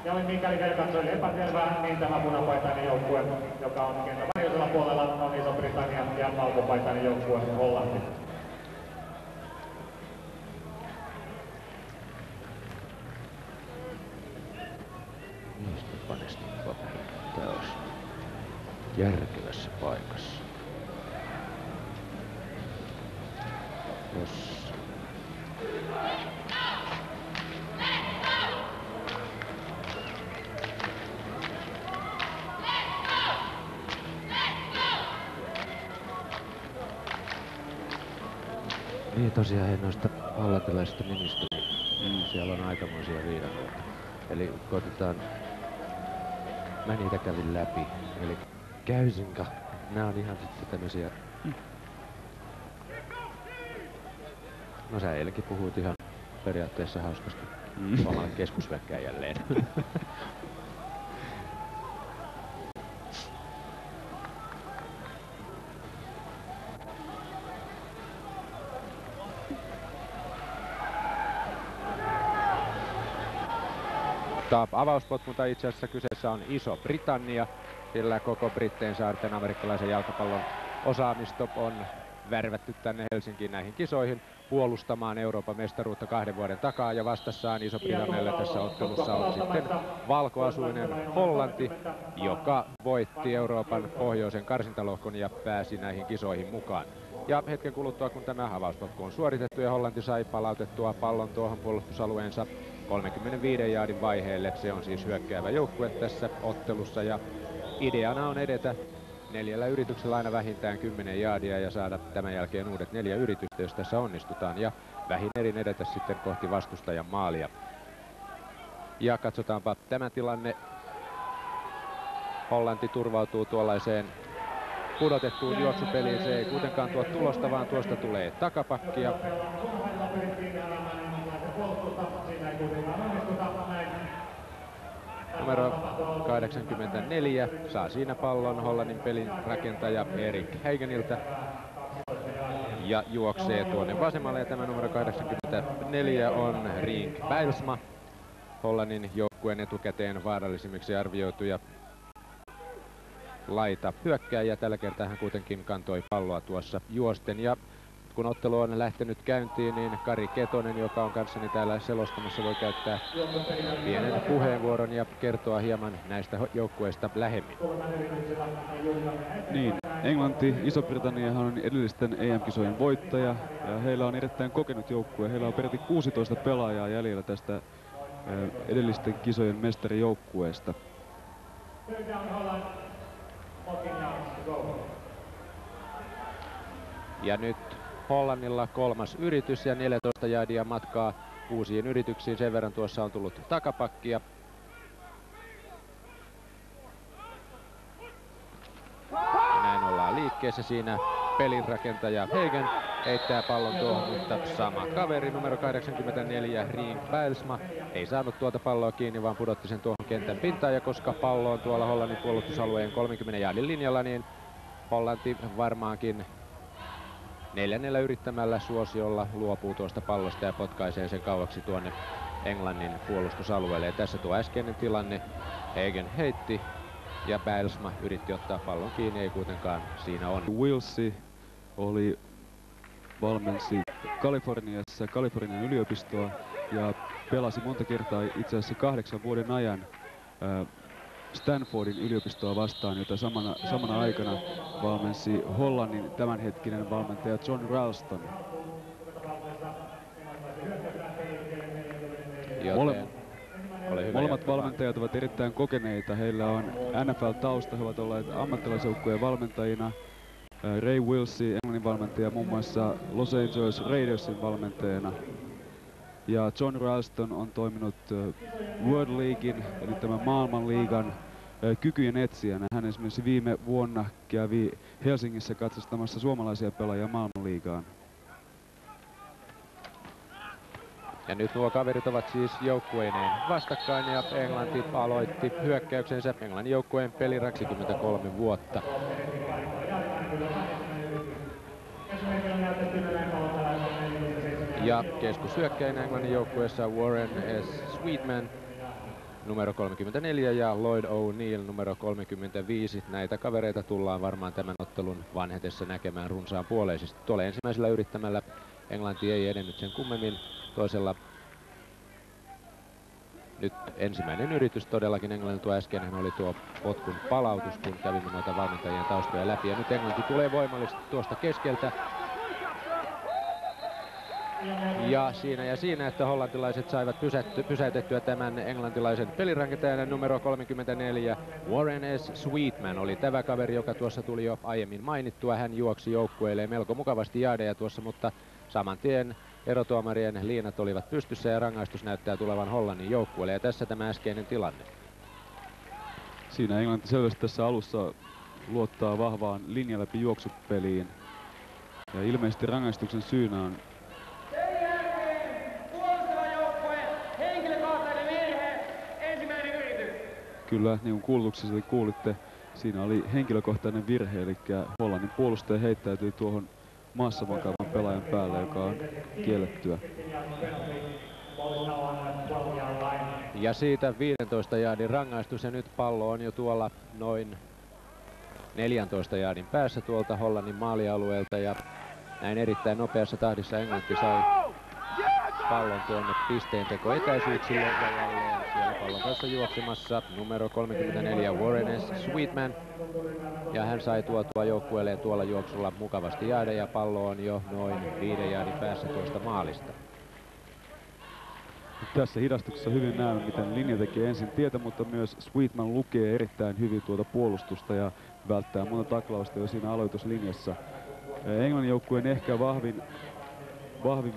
Ja mikäli vielä katsojille epäselvää, niin tämä punapaitainen joukkue, joka on kentän välisellä puolella, on Iso-Britannia ja valkopaitainen joukkue Hollanti. Niistä panestin paperi. Tää olisi järkevässä paikassa. Jos niin tosiaan ei noista hollantilaisista nimistä, niin siellä on aikamoisia viidakoita. Eli koitetaan, mä niitä kävin läpi, eli Käysinka, nää on ihan sitten tämmösiä. No sä eilenkin puhuit ihan periaatteessa hauskasti omalle keskusväkkäjälleen. Avauspotku, mutta itse asiassa kyseessä on Iso-Britannia, sillä koko Brittein saarten amerikkalaisen jalkapallon osaamisto on värvätty tänne Helsinkiin näihin kisoihin puolustamaan Euroopan mestaruutta 2 vuoden takaa, ja vastassaan Iso-Britannialle tässä ottelussa on sitten valkoasuinen Hollanti, joka voitti Euroopan pohjoisen karsintalohkon ja pääsi näihin kisoihin mukaan. Ja hetken kuluttua, kun tämä avauspotku on suoritettu ja Hollanti sai palautettua pallon tuohon puolustusalueensa 35 jaardin vaiheelle, se on siis hyökkäävä joukkue tässä ottelussa, ja ideana on edetä 4 yrityksellä aina vähintään 10 jaardia ja saada tämän jälkeen uudet 4 yritystä, jos tässä onnistutaan, ja vähin erin edetä sitten kohti vastustajan maalia. Ja katsotaanpa tämä tilanne. Hollanti turvautuu tuollaiseen pudotettuun juoksupeliin. Se ei kuitenkaan tuo tulosta, vaan tuosta tulee takapakkia. Numero 84 saa siinä pallon Hollannin pelin rakentaja Erik Heigeniltä ja juoksee tuonne vasemmalle, ja tämä numero 84 on Rink Bijlsma, Hollannin joukkueen etukäteen vaarallisimmiksi arvioituja laita hyökkääjä. Tällä kertaa hän kuitenkin kantoi palloa tuossa juosten, ja kun ottelu on lähtenyt käyntiin, niin Kari Ketonen, joka on kanssani täällä selostamassa, voi käyttää pienen puheenvuoron ja kertoa hieman näistä joukkueista lähemmin. Niin, Englanti, Iso-Britanniahan on edellisten EM-kisojen voittaja ja heillä on erittäin kokenut joukkue. Heillä on peräti 16 pelaajaa jäljellä tästä edellisten kisojen mestarijoukkueesta. Ja nyt Hollannilla 3. yritys ja 14 jaardia matkaa uusiin yrityksiin. Sen verran tuossa on tullut takapakkia. Ja näin ollaan liikkeessä. Siinä pelinrakentaja Heigen heittää pallon tuohon, mutta sama kaveri numero 84 Rink Bijlsma ei saanut tuota palloa kiinni, vaan pudotti sen tuohon kentän pintaan. Ja koska pallo on tuolla Hollannin puolustusalueen 30 jaardin linjalla, niin Hollanti varmaankin 4. yrittämällä suosiolla luopuu tuosta pallosta ja potkaisee sen kauaksi tuonne Englannin puolustusalueelle. Ja tässä tuo äskeinen tilanne. Heigen heitti ja Bijlsma yritti ottaa pallon kiinni, ei kuitenkaan siinä on. Wilsi valmensi Kaliforniassa Kalifornian yliopistoa ja pelasi monta kertaa, itse asiassa 8 vuoden ajan Stanfordin yliopistoa vastaan, jota samana aikana valmensi Hollannin tämänhetkinen valmentaja John Ralston. Molemmat valmentajat ovat erittäin kokeneita. Heillä on NFL-tausta, he ovat olleet ammattilaisjoukkueen valmentajina. Ray Wilsi, Englannin valmentaja, muun muassa Los Angeles Raidersin valmentajana. Ja John Ralston on toiminut World Leaguein, eli tämän maailmanliigan kykyjen etsijänä. Hän esimerkiksi viime vuonna kävi Helsingissä katsastamassa suomalaisia pelaajia maailmanliigaan. Ja nyt nuo kaverit ovat siis joukkueineen vastakkain, ja Englanti aloitti hyökkäyksensä. Englannin joukkueen peli 23 vuotta. Ja keskushyökkäinä Englannin joukkueessa Warren S. Sweetman, numero 34 ja Lloyd O'Neill numero 35. Näitä kavereita tullaan varmaan tämän ottelun vanhetessa näkemään runsaan puoleisesti. Tuolla ensimmäisellä yrittämällä Englanti ei edennyt sen kummemmin. Toisella nyt ensimmäinen yritys todellakin Englannilla. Tuo äskeinen oli tuo potkun palautus, kun kävimme noita valmentajien taustoja läpi. Ja nyt Englanti tulee voimallisesti tuosta keskeltä. Ja siinä, että hollantilaiset saivat pysäytettyä tämän englantilaisen pelirakentajan numero 34. Warren S. Sweetman oli tämä kaveri, joka tuossa tuli jo aiemmin mainittua. Hän juoksi joukkueelle melko mukavasti jaadeja tuossa, mutta saman tien erotuomarien liinat olivat pystyssä ja rangaistus näyttää tulevan Hollannin joukkueelle. Ja tässä tämä äskeinen tilanne. Siinä Englanti selvästi tässä alussa luottaa vahvaan linjan läpi juoksupeliin. Ja ilmeisesti rangaistuksen syynä on kyllä, niin kuin kuulutuksessa kuulitte, siinä oli henkilökohtainen virhe, eli Hollannin puolustaja heittäytyi tuohon maassa makaavan pelaajan päälle, joka on kiellettyä. Ja siitä 15 jaardin rangaistus ja nyt pallo on jo tuolla noin 14 jaardin päässä tuolta Hollannin maalialueelta ja näin erittäin nopeassa tahdissa Englanti sai pallon tuonne pisteenteko etäisyyksille ja jälleen siellä pallon kanssa juoksemassa numero 34 Warren S. Sweetman. Ja hän sai tuotua joukkueelleen tuolla juoksulla mukavasti jäädä ja pallo on jo noin 5 jaardin päässä tuosta maalista. Tässä hidastuksessa hyvin näemme, miten linja tekee ensin tietä, mutta myös Sweetman lukee erittäin hyvin tuota puolustusta ja välttää monta taklausta jo siinä aloituslinjassa. Englannin joukkueen ehkä vahvin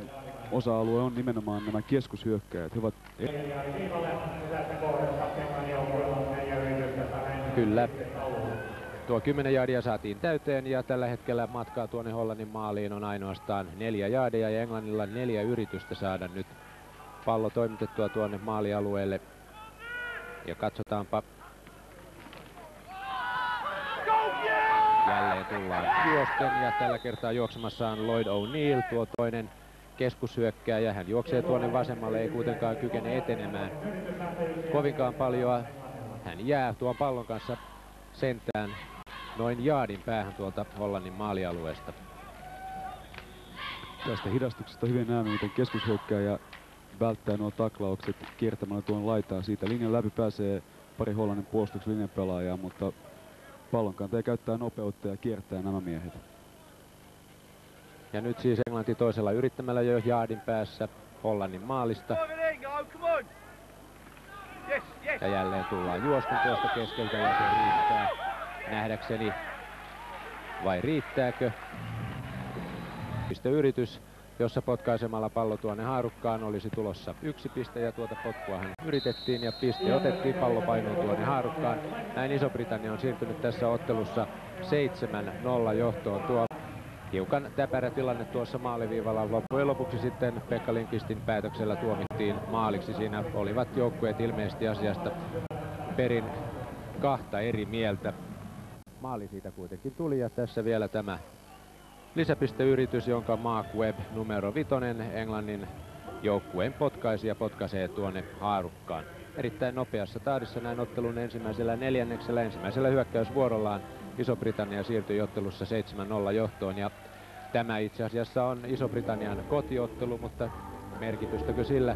osa-alue on nimenomaan nämä keskushyökkäjät. He ovat Kyllä. Tuo 10 jaardia saatiin täyteen ja tällä hetkellä matkaa tuonne Hollannin maaliin on ainoastaan 4 jaardia ja Englannilla 4 yritystä saada nyt pallo toimitettua tuonne maalialueelle. Ja katsotaanpa. Jälleen tullaan juosten ja tällä kertaa juoksemassa on Lloyd O'Neill, tuo toinen keskushyökkääjä. Hän juoksee tuonne vasemmalle, ei kuitenkaan kykene etenemään kovinkaan paljon. Hän jää tuon pallon kanssa sentään noin jaardin päähän tuolta Hollannin maalialueesta. Tästä hidastuksesta hyvin näemme, miten keskushyökkääjä välttää nuo taklaukset kiertämällä tuon laitaa. Siitä linjan läpi pääsee pari Hollannin puolustuksen linjapelaajaa, mutta pallonkantaja käyttää nopeutta ja kiertää nämä miehet. Ja nyt siis Englanti toisella yrittämällä jo jaardin päässä Hollannin maalista. Ja jälleen tullaan juoskun tuosta keskeltä ja se riittää nähdäkseni. Vai riittääkö? Pisteyritys, jossa potkaisemalla pallo tuonne haarukkaan olisi tulossa 1 piste ja tuota potkuahan yritettiin ja piste otettiin, pallo painuu tuonne haarukkaan. Näin Iso-Britannia on siirtynyt tässä ottelussa 7-0 johtoon. Tuo hiukan täpärä tilanne tuossa maaliviivalla loppujen lopuksi sitten Pekka Lindqvistin päätöksellä tuomittiin maaliksi. Siinä olivat joukkueet ilmeisesti asiasta perin 2 eri mieltä. Maali siitä kuitenkin tuli ja tässä vielä tämä lisäpisteyritys, jonka Mark Webb numero 5 Englannin joukkueen potkaisee tuonne haarukkaan. Erittäin nopeassa tahdissa näin ottelun ensimmäisellä neljänneksellä, ensimmäisellä hyökkäysvuorollaan Iso-Britannia siirtyi ottelussa 7-0 johtoon ja tämä itse asiassa on Iso-Britannian kotiottelu, mutta merkitystäkö sillä?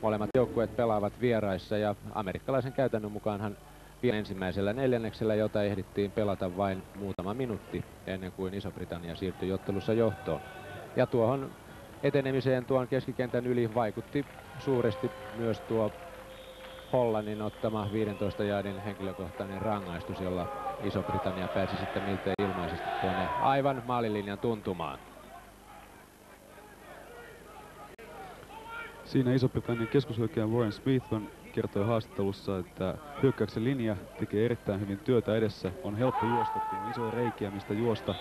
Molemmat joukkueet pelaavat vieraissa ja amerikkalaisen käytännön mukaanhan ensimmäisellä neljänneksellä, jota ehdittiin pelata vain muutama minuutti ennen kuin Iso-Britannia siirtyi ottelussa johtoon. Ja tuohon etenemiseen tuon keskikentän yli vaikutti suuresti myös tuo Hollannin ottama 15 jaardin henkilökohtainen rangaistus, jolla Iso-Britannia pääsi sitten miltei ilmaisesti tuonne aivan maalilinjan tuntumaan. Siinä Iso-Britannian keskushyökkääjä Warren Sweetman kertoi haastattelussa, että hyökkäyksen linja tekee erittäin hyvin työtä edessä. On helppo juosta, kun on isoja reikiä, mistä juosta.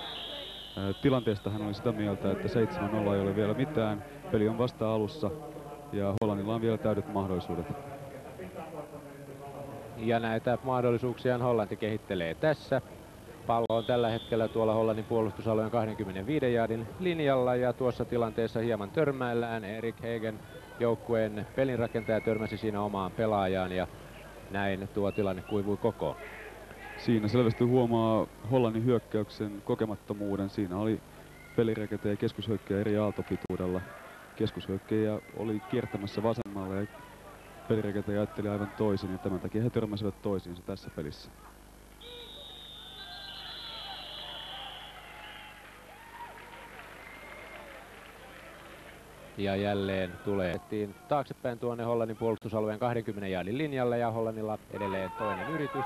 Tilanteesta hän oli sitä mieltä, että 7-0 ei ole vielä mitään. Peli on vasta alussa ja Hollannilla on vielä täydet mahdollisuudet. Ja näitä mahdollisuuksia Hollanti kehittelee tässä. Pallo on tällä hetkellä tuolla Hollannin puolustusalueen 25 jaardin linjalla ja tuossa tilanteessa hieman törmäillään. Erik Hagen joukkueen pelinrakentaja törmäsi siinä omaan pelaajaan ja näin tuo tilanne kuivui kokoon. Siinä selvästi huomaa Hollannin hyökkäyksen kokemattomuuden. Siinä oli pelireketä ja keskushyökkäjä eri aaltopituudella. Keskushyökkäjä oli kiertämässä vasemmalle ja pelireketä ajatteli aivan toisin, ja tämän takia he törmäsivät toisiinsa tässä pelissä. Ja jälleen tulee taaksepäin tuonne Hollannin puolustusalueen 20 jaardin linjalle ja Hollannilla edelleen toinen yritys.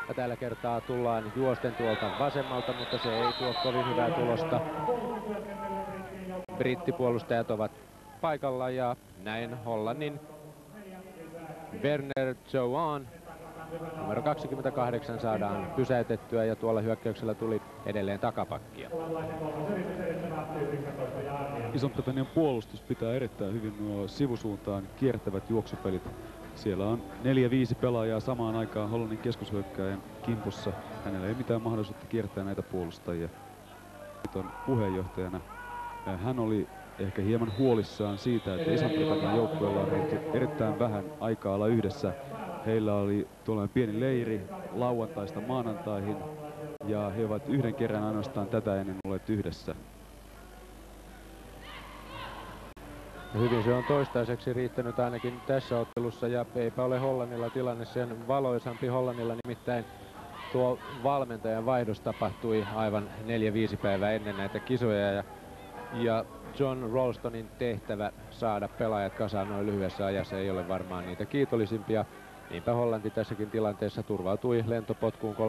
Ja tällä kertaa tullaan juosten tuolta vasemmalta, mutta se ei tuo kovin hyvää tulosta. Brittipuolustajat ovat paikalla ja näin Hollannin Werner Jouan numero 28 saadaan pysäytettyä ja tuolla hyökkäyksellä tuli edelleen takapakkia. Ison-Britannian puolustus pitää erittäin hyvin nuo sivusuuntaan kiertävät juoksupelit. Siellä on 4-5 pelaajaa samaan aikaan Hollannin keskushyökkääjän kimpussa. Hänellä ei mitään mahdollisuutta kiertää näitä puolustajia. Nyt on puheenjohtajana. Hän oli ehkä hieman huolissaan siitä, että Ison-Britannian joukkueella on erittäin vähän aikaa olla yhdessä. Heillä oli tuollainen pieni leiri lauantaista maanantaihin ja he ovat yhden kerran ainoastaan tätä ennen olleet yhdessä. Hyvin se on toistaiseksi riittänyt ainakin tässä ottelussa ja eipä ole Hollannilla tilanne sen valoisampi. Hollannilla nimittäin tuo valmentajan vaihdos tapahtui aivan 4-5 päivää ennen näitä kisoja ja John Ralstonin tehtävä saada pelaajat kasaan noin lyhyessä ajassa ei ole varmaan niitä kiitollisimpia. Niinpä Hollanti tässäkin tilanteessa turvautui lentopotkuun 4-4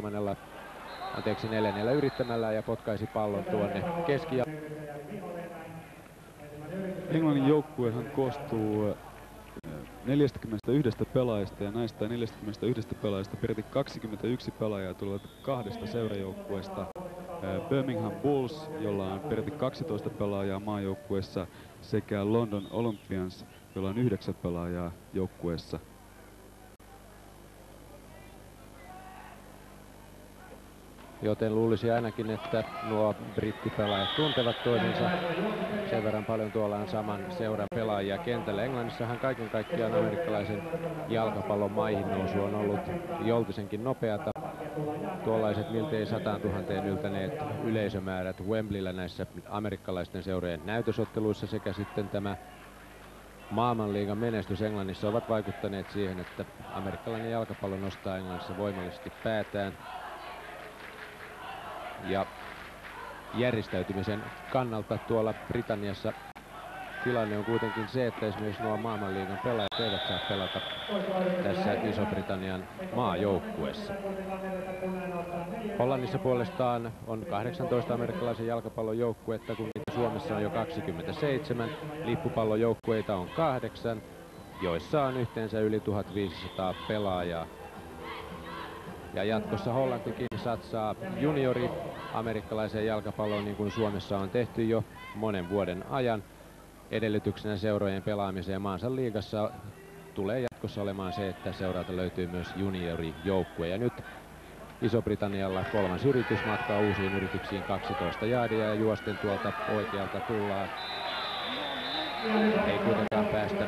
yrittämällä ja potkaisi pallon tuonne keski. Englannin joukkuehan koostuu 41 pelaajasta ja näistä 41 pelaajasta peräti 21 pelaajaa tulevat kahdesta seurajoukkueesta. Birmingham Bulls, jolla on peräti 12 pelaajaa maajoukkueessa, sekä London Olympians, jolla on 9 pelaajaa joukkueessa. Joten luulisi ainakin, että nuo brittipelaajat tuntevat toisensa. Sen verran paljon tuolla on saman seuran pelaajia kentällä. Englannissahan kaiken kaikkiaan amerikkalaisen jalkapallon maihin nousu on ollut joltisenkin nopeata. Tuollaiset miltei 100 000 yltäneet yleisömäärät Wembleyllä näissä amerikkalaisten seurojen näytösotteluissa sekä sitten tämä maailmanliigan menestys Englannissa ovat vaikuttaneet siihen, että amerikkalainen jalkapallo nostaa Englannissa voimallisesti päätään. Ja järjestäytymisen kannalta tuolla Britanniassa tilanne on kuitenkin se, että esimerkiksi nuo maailmanliigan pelaajat eivät saa pelata tässä Iso-Britannian maajoukkueessa. Hollannissa puolestaan on 18 amerikkalaisen jalkapallon joukkuetta, kun niitä Suomessa on jo 27. Lippupallojoukkueita on 8, joissa on yhteensä yli 1500 pelaajaa. Ja jatkossa Hollantikin satsaa juniori amerikkalaiseen jalkapalloon niin kuin Suomessa on tehty jo monen vuoden ajan. Edellytyksenä seurojen pelaamiseen maansa liigassa tulee jatkossa olemaan se, että seuralta löytyy myös juniorijoukkue. Ja nyt Iso-Britannialla kolmas yritys matkaa uusiin yrityksiin 12 jaardia ja juosten tuolta oikealta tullaan. Ei kuitenkaan päästä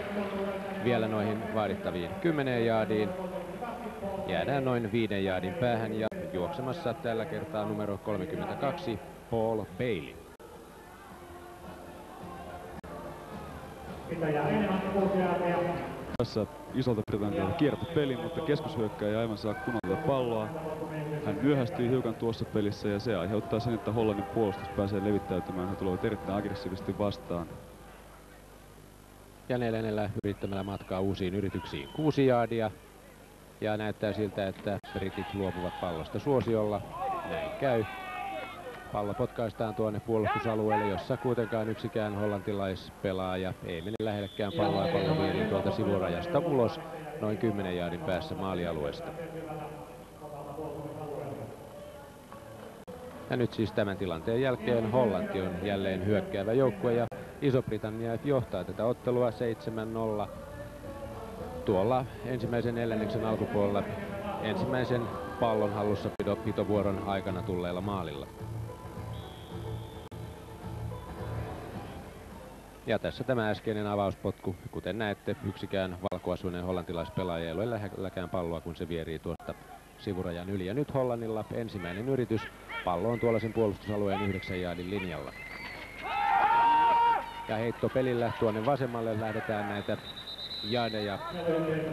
vielä noihin vaadittaviin 10 jaardiin. Jäädään noin 5 jaardin päähän ja juoksemassa tällä kertaa numero 32 Paul Bailey. Tässä Isolta Britannialta kiertopeli, mutta keskushyökkääjä aivan saa kunnolla palloa. Hän myöhästyi hiukan tuossa pelissä ja se aiheuttaa sen, että Hollannin puolustus pääsee levittäytymään. He tulevat erittäin aggressiivisesti vastaan. Ja 4 yrittämällä matkaa uusiin yrityksiin 6 jaardia. Ja näyttää siltä, että britit luopuvat pallosta suosiolla. Näin käy. Pallo potkaistaan tuonne puolustusalueelle, jossa kuitenkaan yksikään hollantilaispelaaja ei mene lähellekään palloa. Pallo viedään tuolta sivurajasta ulos noin 10 jaardin päässä maalialueesta. Ja nyt siis tämän tilanteen jälkeen Hollanti on jälleen hyökkäävä joukkue ja Iso-Britannia johtaa tätä ottelua 7-0. Tuolla ensimmäisen neljänneksen alkupuolella ensimmäisen pallon hallussapitovuoron aikana tulleella maalilla. Ja tässä tämä äskeinen avauspotku, kuten näette, yksikään makuasuinen hollantilaispelaaja ei ole lähelläkään palloa, kun se vierii tuosta sivurajan yli. Ja nyt Hollannilla ensimmäinen yritys. Pallo on tuolla sen puolustusalueen 9 jaardin linjalla. Ja heitto pelillä tuonne vasemmalle lähdetään näitä jaardeja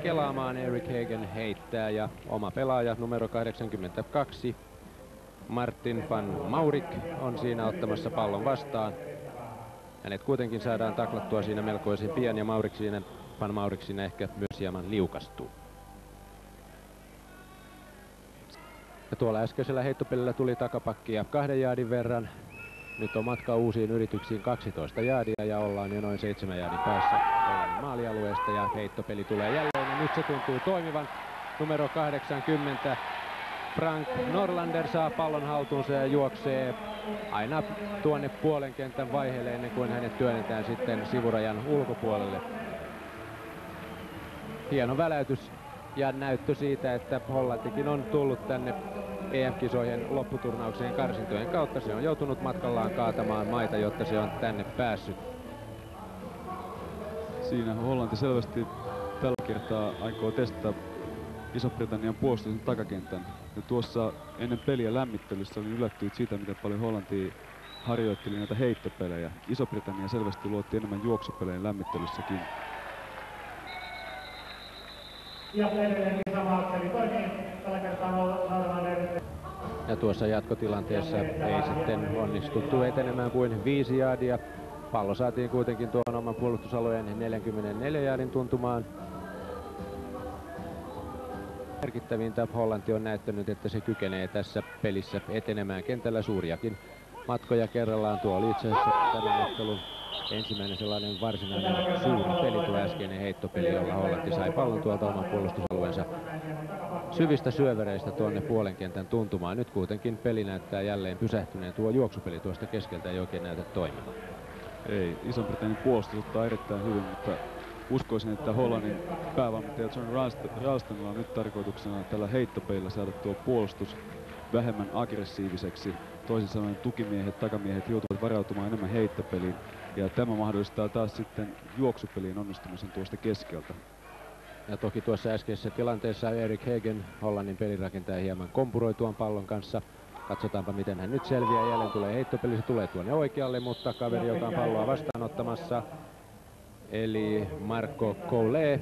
kelaamaan. Eric Hagen heittää ja oma pelaaja numero 82 Martin van Maurik on siinä ottamassa pallon vastaan. Hänet kuitenkin saadaan taklattua siinä melkoisen pian ja Van Maurik siinä ehkä myös hieman liukastuu. Ja tuolla äskeisellä heittopelillä tuli takapakkia 2 jaardin verran. Nyt on matka uusiin yrityksiin 12 jaardia ja ollaan jo noin 7 jaardin päässä maalialueesta ja heittopeli tulee jälleen ja nyt se tuntuu toimivan. Numero 80 Frank Norlander saa pallon haltuunsa ja juoksee aina tuonne puolen kentän vaiheelle ennen kuin hänet työnnetään sitten sivurajan ulkopuolelle. Hieno väläytys ja näyttö siitä, että Hollantikin on tullut tänne EM-kisojen lopputurnaukseen karsintojen kautta. Se on joutunut matkallaan kaatamaan maita, jotta se on tänne päässyt. Siinä Hollanti selvästi tällä kertaa aikoo testata Iso-Britannian puolustuksen takakentän. Ja tuossa ennen peliä lämmittelyssä oli yllättynyt siitä, miten paljon Hollanti harjoitteli näitä heittopelejä. Iso-Britannia selvästi luotti enemmän juoksupelejä lämmittelyssäkin. Ja tuossa jatkotilanteessa ei sitten onnistuttu etenemään kuin 5 jaardia. Pallo saatiin kuitenkin tuon oman puolustusalueen 44 jaardin tuntumaan. Merkittävintä Hollanti on näyttänyt, että se kykenee tässä pelissä etenemään kentällä suuriakin matkoja kerrallaan. Tuo oli itse asiassa tämän ottelun ensimmäinen sellainen varsinainen suuri peli, tuo äskeinen heittopeli, jolla Hollanti sai pallon tuolta oman puolustusalueensa syvistä syövereistä tuonne puolen kentän tuntumaan. Nyt kuitenkin peli näyttää jälleen pysähtyneen. Tuo juoksupeli tuosta keskeltä ei oikein näytä toimivan. Ei, Ison-Britannian puolustus ottaa erittäin hyvin, mutta uskoisin, että Hollannin päävalmentaja John Ralstonilla on nyt tarkoituksena tällä heittopelillä saada tuo puolustus vähemmän aggressiiviseksi. Toisin sanoen tukimiehet, takamiehet joutuvat varautumaan enemmän heittopeliin. Ja tämä mahdollistaa taas sitten juoksupeliin onnistumisen tuosta keskeltä. Ja toki tuossa äskeisessä tilanteessa Eric Hagen, Hollannin pelirakentaja, hieman kompuroi tuon pallon kanssa. Katsotaanpa miten hän nyt selviää. Jälleen tulee heittopeli, se tulee tuonne oikealle, mutta kaveri, joka on palloa vastaanottamassa, eli Marco Collet,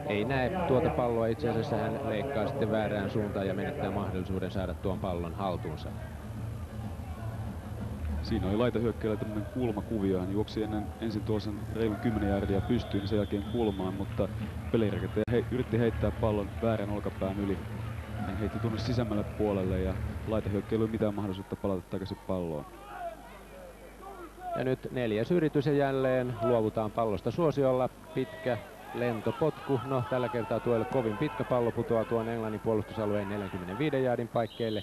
ei näe tuota palloa. Itse asiassa hän leikkaa sitten väärään suuntaan ja menettää mahdollisuuden saada tuon pallon haltuunsa. Siinä oli laitahyökkäjällä tämmöinen kulmakuvio. Hän juoksi ensin tuossa reilun 10 jaardia pystyyn ja sen jälkeen kulmaan, mutta pelirakentaja yritti heittää pallon väärän olkapään yli. Hän heitti tuonne sisämmälle puolelle ja laitahyökkäjällä ei ollut mitään mahdollisuutta palata takaisin palloon. Ja nyt 4. yritys ja jälleen luovutaan pallosta suosiolla. Pitkä lentopotku. No tällä kertaa tuo ei ole kovin pitkä, pallo putoaa tuon Englannin puolustusalueen 45 jaardin paikkeille.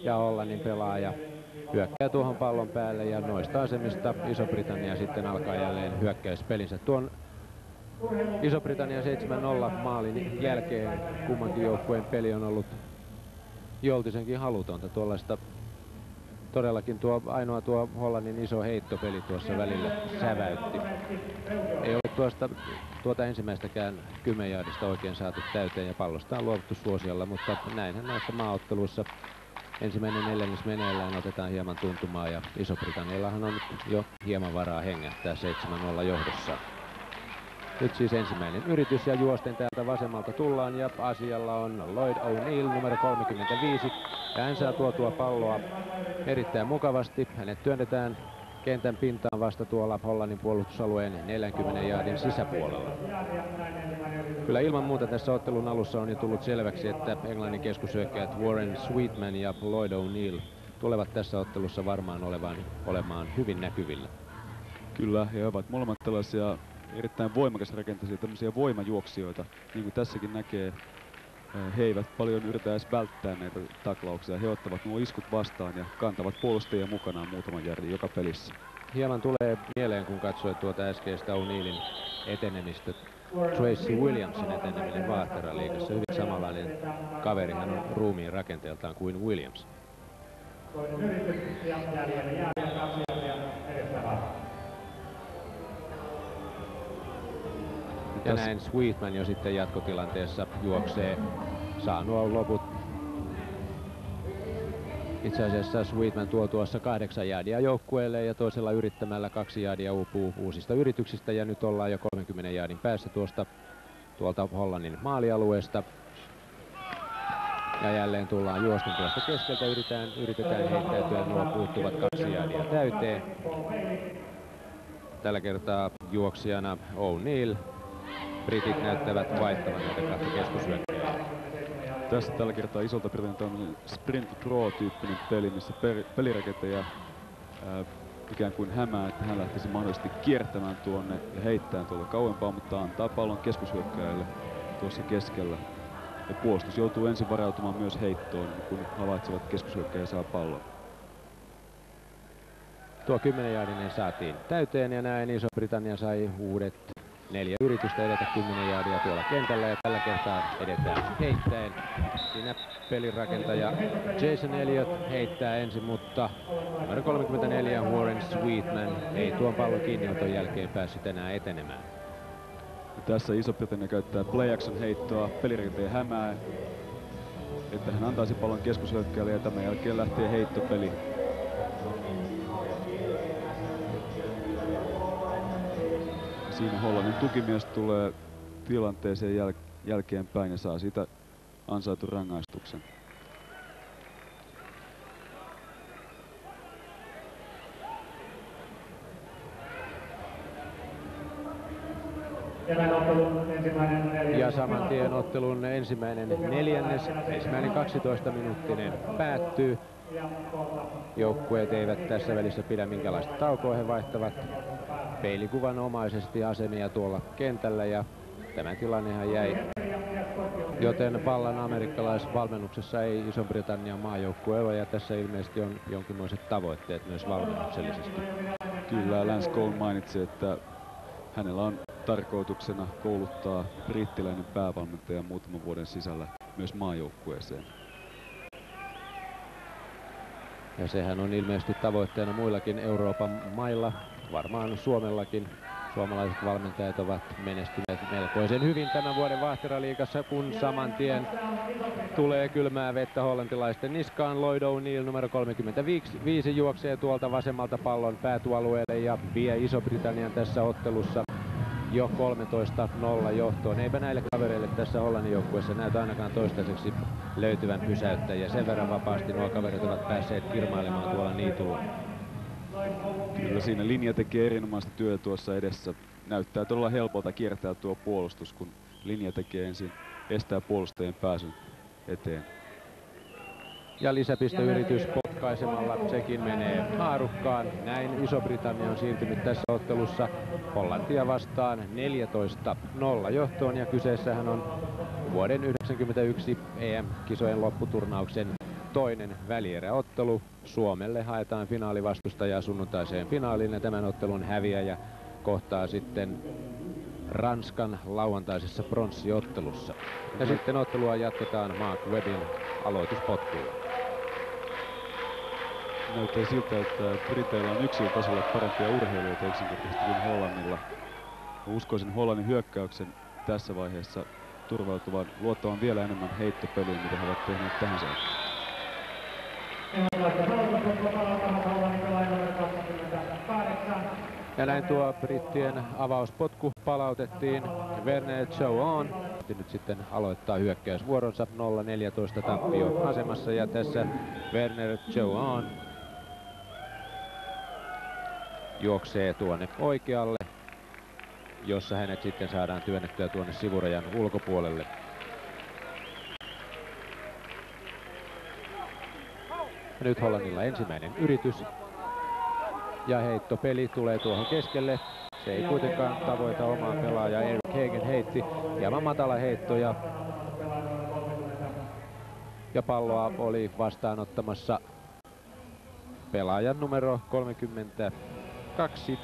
Ja Hollannin pelaaja hyökkää tuohon pallon päälle ja noista asemista Iso-Britannia sitten alkaa jälleen hyökkäyspelinsä. Tuon Iso-Britannia 7-0 maalin jälkeen kummankin joukkueen peli on ollut joltisenkin halutonta. Tuollaista todellakin ainoa tuo Hollannin iso heittopeli tuossa välillä säväytti. Ei ole tuota ensimmäistäkään 10 jaardista oikein saatu täyteen ja pallosta on luovuttu suosiolla, mutta näinhän näissä maaotteluissa ensimmäinen neljännes meneillään otetaan hieman tuntumaa ja Iso-Britanniallahan on nyt jo hieman varaa hengähtää 7-0 johdossa. Nyt siis ensimmäinen yritys ja juosten täältä vasemmalta tullaan ja asialla on Lloyd O'Neill numero 35 ja hän saa tuotua palloa erittäin mukavasti. Hänet työnnetään kentän pintaan vasta tuolla Hollannin puolustusalueen 40 jaardin sisäpuolella. Kyllä ilman muuta tässä ottelun alussa on jo tullut selväksi, että Englannin keskushyökkäjät Warren Sweetman ja Lloyd O'Neill tulevat tässä ottelussa varmaan olemaan hyvin näkyvillä. Kyllä, he ovat molemmat tällaisia erittäin voimakas rakenteisia, tämmöisiä voimajuoksijoita. Niin kuin tässäkin näkee, he eivät paljon yritä edes välttää näitä taklauksia. He ottavat nuo iskut vastaan ja kantavat puolustajia mukanaan muutaman jardin joka pelissä. Hieman tulee mieleen, kun katsoi tuota äskeistä O'Neillin etenemistä. Tracy Williamsin eteneminen Vaahteraliigassa. Hyvin samanlainen kaveri, hän on ruumiin rakenteeltaan kuin Williams. Ja näin Sweetman jo sitten jatkotilanteessa juoksee, saa nuo loput. Itse asiassa Sweetman tuo tuossa 8 jäädiä joukkueelle ja toisella yrittämällä 2 jäädiä uupuu uusista yrityksistä ja nyt ollaan jo 30 jaadin päässä tuolta Hollannin maalialueesta. Ja jälleen tullaan juosten tuosta keskeltä, yritetään heittäytyä nuo puuttuvat 2 jäädiä täyteen. Tällä kertaa juoksijana O'Neill. Britit näyttävät vaihtavan näitä 2 keskushyökkääjää. Tässä tällä kertaa Isolta Britannian Sprint Pro-tyyppinen peli, missä pelirakentaja ikään kuin hämää, että hän lähtisi mahdollisesti kiertämään tuonne ja heittämään tuolta kauempaa, mutta antaa pallon keskushyökkääjälle tuossa keskellä. Ja puolustus joutuu ensin varautumaan myös heittoon, kun havaitsevat keskushyökkääjä saa pallon. Tuo 10-jaadinen saatiin täyteen ja näin Iso-Britannia sai uudet 4 yritystä edetä 10 jaadia tuolla kentällä ja tällä kertaa edetään heittäen. Siinä pelirakentaja Jason Elliott heittää ensin, mutta numero 34 Warren Sweetman ei tuon pallon kiinnioton jälkeen päässyt enää etenemään. Ja tässä Iso-Britannia käyttää play action heittoa, pelirakentaja hämää, että hän antaisi pallon keskushyökkääjälle ja tämän jälkeen lähtee heittopeli. Siinä Hollannin tukimies tulee tilanteeseen jälkeenpäin ja saa siitä ansaitun rangaistuksen. Ja saman tien ottelun ensimmäinen neljännes, ensimmäinen 12-minuuttinen päättyy. Joukkueet eivät tässä välissä pidä minkälaista taukoa, he vaihtavat peilikuvanomaisesti asemia tuolla kentällä ja tämä tilannehan jäi, joten vallan amerikkalaisvalmennuksessa ei Iso-Britannian maajoukkue ole ja tässä ilmeisesti on jonkinlaiset tavoitteet myös valmennuksellisesti. Kyllä, Lance Cole mainitsi, että hänellä on tarkoituksena kouluttaa brittiläinen päävalmentaja muutaman vuoden sisällä myös maajoukkueeseen. Ja sehän on ilmeisesti tavoitteena muillakin Euroopan mailla, varmaan Suomellakin. Suomalaiset valmentajat ovat menestyneet melkoisen hyvin tämän vuoden Vahteraliigassa, kun saman tien tulee kylmää vettä hollantilaisten niskaan. Lloyd O'Neill numero 35 juoksee tuolta vasemmalta pallon päätualueelle ja vie Iso-Britannian tässä ottelussa jo 13-0 johtoon. Eipä näille kavereille tässä Hollannin joukkueessa näytä ainakaan toistaiseksi löytyvän pysäyttäjiä. Sen verran vapaasti nuo kaverit ovat päässeet kirmailemaan tuolla niitulla. Kyllä siinä linja tekee erinomaista työtä tuossa edessä. Näyttää todella helpolta kiertää tuo puolustus, kun linja tekee ensin, estää puolustajien pääsyn eteen. Ja lisäpisteyritys potkaisemalla, sekin menee haarukkaan. Näin Iso-Britannia on siirtynyt tässä ottelussa Hollantia vastaan 14-0 johtoon. Ja kyseessähän on vuoden 1991 EM-kisojen lopputurnauksen toinen välieräottelu. Suomelle haetaan finaalivastustajaa sunnuntaiseen finaaliin ja tämän ottelun häviäjä kohtaa sitten Ranskan lauantaisessa pronssiottelussa. Ja sitten ottelua jatketaan Mark Webbin aloituspotkulla. Näyttää siltä, että Briteillä on yksilötasolla parempia urheilijoita yksinkertaisesti kuin Hollannilla. Uskoisin Hollannin hyökkäyksen tässä vaiheessa turvautuvan luottavan vielä enemmän heittopeliin, mitä he ovat tehneet tähän saakka. Ja näin tuo brittien avauspotku palautettiin. Werner Joan nyt sitten aloittaa hyökkäysvuoronsa 0-14 tappio asemassa ja tässä Werner Joan juoksee tuonne oikealle, jossa hänet sitten saadaan työnnettyä tuonne sivurajan ulkopuolelle. Ja nyt Hollannilla ensimmäinen yritys. Ja heittopeli tulee tuohon keskelle. Se ei kuitenkaan tavoita omaa pelaajaa. Eric Hagen heitti hieman matala heitto ja palloa oli vastaanottamassa pelaajan numero 32,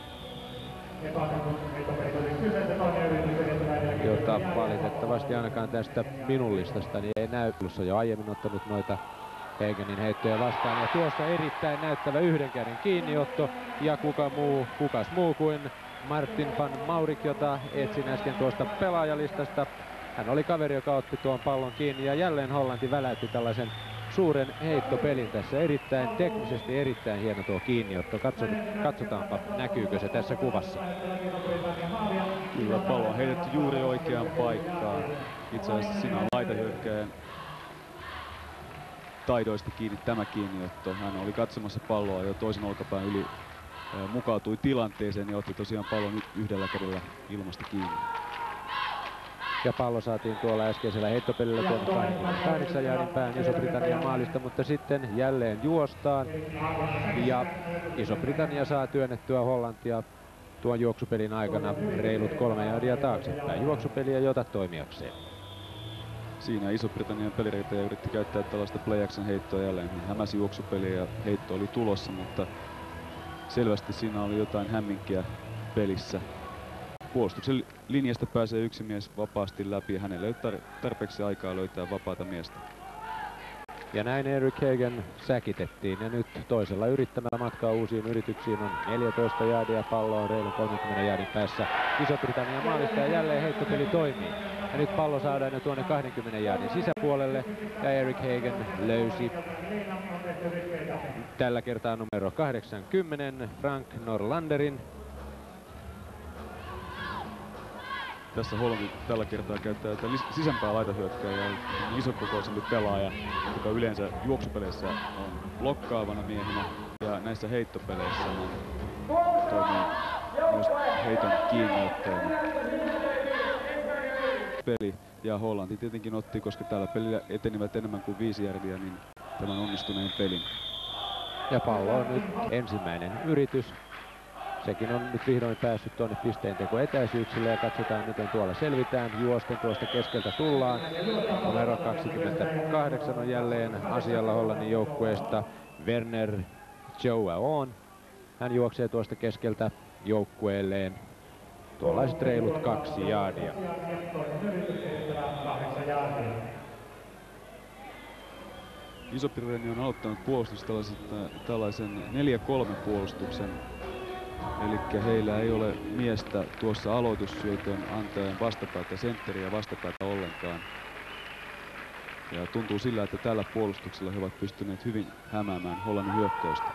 jota valitettavasti ainakaan tästä minun listastani ei näy. Jo aiemmin ottanut noita Hagenin heittoja vastaan ja tuossa erittäin näyttävä yhden käden kiinniotto ja kukas muu kuin Martin van Maurik, jota etsin äsken tuosta pelaajalistasta. Hän oli kaveri, joka otti tuon pallon kiinni ja jälleen Hollanti väläytti tällaisen suuren heittopelin tässä. Erittäin teknisesti erittäin hieno tuo kiinniotto. Katsotaanpa, näkyykö se tässä kuvassa. Kyllä, pallo on heitetty juuri oikeaan paikkaan. Itse asiassa siinä on laitahyökkäjän taidoista kiinni tämä kiinniotto. Hän oli katsomassa palloa jo toisen olkapään yli, mukautui tilanteeseen ja otti tosiaan pallon yhdellä kädellä ilmasta kiinni. Ja pallo saatiin tuolla äskeisellä heittopelillä tuonne 28 jaardin pään Iso-Britannian maalista, mutta sitten jälleen juostaan. Ja Iso-Britannia saa työnnettyä Hollantia tuon juoksupelin aikana reilut 3 jaardia taaksepäin. Juoksupeliä jota toimijakseen. Siinä Iso-Britannian pelireitä yritti käyttää tällaista play action heittoa jälleen. Hän hämäsi juoksupeliä ja heitto oli tulossa, mutta selvästi siinä oli jotain hämminkiä pelissä. Puolustuksen linjasta pääsee yksi mies vapaasti läpi ja hänelle ei ole tarpeeksi aikaa löytää vapaata miestä. Ja näin Eric Hagen säkitettiin ja nyt toisella yrittämällä matkaa uusiin yrityksiin on 14 jaardia, pallo on reilun 30 jaardin päässä Iso-Britannian maalista ja jälleen heittopeli toimii. Ja nyt pallo saadaan jo tuonne 20 jaardin sisäpuolelle ja Eric Hagen löysi tällä kertaa numero 80 Frank Norlanderin. Tässä Hollanti tällä kertaa käyttää sisämpää laitahyökkääjää, isokokoisempi pelaaja, joka yleensä juoksupeleissä on blokkaavana miehenä ja näissä heittopeleissä niin toimii myös heiton kiinniottajana. Peli ja Hollanti tietenkin otti, koska tällä pelillä etenivät enemmän kuin 5 jardia, niin tämän onnistuneen pelin. Ja pallo on nyt ensimmäinen yritys. Sekin on nyt vihdoin päässyt tuonne pisteentekoetäisyyksille ja katsotaan miten tuolla selvitään. Juosten tuosta keskeltä tullaan. Numero 28 on jälleen asialla Hollannin joukkueesta Werner Joaon. Hän juoksee tuosta keskeltä joukkueelleen tuollaiset reilut 2 jaardia. Iso-Britannia on aloittanut puolustus tällaisen 4-3 puolustuksen. Eli heillä ei ole miestä tuossa aloitussyötön antajan vastapäätä, sentteriä vastapäätä ollenkaan. Ja tuntuu sillä, että tällä puolustuksella he ovat pystyneet hyvin hämäämään Hollannin hyökkäystä.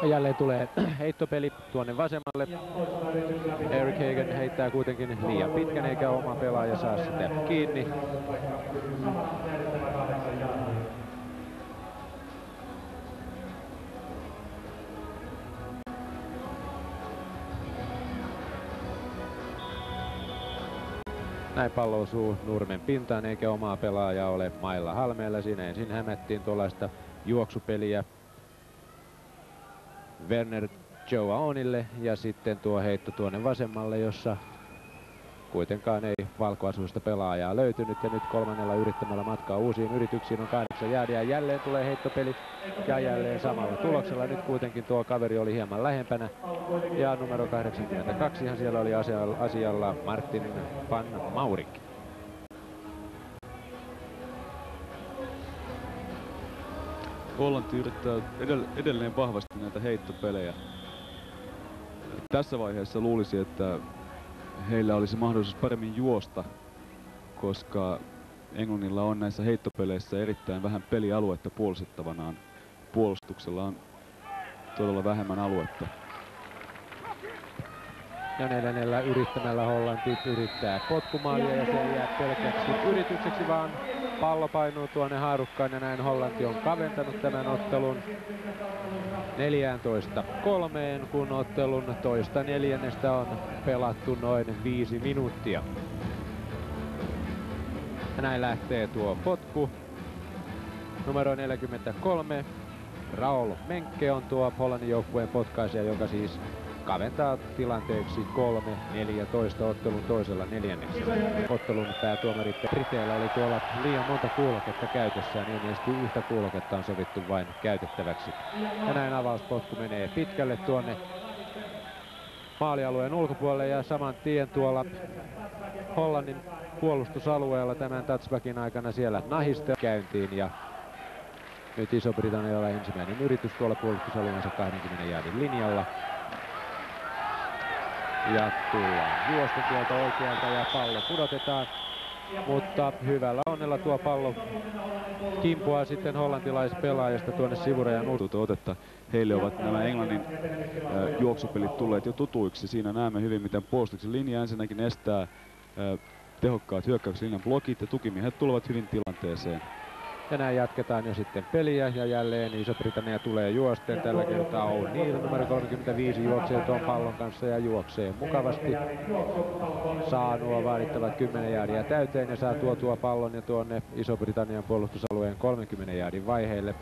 Ja jälleen tulee heittopeli tuonne vasemmalle. Eric Hagen heittää kuitenkin liian pitkän eikä oma pelaaja saa sitä kiinni. Näin pallo osuu nurmen pintaan eikä omaa pelaajaa ole mailla halmeella. Siinä ensin hämättiin tuollaista juoksupeliä Werner Joaonille ja sitten tuo heitto tuonne vasemmalle, jossa kuitenkaan ei valkoasuista pelaajaa löytynyt. Ja nyt kolmannella yrittämällä matkaa uusiin yrityksiin on 8 jaardia. Jälleen tulee heittopeli ja jälleen samalla tuloksella. Nyt kuitenkin tuo kaveri oli hieman lähempänä. Ja numero 82 siellä oli asialla Martin van Maurik. Hollanti yrittää edelleen vahvasti näitä heittopelejä. Tässä vaiheessa luulisi, että heillä olisi mahdollisuus paremmin juosta, koska Englannilla on näissä heittopeleissä erittäin vähän pelialuetta puolustettavanaan. Puolustuksella on todella vähemmän aluetta. Ja neljännellä yrittämällä Hollanti yrittää potkumaalia ja se ei jää pelkäksi yritykseksi, vaan pallo painuu tuonne haarukkaan ja näin Hollanti on kaventanut tämän ottelun 14-3, kun ottelun toista neljännestä on pelattu noin 5 minuuttia. Ja näin lähtee tuo potku. Numero 43, Raul Menke on tuo Hollannin joukkueen potkaisija, joka siis kaventaa tilanteeksi 3-14 ottelun toisella neljänneksellä. Ottelun päätuomari Briteillä oli tuolla liian monta kuuloketta käytössään, niin ilmeisesti yhtä kuuloketta on sovittu vain käytettäväksi. Ja näin avauspotku menee pitkälle tuonne maalialueen ulkopuolelle ja saman tien tuolla Hollannin puolustusalueella tämän touchbackin aikana siellä nahiste käyntiin ja nyt Iso-Britannialla ensimmäinen yritys tuolla puolustusalueensa 20 jaardin linjalla. Ja tullaan juosta tuolta oikealta ja pallo pudotetaan. Mutta hyvällä onnella tuo pallo kimpuaa sitten hollantilaispelaajasta tuonne sivurajan otetta. Heille ovat nämä Englannin juoksupelit tulleet jo tutuiksi. Siinä näemme hyvin, miten puolustuksen linja ensinnäkin estää tehokkaat hyökkäyslinjan blokit ja tukimiehet tulevat hyvin tilanteeseen. Ja näin jatketaan jo sitten peliä ja jälleen Iso-Britannia tulee juosten. Tällä kertaa O'Neill numero 35 juoksee tuon pallon kanssa ja juoksee mukavasti. Saa nuo vaadittavat 10 jaardia täyteen ja saa tuotua pallon ja tuonne Iso-Britannian puolustusalueen 30 jaardin vaiheille.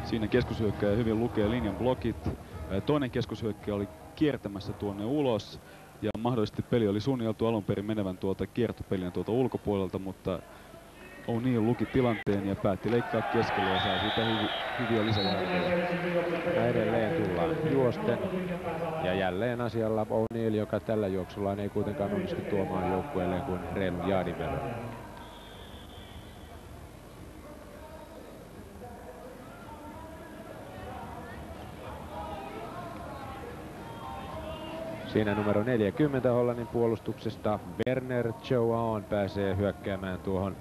Siinä keskushyökkäjä hyvin lukee linjan blokit. Toinen keskushyökkäjä oli kiertämässä tuonne ulos. Ja mahdollisesti peli oli suunniteltu alun perin menevän tuolta kiertopelinä tuolta ulkopuolelta, mutta O'Neill luki tilanteen ja päätti leikkaa keskelle ja saa siitä hyviä lisäjärkeä. Ja edelleen tullaan juosten. Ja jälleen asialla O'Neill, joka tällä juoksullaan ei kuitenkaan onnistu tuomaan joukkueelleen kuin reilun jaardin verran. Siinä numero 40 Hollannin puolustuksesta Werner João pääsee hyökkäämään tuohon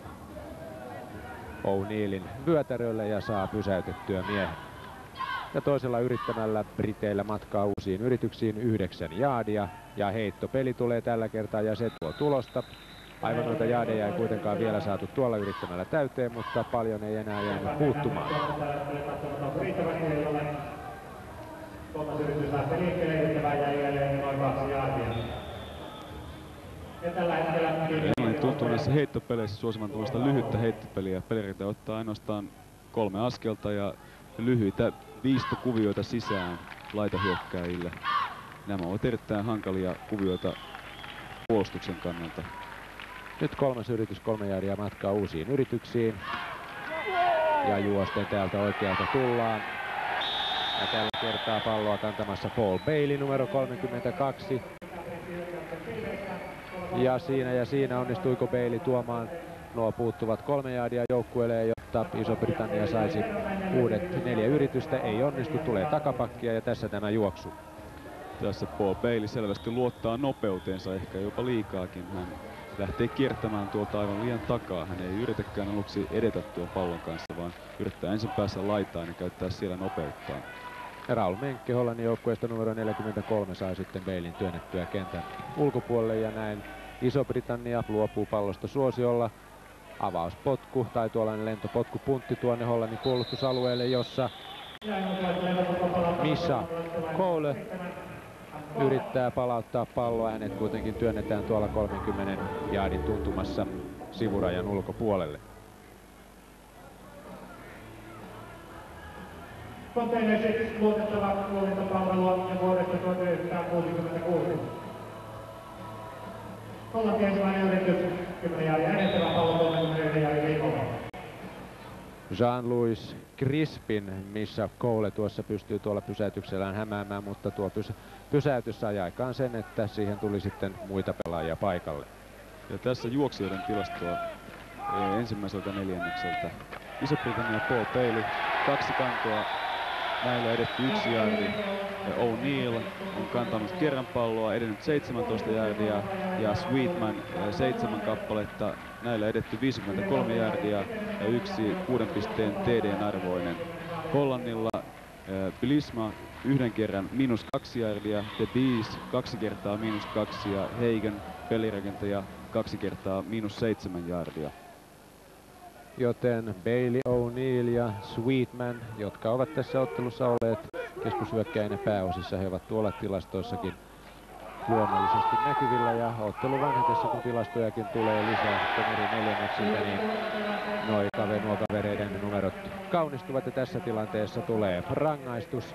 O'Neillin vyötärölle ja saa pysäytettyä miehen. Ja toisella yrittämällä Briteillä matkaa uusiin yrityksiin 9 jaardia ja heittopeli tulee tällä kertaa ja se tuo tulosta. Aivan noita jaadeja ei kuitenkaan vielä saatu tuolla yrittämällä täyteen, mutta paljon ei enää jäänyt puuttumaan. Kolmas yritys lähtee liikkeelle, yrittävää jälleen noin 2 jaardia. Ja tällä hetkellä Englanti tuntuu näissä heittopeleissä suosivan tuollaista lyhyttä heittopeliä. Peliritä ottaa ainoastaan 3 askelta ja lyhyitä viistokuvioita sisään laitahyökkääjille. Nämä ovat erittäin hankalia kuvioita puolustuksen kannalta. Nyt kolmas yritys 3 jaardia matkaa uusiin yrityksiin. Ja juosten täältä oikealta tullaan. Ja tällä kertaa palloa kantamassa Paul Bailey numero 32. Ja siinä onnistuiko Bailey tuomaan nuo puuttuvat 3 jaardia joukkueelle, jotta Iso-Britannia saisi uudet 4 yritystä. Ei onnistu, tulee takapakkia ja tässä tämä juoksu. Tässä Paul Bailey selvästi luottaa nopeuteensa, ehkä jopa liikaakin. Hän lähtee kiertämään tuolta aivan liian takaa. Hän ei yritäkään aluksi edetä tuon pallon kanssa, vaan yrittää ensin päässä laitaan ja käyttää siellä nopeuttaan. Ja Raul Menkke Hollannin joukkueesta numero 43 sai sitten Baileyn työnnettyä kentän ulkopuolelle ja näin Iso-Britannia luopuu pallosta suosiolla. Avauspotku tai tuollainen lentopotkupuntti tuonne Hollannin puolustusalueelle, jossa Misha Cole yrittää palauttaa palloa. Hänet kuitenkin työnnetään tuolla 30 jaardin tuntumassa sivurajan ulkopuolelle. Container 6 luotettava luotantopalvelua ja vuodesta 1966. Hollanti ensimmäinen yritys 10 jaardia edettävä pallo 31 jaardia viikolla. Jean-Louis Crispin, missä Cole tuossa pystyy tuolla pysäytyksellään hämäämään, mutta tuo pysäytys sai aikaan sen, että siihen tuli sitten muita pelaajia paikalle. Ja tässä juoksijoiden tilastoa ensimmäiseltä neljännekseltä. Iso-Britannia Paul Bailey 2 kantoa, näillä edetty 1 jaardi. O'Neill on kantanut kerran palloa, edennyt 17 jaardia ja Sweetman 7 kappaletta, näillä edetty 53 jaardia ja 1 6 pisteen TD:n arvoinen. Hollannilla Bilisma 1 kerran -2 jaardia, De Bees 2 kertaa -2 ja Hagen pelirakentaja 2 kertaa -7 jaardia. Joten Bailey, O'Neill ja Sweetman, jotka ovat tässä ottelussa olleet keskushyökkäinä pääosissa, he ovat tuolla tilastoissakin luonnollisesti näkyvillä ja ottelun vanhetessa, kun tilastojakin tulee lisää sitten eri neljänneksiltä, niin nuo kavereiden numerot kaunistuvat ja tässä tilanteessa tulee rangaistus.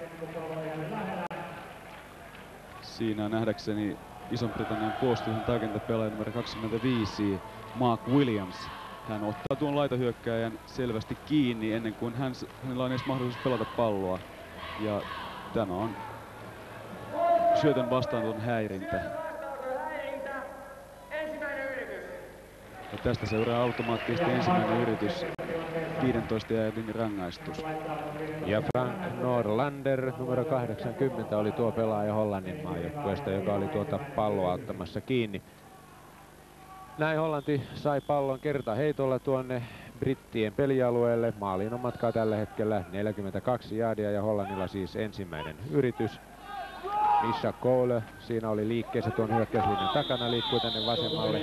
Siinä nähdäkseni Ison-Britannian puolustuksen takentapelaaja numero 25 Mark Williams. Hän ottaa tuon laitahyökkääjän selvästi kiinni ennen kuin hänellä on edes mahdollisuus pelata palloa. Ja tämä on syötön vastaanoton häirintä. Ja tästä seuraa automaattisesti ensimmäinen yritys, 15 jaardin rangaistus. Ja Frank Norlander, numero 80, oli tuo pelaaja Hollannin maajoukkueesta, joka oli tuota palloa ottamassa kiinni. Näin Hollanti sai pallon kertaheitolla tuonne brittien pelialueelle. Maaliin on matkaa tällä hetkellä 42 jaardia ja Hollannilla siis ensimmäinen yritys. Misha Cole siinä oli liikkeessä tuon hyökkäyslinjan takana, liikkui tänne vasemmalle.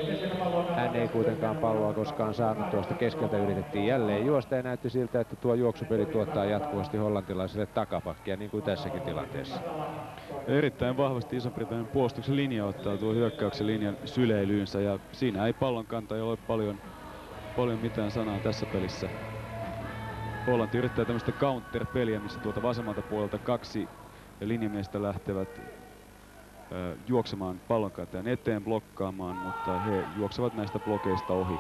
Hän ei kuitenkaan palloa koskaan saanut, tuosta keskeltä yritettiin jälleen juosta ja näytti siltä, että tuo juoksupeli tuottaa jatkuvasti hollantilaisille takapakkia, niin kuin tässäkin tilanteessa. Erittäin vahvasti Iso-Britannian puolustuksen linja ottaa tuo hyökkäyksen linjan syleilyynsä ja siinä ei pallonkantaja ole paljon mitään sanaa tässä pelissä. Hollanti yrittää tämmöistä counter-peliä, missä tuolta vasemmalta puolelta kaksi linjamiestä lähtevät juoksemaan pallonkantajan eteen blokkaamaan, mutta he juoksevat näistä blokeista ohi.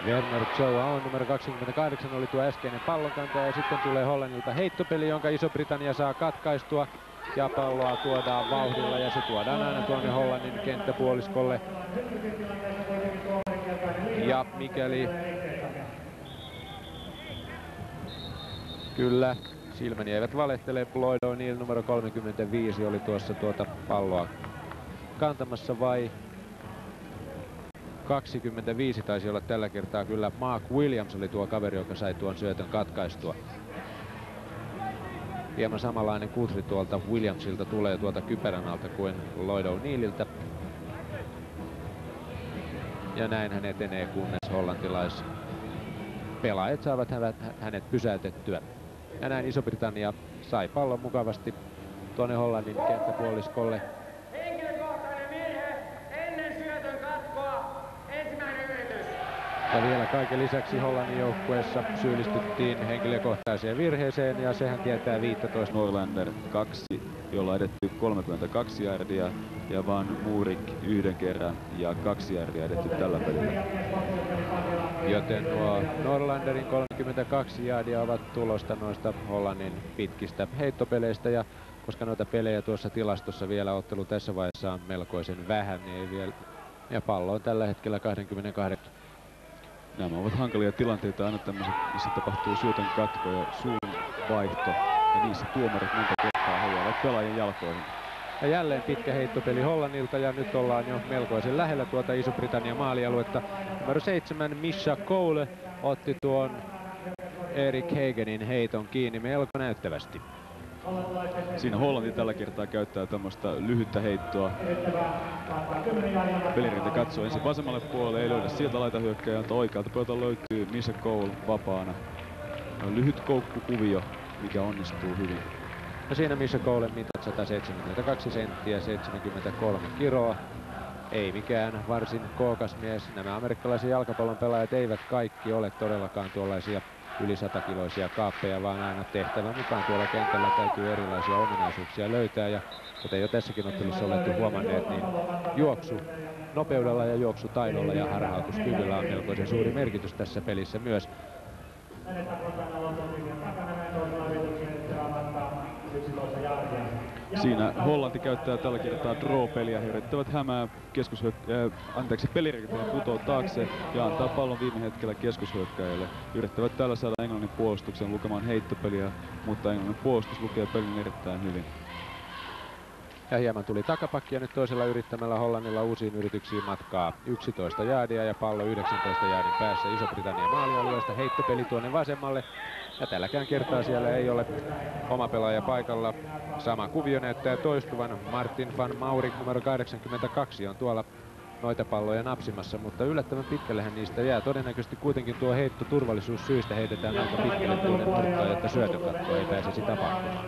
Werner Joao, numero 28, oli tuo äskeinen pallonkantaja ja sitten tulee Hollannilta heittopeli, jonka Iso-Britannia saa katkaistua. Ja palloa tuodaan vauhdilla ja se tuodaan aina tuonne Hollannin kenttäpuoliskolle. Ja mikäli kyllä silmäni eivät valehtele, Lloyd O'Neill numero 35 oli tuossa tuota palloa kantamassa, vai 25 taisi olla tällä kertaa, kyllä Mark Williams oli tuo kaveri, joka sai tuon syötön katkaistua. Hieman samanlainen kutri tuolta Williamsilta tulee tuolta kypärän alta kuin Lloyd O'Neilliltä. Ja näin hän etenee, kunnes hollantilaispelaajat saavat hänet pysäytettyä. Ja näin Iso-Britannia sai pallon mukavasti tuonne Hollannin kenttäpuoliskolle. Henkilökohtainen virhe ennen syötön katkoa. Ensimmäinen yritys. Ja vielä kaiken lisäksi Hollannin joukkueessa syyllistyttiin henkilökohtaiseen virheeseen ja sehän tietää 15. Norlander 2, jolla on edetty 32 jaardia ja Van Muurik 1 kerran ja 2 jaardia edetty tällä pelillä. Joten nuo Norlanderin 32 jaardia ovat tulosta noista Hollannin pitkistä heittopeleistä ja koska noita pelejä tuossa tilastossa vielä ottelu tässä vaiheessa on melkoisen vähän, niin ei vielä. Ja pallo on tällä hetkellä 28. Nämä ovat hankalia tilanteita aina tämmöiset, missä tapahtuu syötön katko ja suun vaihto. Ja niissä tuomarit monta kertaa haluavat pelaajien jalkoihin. Ja jälleen pitkä heittopeli Hollannilta ja nyt ollaan jo melkoisen lähellä tuota Iso-Britannian maalialuetta. Numero 7 Misha Cole otti tuon Erik Hagenin heiton kiinni melko näyttävästi. Siinä Hollanti tällä kertaa käyttää tämmöistä lyhyttä heittoa. Pelirinta katsoo ensin vasemmalle puolelle, ei löydä sieltä laitahyökkääjää, mutta oikealta puolelta löytyy Misha Cole vapaana. Lyhyt koukkukuvio, mikä onnistuu hyvin. No siinä Misha Colen mitat 172 senttiä, 73 kiloa. Ei mikään varsin kookas mies. Nämä amerikkalaisen jalkapallon pelaajat eivät kaikki ole todellakaan tuollaisia yli 100-kiloisia kaappeja, vaan aina tehtävän mukaan tuolla kentällä täytyy erilaisia ominaisuuksia löytää. Ja kuten jo tässäkin ottelussa olette huomanneet, niin juoksu nopeudella ja juoksutaidolla ja harhautuskyvyllä on melkoisen suuri merkitys tässä pelissä myös. Siinä Hollanti käyttää tällä kertaa draw-peliä. He yrittävät hämää pelirikittäjän putoa taakse ja antaa pallon viime hetkellä keskushyökkäjälle. Yrittävät tällä saada Englannin puolustuksen lukemaan heittopeliä, mutta Englannin puolustus lukee pelin erittäin hyvin. Ja hieman tuli takapakkia nyt toisella yrittämällä Hollannilla uusiin yrityksiin matkaa 11 jaardia ja pallo 19 jaardin päässä Iso-Britannian maalialueesta. Heittopeli tuonne vasemmalle ja tälläkään kertaa siellä ei ole oma pelaaja paikalla. Sama kuvio näyttää toistuvan. Martin van Maurik numero 82 on tuolla noita palloja napsimassa, mutta yllättävän pitkällehän niistä jää. Todennäköisesti kuitenkin tuo heitto turvallisuussyistä heitetään aika pitkälle tuonne nurkkaan, jotta syötön katko ei pääsisi tapahtumaan.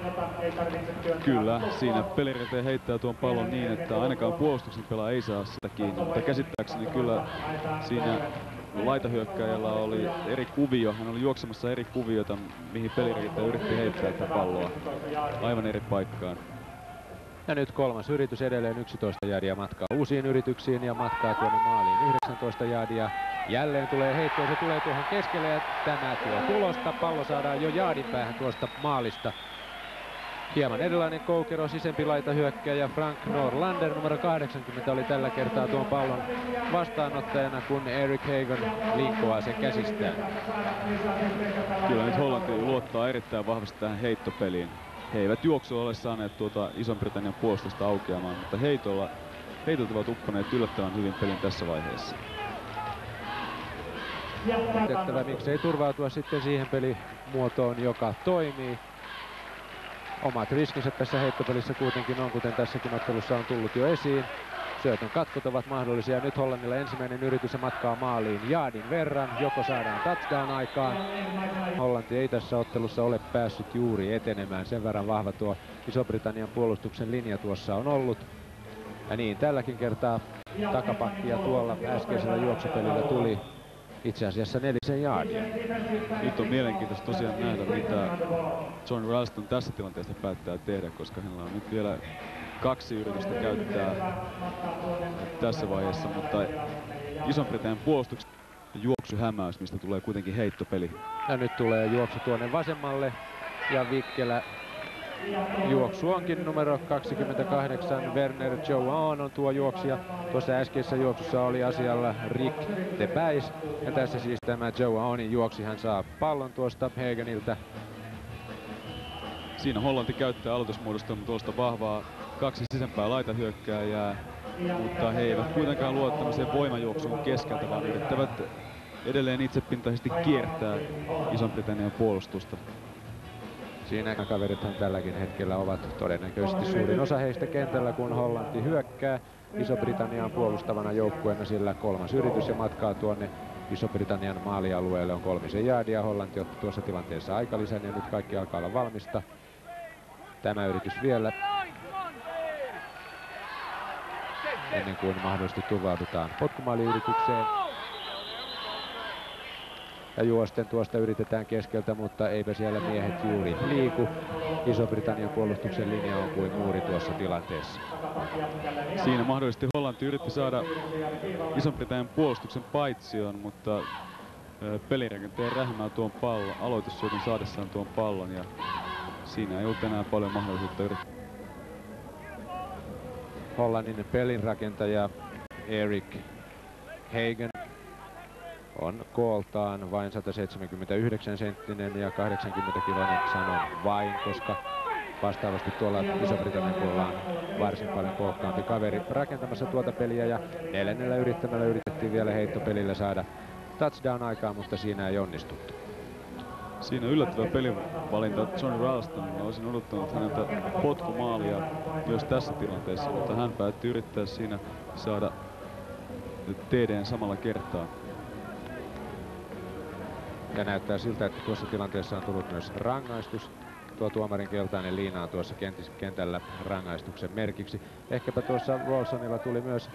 Kyllä, siinä pelirinteen heittää tuon pallon niin, että ainakaan puolustuksen pelaaja ei saa sitä kiinni, mutta käsittääkseni kyllä siinä laitahyökkääjällä oli eri kuvio. Hän oli juoksemassa eri kuviota, mihin pelirinteen yritti heittää tätä palloa aivan eri paikkaan. Ja nyt kolmas yritys edelleen 11 jaardia matkaa uusiin yrityksiin ja matkaa tuonne maaliin 19 jaardia. Jälleen tulee heitto ja se tulee tuohon keskelle ja tämä tuo tulosta. Pallo saadaan jo jaardin päähän tuosta maalista. Hieman erilainen koukero, sisempi laitahyökkääjä Frank Norlander numero 80 oli tällä kertaa tuon pallon vastaanottajana, kun Eric Hagen linkkoaa sen käsistään. Kyllä nyt Hollanti luottaa erittäin vahvasti tähän heittopeliin. He eivät juoksua ole saaneet tuota Ison-Britannian puolustusta aukeamaan, mutta heitolta ovat upponeet yllättävän hyvin pelin tässä vaiheessa. Tehtävä, miksei turvautua sitten siihen pelimuotoon, joka toimii. Omat riskinsä tässä heittopelissä kuitenkin on, kuten tässäkin ottelussa on tullut jo esiin. Syötön katkot ovat mahdollisia. Nyt Hollannilla ensimmäinen yritys ja matkaa maaliin jaardin verran. Joko saadaan touchdown aikaan. Hollanti ei tässä ottelussa ole päässyt juuri etenemään. Sen verran vahva tuo Iso-Britannian puolustuksen linja tuossa on ollut. Ja niin tälläkin kertaa takapakkia tuolla äskeisellä juoksupelillä tuli itse asiassa 4 jaardia. Nyt on mielenkiintoista tosiaan nähdä, mitä John Ralston tässä tilanteessa päättää tehdä, koska hänellä on nyt vielä 2 yritystä käyttää tässä vaiheessa, mutta Ison-Britannian puolustuksen juoksuhämäys, mistä tulee kuitenkin heittopeli. Ja nyt tulee juoksu tuonne vasemmalle ja vikkelä juoksu onkin numero 28. Werner Joan on tuo juoksija. Tuossa äskeisessä juoksussa oli asialla Rick de Bijs. Ja tässä siis tämä Joanin juoksi. Hän saa pallon tuosta Hageniltä. Siinä Hollanti käyttää aloitusmuodostelmaa tuosta vahvaa 2 sisempää laitahyökkääjää, mutta he eivät kuitenkaan luo tämmöiseen voimajuoksuun keskeltä, vaan yrittävät edelleen itsepintaisesti kiertää Ison-Britannian puolustusta. Siinä kaverithan tälläkin hetkellä ovat todennäköisesti suurin osa heistä kentällä, kun Hollanti hyökkää. Iso-Britannian puolustavana joukkueena, sillä 3. yritys ja matkaa tuonne Iso-Britannian maalialueelle on 3 jaardia. Hollanti otti tuossa tilanteessa aikalisän ja nyt kaikki alkaa olla valmista. Tämä yritys vielä, ennen kuin mahdollisesti turvaudutaan potkumaaliyritykseen. Ja juosten tuosta yritetään keskeltä, mutta eipä siellä miehet juuri liiku. Iso-Britannian puolustuksen linja on kuin muuri tuossa tilanteessa. Siinä mahdollisesti Hollanti yritti saada Ison-Britannian puolustuksen paitsioon, mutta pelirakentaja rähmää tuon pallon, aloitussyötön saadessaan tuon pallon, ja siinä ei ollut enää paljon mahdollisuutta yrittää. Hollannin pelinrakentaja Eric Hagen on kooltaan vain 179 senttinen ja 80 kiloinen, sanon vain, koska vastaavasti tuolla Iso-Britannian puolella on varsin paljon kookkaampi kaveri rakentamassa tuota peliä, ja 4. yrittämällä yritettiin vielä heittopelillä saada touchdown aikaa, mutta siinä ei onnistuttu. Siinä yllättävä pelivalinta John Ralstonilla. Olisin odottanut häneltä potkumaalia myös tässä tilanteessa, mutta hän päätti yrittää siinä saada TD:n samalla kertaa. Ja näyttää siltä, että tuossa tilanteessa on tullut myös rangaistus. Tuo tuomarin keltainen liina on tuossa kentällä rangaistuksen merkiksi. Ehkäpä tuossa Rawsonilla tuli myös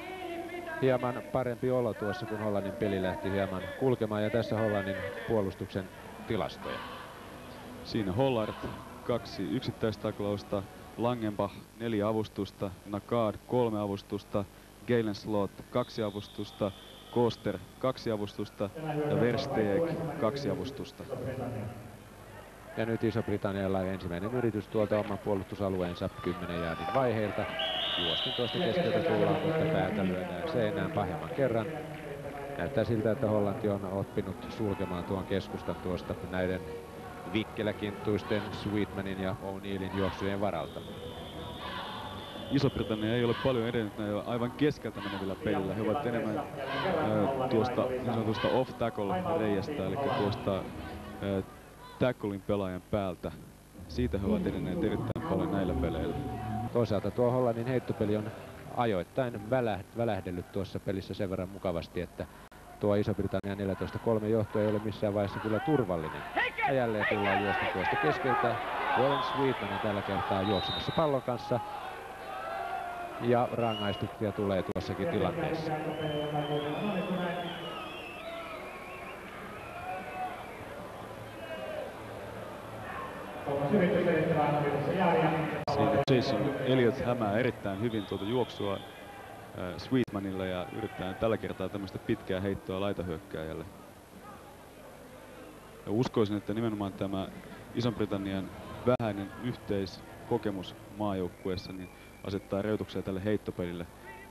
hieman parempi olo tuossa, kun Hollannin peli lähti hieman kulkemaan, ja tässä Hollannin puolustuksen tilastoja. Siinä Hollard 2 yksittäistaklausta, Langenbach 4 avustusta, Nakad 3 avustusta, Galen Slot 2 avustusta, Koster 2 avustusta ja Versteeg 2 avustusta. Ja nyt Iso-Britannialla ensimmäinen yritys tuolta oman puolustusalueensa 10 jaardin vaiheilta. Juostin tuosta keskeltä tullaan, mutta päätä lyödään seinään pahemman kerran. Näyttää siltä, että Hollanti on oppinut sulkemaan tuon keskustan tuosta näiden vikkeläkinttuisten Sweetmanin ja O'Neillin juoksujen varalta. Iso-Britannia ei ole paljon edennyt näillä aivan keskeltä menevillä pelillä. He ovat enemmän tuosta niin sanotusta off-tackle-reiästä, eli tuosta tacklein pelaajan päältä. Siitä he ovat edenneet erittäin paljon näillä peleillä. Toisaalta tuo Hollannin heittopeli on ajoittain välähdellyt tuossa pelissä sen verran mukavasti, että tuo Iso-Britannian 14-3 johto ei ole missään vaiheessa kyllä turvallinen. Ja jälleen tullaan juosta tuosta keskeltä. Warren Sweetman on tällä kertaa juoksemassa pallon kanssa. Ja rangaistuksia tulee tuossakin tilanteessa. Siinä Jason Elliott hämää erittäin hyvin tuota juoksua Sweetmanille ja yrittää tällä kertaa tämmöistä pitkää heittoa laitahyökkääjälle. Ja uskoisin, että nimenomaan tämä Ison-Britannian vähäinen kokemus maajoukkueessa, niin asettaa rajoituksia tälle heittopelille,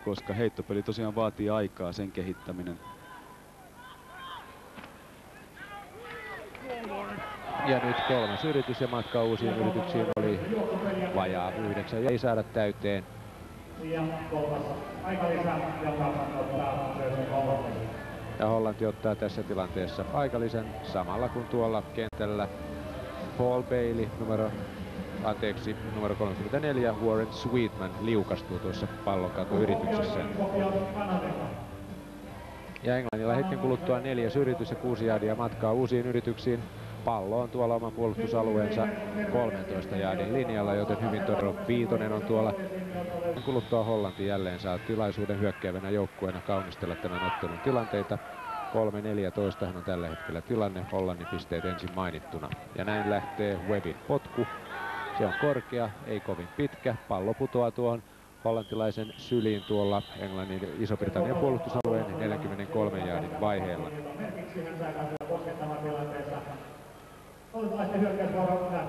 koska heittopeli tosiaan vaatii aikaa, sen kehittäminen. Ja nyt kolmas yritys ja matka uusiin yrityksiin oli vajaa 9 ja ei saada täyteen. Ja kolmas aikalisä, joka ottaa myös Hollanti. Ja Hollanti ottaa tässä tilanteessa aikalisän samalla kun tuolla kentällä Paul Bailey numero 34 Warren Sweetman liukastuu tuossa pallonkatoyrityksessä. Ja Englannilla hetken kuluttua 4. yritys ja 6 jaardia matkaa uusiin yrityksiin. Pallo on tuolla oman puolustusalueensa 13 jaardin linjalla, joten hyvin todella Viitonen on tuolla. Kuluttua Hollanti jälleen saa tilaisuuden hyökkäävänä joukkueena kaunistella tämän ottelun tilanteita. 3-14 on tällä hetkellä tilanne, Hollannin pisteet ensin mainittuna. Ja näin lähtee Webbin potku. Se on korkea, ei kovin pitkä. Pallo putoaa tuohon hollantilaisen syliin tuolla Englannin Iso-Britannian puolustusalueen 43 jaardin vaiheella.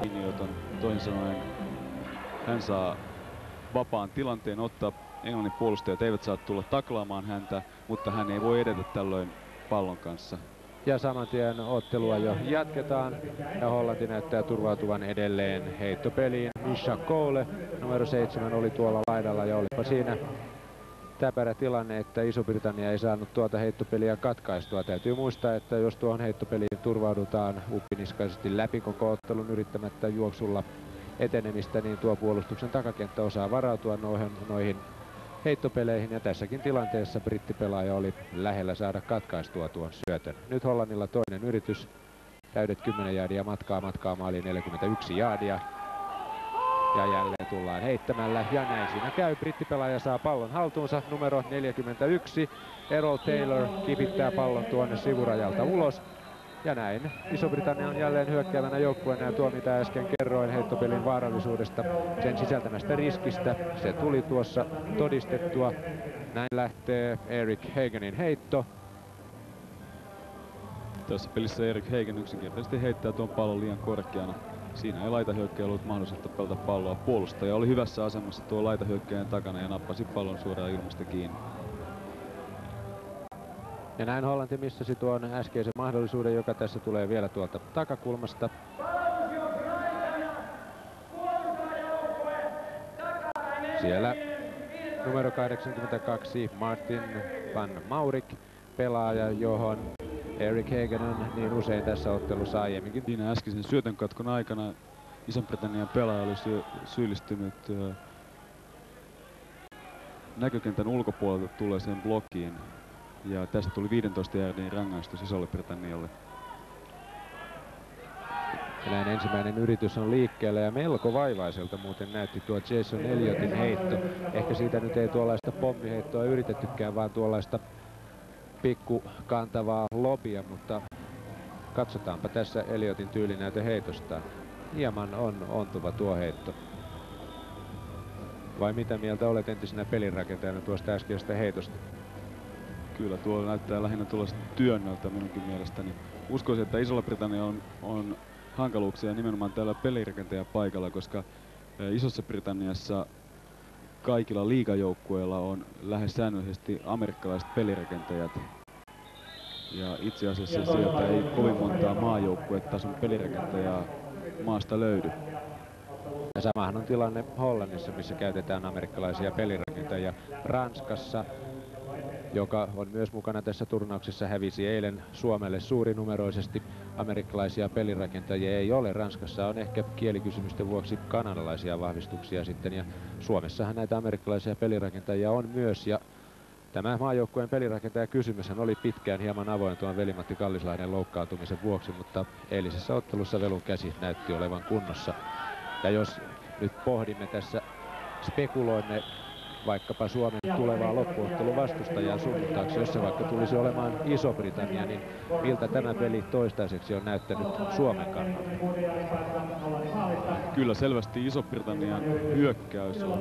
Linjoiton toisin sanoen hän saa vapaan tilanteen ottaa. Englannin puolustajat eivät saa tulla taklaamaan häntä, mutta hän ei voi edetä tällöin pallon kanssa. Ja saman tien ottelua jo jatketaan ja Hollanti näyttää turvautuvan edelleen heittopeliin. Misha Cole, numero 7, oli tuolla laidalla ja olipa siinä täpärä tilanne, että Iso-Britannia ei saanut tuota heittopeliä katkaistua. Täytyy muistaa, että jos tuohon heittopeliin turvaudutaan uppiniskaisesti läpi koko ottelun yrittämättä juoksulla etenemistä, niin tuo puolustuksen takakenttä osaa varautua noihin heittopeleihin, ja tässäkin tilanteessa brittipelaaja oli lähellä saada katkaistua tuon syötön. Nyt Hollannilla toinen yritys, täydet 10 jaardia matkaa maaliin 41 jaardia. Ja jälleen tullaan heittämällä, ja näin siinä käy. Brittipelaaja saa pallon haltuunsa, numero 41. Errol Taylor kipittää pallon tuonne sivurajalta ulos. Ja näin Iso-Britannia on jälleen hyökkäävänä joukkueena, ja tuo mitä äsken kerroin heittopelin vaarallisuudesta, sen sisältämästä riskistä, se tuli tuossa todistettua. Näin lähtee Eric Hagenin heitto. Tässä pelissä Eric Hagen yksinkertaisesti heittää tuon pallon liian korkeana. Siinä ei laitahyökkäjä ollut mahdollisuutta pelata palloa. Puolustaja oli hyvässä asemassa tuon laitahyökkäjän takana ja nappasi pallon suoraan ilmasta kiinni. Ja näin Hollanti missasi tuon äskeisen mahdollisuuden, joka tässä tulee vielä tuolta takakulmasta. Siellä numero 82 Martin van Maurik, pelaaja, johon Eric Hagen on niin usein tässä ottelussa aiemminkin. Siinä äskeisen syötön katkon aikana Ison-Britannian pelaaja oli syyllistynyt näkökentän ulkopuolelta tulleeseen blokkiin. Ja tästä tuli 15 jaardin rangaistus Isolle-Britannialle. Ja näin ensimmäinen yritys on liikkeellä, ja melko vaivaiselta muuten näytti tuo Jason Elliotin heitto. Ehkä siitä nyt ei tuollaista pommiheittoa yritettykään, vaan tuollaista pikkukantavaa lobia, mutta katsotaanpa tässä Elliotin tyylinäyte heitosta. Hieman on ontuva tuo heitto. Vai mitä mieltä olet entisenä pelinrakentajana tuosta äskeisestä heitosta? Kyllä, tuo näyttää lähinnä tuollaista työnnöltä minunkin mielestäni. Uskoisin, että Isolla-Britannia on hankaluuksia nimenomaan täällä pelirakentajan paikalla, koska Isossa Britanniassa kaikilla liigajoukkueilla on lähes säännöllisesti amerikkalaiset pelirakentajat. Ja itse asiassa sieltä ei kovin montaa maajoukkuetason pelirakentajaa maasta löydy. Ja samahan on tilanne Hollannissa, missä käytetään amerikkalaisia pelirakentajia. Ranskassa, joka on myös mukana tässä turnauksessa, hävisi eilen Suomelle suurinumeroisesti. Amerikkalaisia pelirakentajia ei ole. Ranskassa on ehkä kielikysymysten vuoksi kanadalaisia vahvistuksia sitten, ja Suomessahan näitä amerikkalaisia pelirakentajia on myös. Ja tämä maajoukkueen pelirakentajakysymyshän oli pitkään hieman avoin tuon Veli-Matti Kallislahden loukkaantumisen vuoksi, mutta eilisessä ottelussa Velun käsi näytti olevan kunnossa. Ja jos nyt pohdimme tässä, spekuloimme vaikkapa Suomen tulevaa loppuottelun vastustajaa sunnuntaaksi, jos se vaikka tulisi olemaan Iso-Britannia, niin miltä tämä peli toistaiseksi on näyttänyt Suomen kannalta? Kyllä selvästi Iso-Britannian hyökkäys on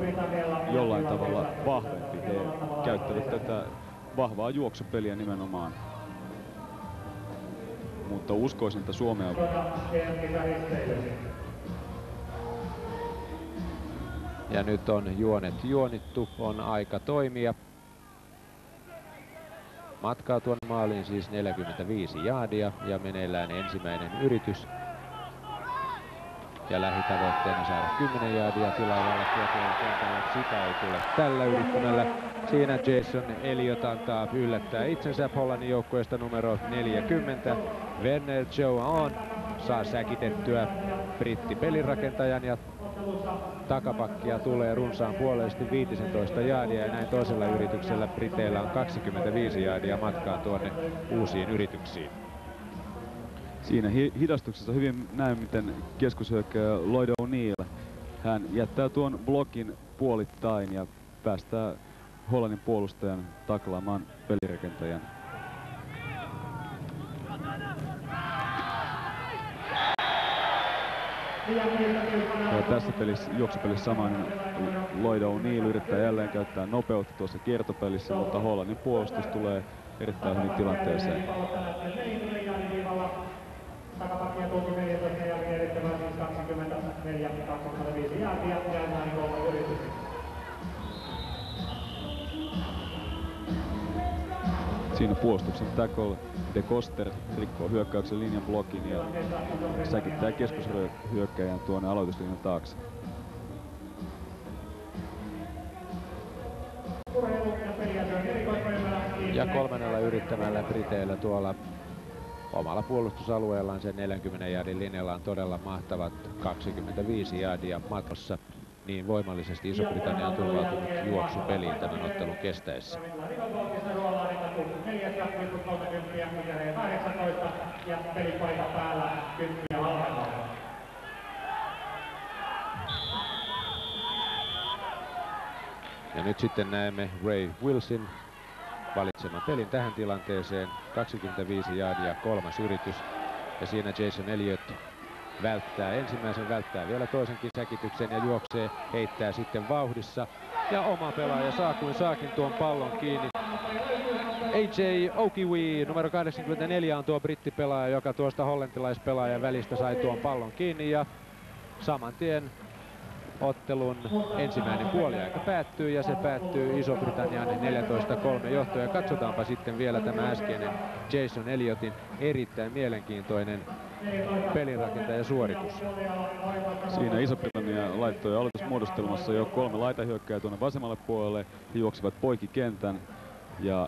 jollain tavalla vahvempi. He käyttävät tätä vahvaa juoksupeliä nimenomaan. Mutta uskoisin, että Suomea Ja nyt on juonet juonittu, on aika toimia. Matkaa tuon maaliin siis 45 jaadia ja meneillään ensimmäinen yritys. Ja lähitavoitteena saada 10 jaadia tilaavalla tuotuolla kentällä. Sitä ei tule tällä yrittämällä. Siinä Jason Elliot antaa yllättää itsensä Hollannin joukkueesta numero 40. Werner João saa säkitettyä britti pelirakentajan ja takapakkia tulee runsaan puolellisesti 15 jaadia ja näin toisella yrityksellä briteillä on 25 jaadia matkaa tuonne uusiin yrityksiin. Siinä hidastuksessa hyvin näin, miten keskushyökkääjä Lloyd O'Neill, hän jättää tuon blokin puolittain ja päästää Hollannin puolustajan taklaamaan pelirakentajan. Ja tässä pelissä, juoksupelissä saman Lloyd O'Neill yrittää jälleen käyttää nopeutta tuossa kiertopelissä, mutta Hollannin puolustus tulee erittäin hyvin tilanteeseen. Takapakkia tultiin 14 jälkeen edittämään siis 24-25 jälkeen ja näin 3 yritystä. Siinä puolustuksen tackle De Koster rikkoo hyökkäyksen linjan blokin ja säkittää keskushyökkäjän tuonne aloituslinjan taakse. Ja kolmannella yrittämällä briteillä tuolla omalla puolustusalueellaan sen 40 jaardin linjalla on todella mahtavat 25 jaardia matkassa. Niin voimallisesti Iso-Britannia on turvautunut juoksupeliin tämän ottelun kestäessä. Ja nyt sitten näemme Ray Wilson valitseman pelin tähän tilanteeseen. 25 jaardia, 3. yritys. Ja siinä Jason Elliot välttää ensimmäisen, välttää vielä toisenkin säkityksen ja juoksee, heittää sitten vauhdissa. Ja oma pelaaja saa kuin saakin tuon pallon kiinni. AJ Okiwi, numero 84 on tuo brittipelaaja, joka tuosta hollantilaispelaajan välistä sai tuon pallon kiinni. Ja saman tien ottelun ensimmäinen puoliaika päättyy ja se päättyy Iso-Britannian 14-3 johtoon. Ja katsotaanpa sitten vielä tämä äskeinen Jason Elliotin erittäin mielenkiintoinen pelinrakentajasuoritus. Siinä Iso-Britannia laittoi aloitusmuodostelmassa jo 3 laitahyökkääjää tuonne vasemmalle puolelle. He juoksivat poikki kentän ja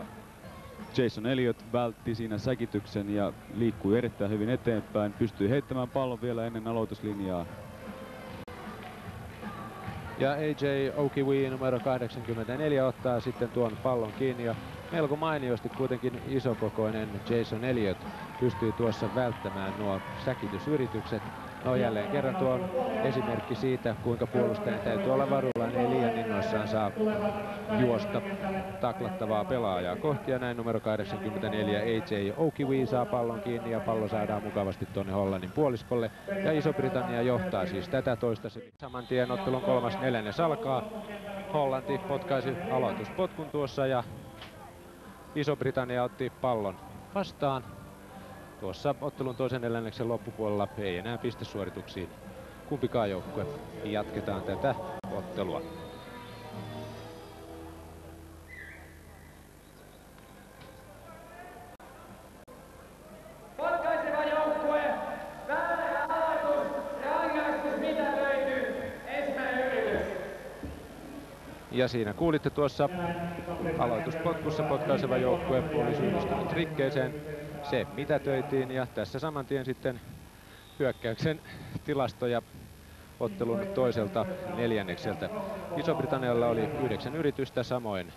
Jason Elliot vältti siinä säkityksen ja liikkui erittäin hyvin eteenpäin. Pystyi heittämään pallon vielä ennen aloituslinjaa. Ja AJ Okiwi numero 84 ottaa sitten tuon pallon kiinni ja melko mainiosti kuitenkin isokokoinen Jason Elliot pystyy tuossa välttämään nuo säkitysyritykset. No jälleen kerran tuo esimerkki siitä, kuinka puolustajan täytyy olla varuillaan, ei liian innoissaan saa juosta taklattavaa pelaajaa kohti. Ja näin numero 84 AJ Okiwi saa pallon kiinni ja pallo saadaan mukavasti tuonne Hollannin puoliskolle. Ja Iso-Britannia johtaa siis tätä toista. Saman tien ottelun 3. neljännes alkaa. Hollanti potkaisi aloituspotkun tuossa ja Iso-Britannia otti pallon vastaan. Tuossa ottelun toisen neljänneksen loppupuolella ei enää pistesuorituksiin kumpikaan joukkue. Jatketaan tätä ottelua. Potkaiseva joukkue, väärä aloitus, rangaistus mitätöity, ensimmäinen yritys. Ja siinä kuulitte tuossa aloituspotkussa potkaiseva joukkue oli syyllistynyt rikkeeseen. Se mitätöitiin ja tässä saman tien sitten hyökkäyksen tilastoja ottelun toiselta neljännekseltä. Iso-Britannialla oli 9 yritystä, samoin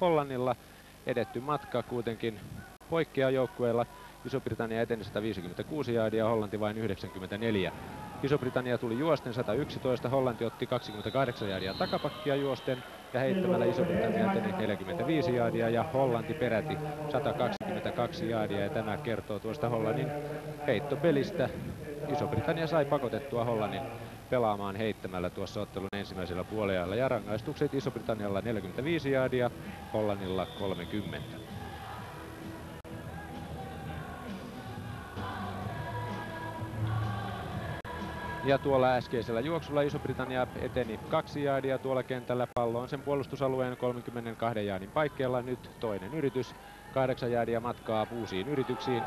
Hollannilla. Edetty matka kuitenkin poikkeaa joukkueella. Iso-Britannia eteni 156 jaardia, Hollanti vain 94. Iso-Britannia tuli juosten 111, Hollanti otti 28 jaardia takapakkia juosten ja heittämällä Iso-Britannia eteni 45 jaardia ja Hollanti peräti 122 jaardia ja tämä kertoo tuosta Hollannin heittopelistä. Iso-Britannia sai pakotettua Hollannin pelaamaan heittämällä tuossa ottelun ensimmäisellä puoliajalla ja rangaistukset Iso-Britannialla 45 jaardia, Hollannilla 30. Ja tuolla äskeisellä juoksulla Iso-Britannia eteni 2 jaardia tuolla kentällä. Pallo on sen puolustusalueen 32 jaardin paikkeilla. Nyt toinen yritys. 8 jaardia matkaa uusiin yrityksiin.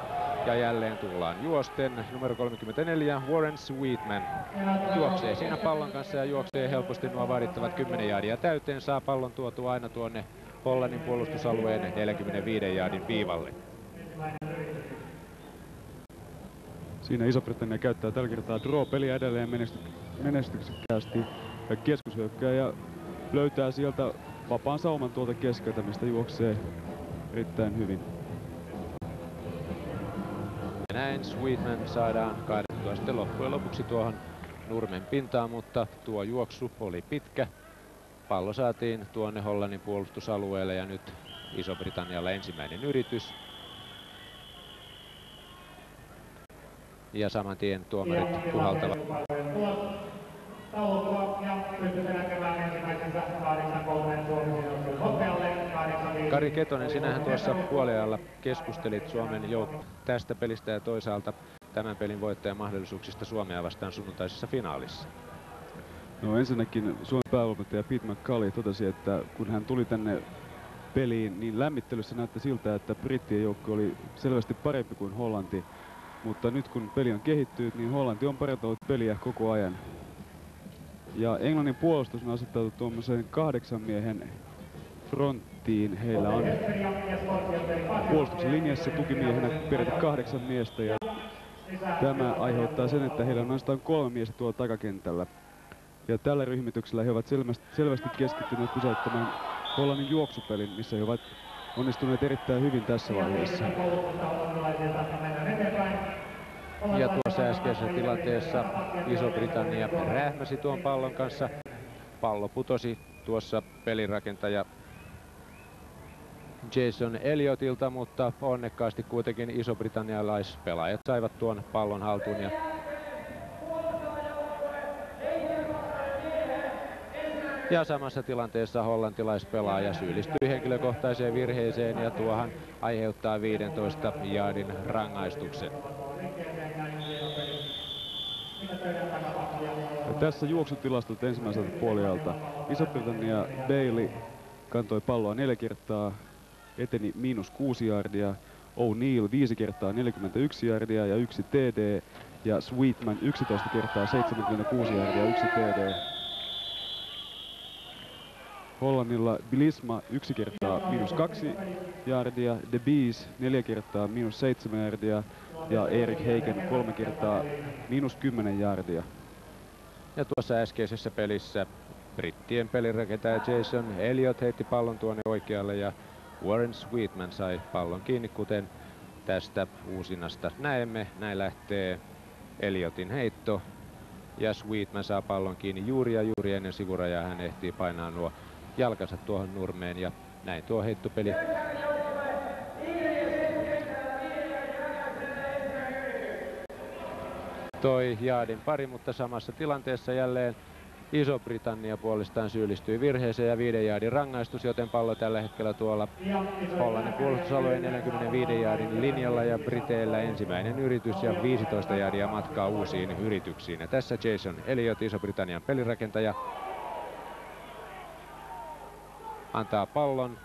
Ja jälleen tullaan juosten. Numero 34 Warren Sweetman juoksee siinä pallon kanssa ja juoksee helposti nuo vaadittavat 10 jaardia täyteen. Saa pallon tuotua aina tuonne Hollannin puolustusalueen 45 jaardin viivalle. Siinä Iso-Britannia käyttää tällä kertaa draw-peliä edelleen menestyksekkäästi. Ja keskushyökkääjä löytää sieltä vapaan sauman tuolta keskeltä, mistä juoksee erittäin hyvin. Ja näin Sweetman saadaan kaadettua sitten loppujen lopuksi tuohon nurmen pintaan, mutta tuo juoksu oli pitkä. Pallo saatiin tuonne Hollannin puolustusalueelle ja nyt Iso-Britannialla ensimmäinen yritys. Ja saman tien tuomarit puhaltavat. Kari Ketonen, sinähän tuossa puoliajalla keskustelit Suomen tästä pelistä ja toisaalta tämän pelin voittajan mahdollisuuksista Suomea vastaan sunnuntaisessa finaalissa. No ensinnäkin Suomen päävalmentaja Pete McCulley totesi, että kun hän tuli tänne peliin, niin lämmittelyssä näytti siltä, että brittien joukko oli selvästi parempi kuin Hollanti. Mutta nyt kun peli on kehittynyt, niin Hollanti on parantanut peliä koko ajan. Ja Englannin puolustus on asettautunut tuommoiseen 8 miehen fronttiin. Heillä on puolustuksen linjassa tukimiehenä peräti 8 miestä. Ja tämä aiheuttaa sen, että heillä on ainoastaan 3 miestä tuolla takakentällä. Ja tällä ryhmityksellä he ovat selvästi keskittyneet pysäyttämään Hollannin juoksupelin, missä he ovat onnistuneet erittäin hyvin tässä vaiheessa. Ja tuossa äskeisessä tilanteessa Iso-Britannia rähmäsi tuon pallon kanssa. Pallo putosi tuossa pelirakentaja Jason Elliotilta, mutta onnekkaasti kuitenkin iso-britannialaispelaajat saivat tuon pallon haltuun. Ja samassa tilanteessa hollantilaispelaaja syyllistyi henkilökohtaiseen virheeseen ja tuohan aiheuttaa 15 jaardin rangaistuksen. Ja tässä juoksutilastot ensimmäiseltä puoliajalta. Iso-Britannia Bailey kantoi palloa 4 kertaa, eteni -6 jaardia. O'Neill 5 kertaa 41 jaardia ja 1 TD. Ja Sweetman 11 kertaa 76 jaardia, 1 TD. Hollannilla Bilisma 1 kertaa -2 jaardia, De Bees 4 kertaa -7 jaardia ja Erik Heiken 3 kertaa -10 jaardia. Ja tuossa äskeisessä pelissä brittien pelirakentaja Jason Elliott heitti pallon tuonne oikealle ja Warren Sweetman sai pallon kiinni, kuten tästä uusinnasta näemme. Näin lähtee Elliottin heitto ja Sweetman saa pallon kiinni juuri ennen sivurajaa. Hän ehtii painaa nuo jalkansa tuohon nurmeen ja näin tuo heittopeli toi jaardin pari, mutta samassa tilanteessa jälleen Iso-Britannia puolestaan syyllistyi virheeseen ja 5 jaardin rangaistus, joten pallo tällä hetkellä tuolla Hollannin puolustusalueen 45 jaardin linjalla ja Briteillä ensimmäinen yritys ja 15 jaardia matkaa uusiin yrityksiin. Ja tässä Jason Elliott, Iso-Britannian pelirakentaja, antaa pallon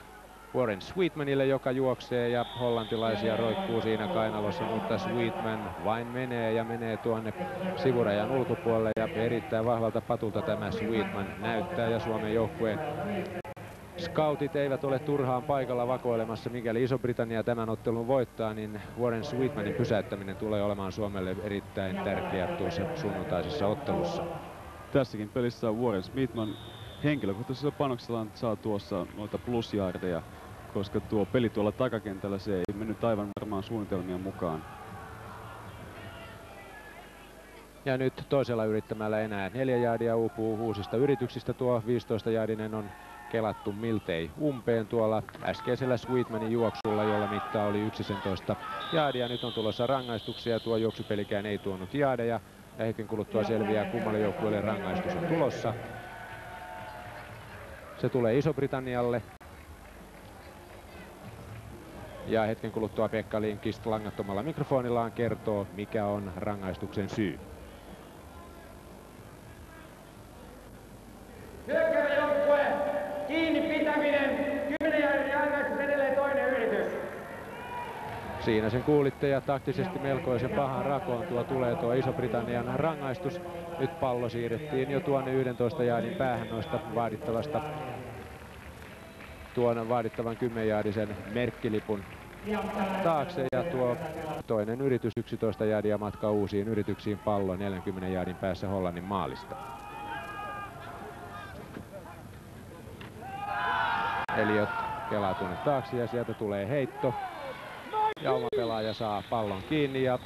Warren Sweetmanille, joka juoksee ja hollantilaisia roikkuu siinä kainalossa, mutta Sweetman vain menee tuonne sivurajan ulkopuolelle ja erittäin vahvalta patulta tämä Sweetman näyttää ja Suomen joukkueen scoutit eivät ole turhaan paikalla vakoilemassa. Mikäli Iso-Britannia tämän ottelun voittaa, niin Warren Sweetmanin pysäyttäminen tulee olemaan Suomelle erittäin tärkeä tuossa sunnuntaisessa ottelussa. Tässäkin pelissä Warren Sweetman henkilökohtaisella panoksellaan saa tuossa noita plusjaardeja, koska tuo peli tuolla takakentällä se ei mennyt aivan varmaan suunnitelmien mukaan. Ja nyt toisella yrittämällä enää 4 jaardia uupuu uusista yrityksistä. Tuo 15-jaardinen on kelattu miltei umpeen tuolla äskeisellä Sweetmanin juoksulla, jolla mitta oli 11 jaardia. Nyt on tulossa rangaistuksia. Tuo juoksupelikään ei tuonut jaardeja. Ja hetken kuluttua selviää, kummalle joukkueelle rangaistus on tulossa. Se tulee Iso-Britannialle. Ja hetken kuluttua Pekka Lindqvist langattomalla mikrofonillaan kertoo, mikä on rangaistuksen syy. Siinä sen kuulitte ja taktisesti melkoisen pahan rakoon tulee tuo Iso-Britannian rangaistus. Nyt pallo siirrettiin jo tuonne 11 jaardin päähän noista vaadittavan 10-jaardisen merkkilipun taakse ja tuo toinen yritys 11 jaardia matkaa uusiin yrityksiin pallo 40 jaardin päässä Hollannin maalista. Elliot kelaa tuonne taakse ja sieltä tulee heitto. Ja oma pelaaja saa pallon kiinni ja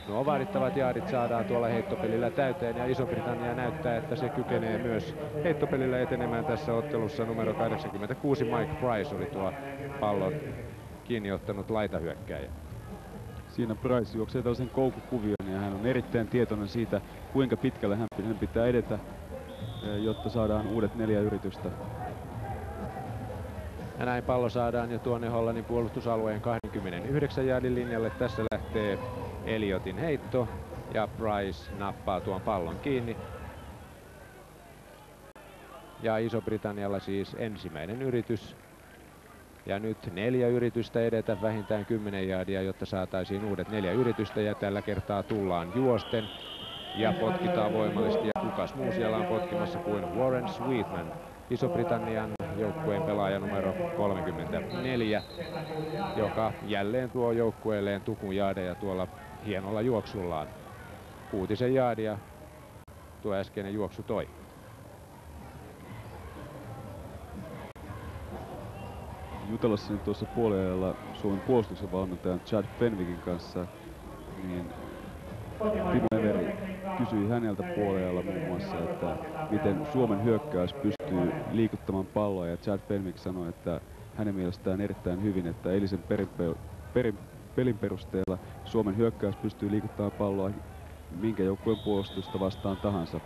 nuo vaadittavat jaardit saadaan tuolla heittopelillä täyteen ja Iso-Britannia näyttää, että se kykenee myös heittopelillä etenemään tässä ottelussa. Numero 86 Mike Price oli tuo pallon kiinni ottanut laitahyökkääjä. Siinä Price juoksee tällaisen koukukuvion ja hän on erittäin tietoinen siitä, kuinka pitkälle hän pitää edetä, jotta saadaan uudet 4 yritystä. Ja näin pallo saadaan jo tuonne Hollannin puolustusalueen 29 jaardin linjalle. Tässä lähtee Elliotin heitto ja Price nappaa tuon pallon kiinni. Ja Iso-Britannialla siis ensimmäinen yritys. Ja nyt 4 yritystä edetä vähintään 10 jaardia, jotta saataisiin uudet 4 yritystä. Ja tällä kertaa tullaan juosten ja potkitaan voimallisesti. Ja kukas muu siellä on potkimassa kuin Warren Sweetman, Iso-Britannian joukkueen pelaaja numero 34, joka jälleen tuo joukkueelleen tukun jaadeja tuolla hienolla juoksullaan. 6 jaadia tuo äskeinen juoksu toi. Jutellassani tuossa puoliajalla Suomen puolustuksen valmentajan Chad Fenwickin kanssa, niin Timo Everi kysyi häneltä puoliajalla muun muassa, että miten Suomen hyökkäys pystyy liikuttamaan palloa, ja Chad Fenwick sanoi, että hänen mielestään erittäin hyvin, että eilisen pelin perusteella Suomen hyökkäys pystyy liikuttamaan palloa minkä joukkueen puolustusta vastaan tahansa.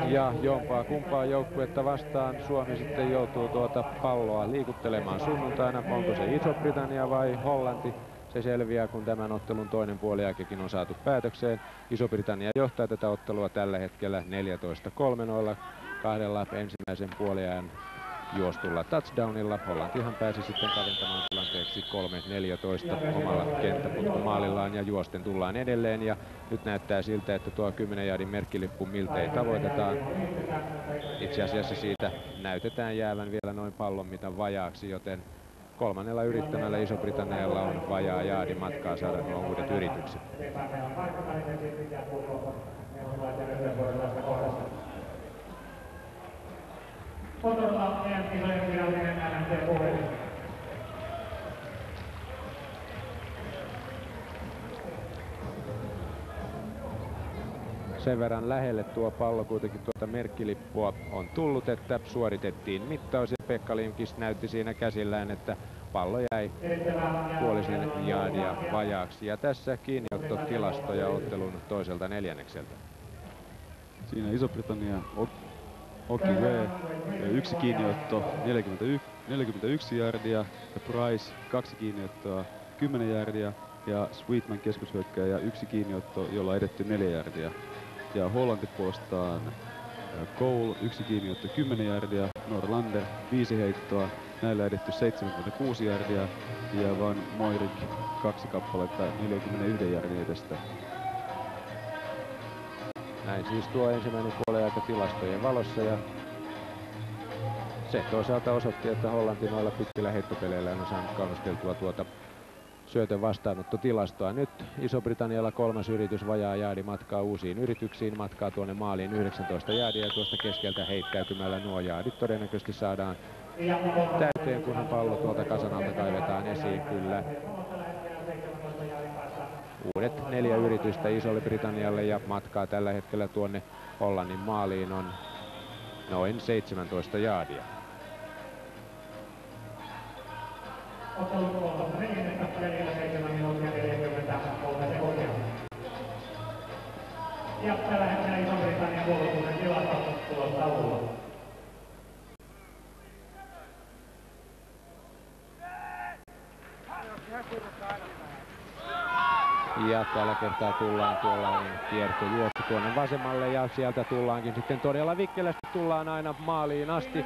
Ja jompaa kumpaa joukkuetta vastaan Suomi sitten joutuu tuota palloa liikuttelemaan sunnuntaina. Onko se Iso-Britannia vai Hollanti? Se selviää, kun tämän ottelun toinen puoliaikakin on saatu päätökseen. Iso-Britannia johtaa tätä ottelua tällä hetkellä 14-3 kahdella ensimmäisen puoliajan juostulla touchdownilla. Hollantihan pääsi sitten kaventamaan tilanteeksi 3-14 omalla kenttäputkumaalillaan ja juosten tullaan edelleen. Ja nyt näyttää siltä, että tuo 10 jaardin merkkilippu miltei tavoitetaan. Itse asiassa siitä näytetään jäävän vielä noin pallon mitan vajaaksi, joten kolmannella yrittämällä Iso-Britannialla on vajaa jaardin matkaa saada nuo uudet yritykset. Sen verran lähelle tuo pallo kuitenkin tuota merkkilippua on tullut, että suoritettiin mittaus ja Pekka Limkis näytti siinä käsillään, että pallo jäi puolisen jaardia vajaaksi. Ja tässä kiinniottotilastoja ottelun toiselta neljännekseltä. Siinä Iso-Britannia Oki V, 1 kiinniotto 41 jaardia ja Price 2 kiinniottoa 10 jaardia ja Sweetman keskushyökkääjä 1 kiinniotto, jolla edetty 4 jaardia. Ja Hollanti puolestaan Cole 1 kiinniotto 10 jaardia, Norlander 5 heittoa, näillä edetty 76 jaardia ja Van Moirik 2 kappaletta 41 jaardin edestä. Näin siis tuo ensimmäinen puoliaika tilastojen valossa ja se toisaalta osoitti, että Hollanti noilla pitkillä heittopeleillä on saanut kaunisteltua tuota syötön vastaanottotilastoa. Nyt Iso-Britannialla 3. yritys vajaa jaardi matkaa uusiin yrityksiin, matkaa tuonne maaliin 19 jaardia ja tuosta keskeltä heittäytymällä nuo jaardit todennäköisesti saadaan täyteen, kunhan pallo tuolta kasanalta kaivetaan esiin. Kyllä. Uudet 4 yritystä Isolle Britannialle ja matkaa tällä hetkellä tuonne Hollannin maaliin on noin 17 jaardia. Ja tällä hetkellä Iso-Britannian puolustuksen tilasta tulostaululla. Ja tällä kertaa tullaan tuollainen kiertojuoksu tuonne vasemmalle ja sieltä tullaankin sitten todella vikkelästi tullaan aina maaliin asti.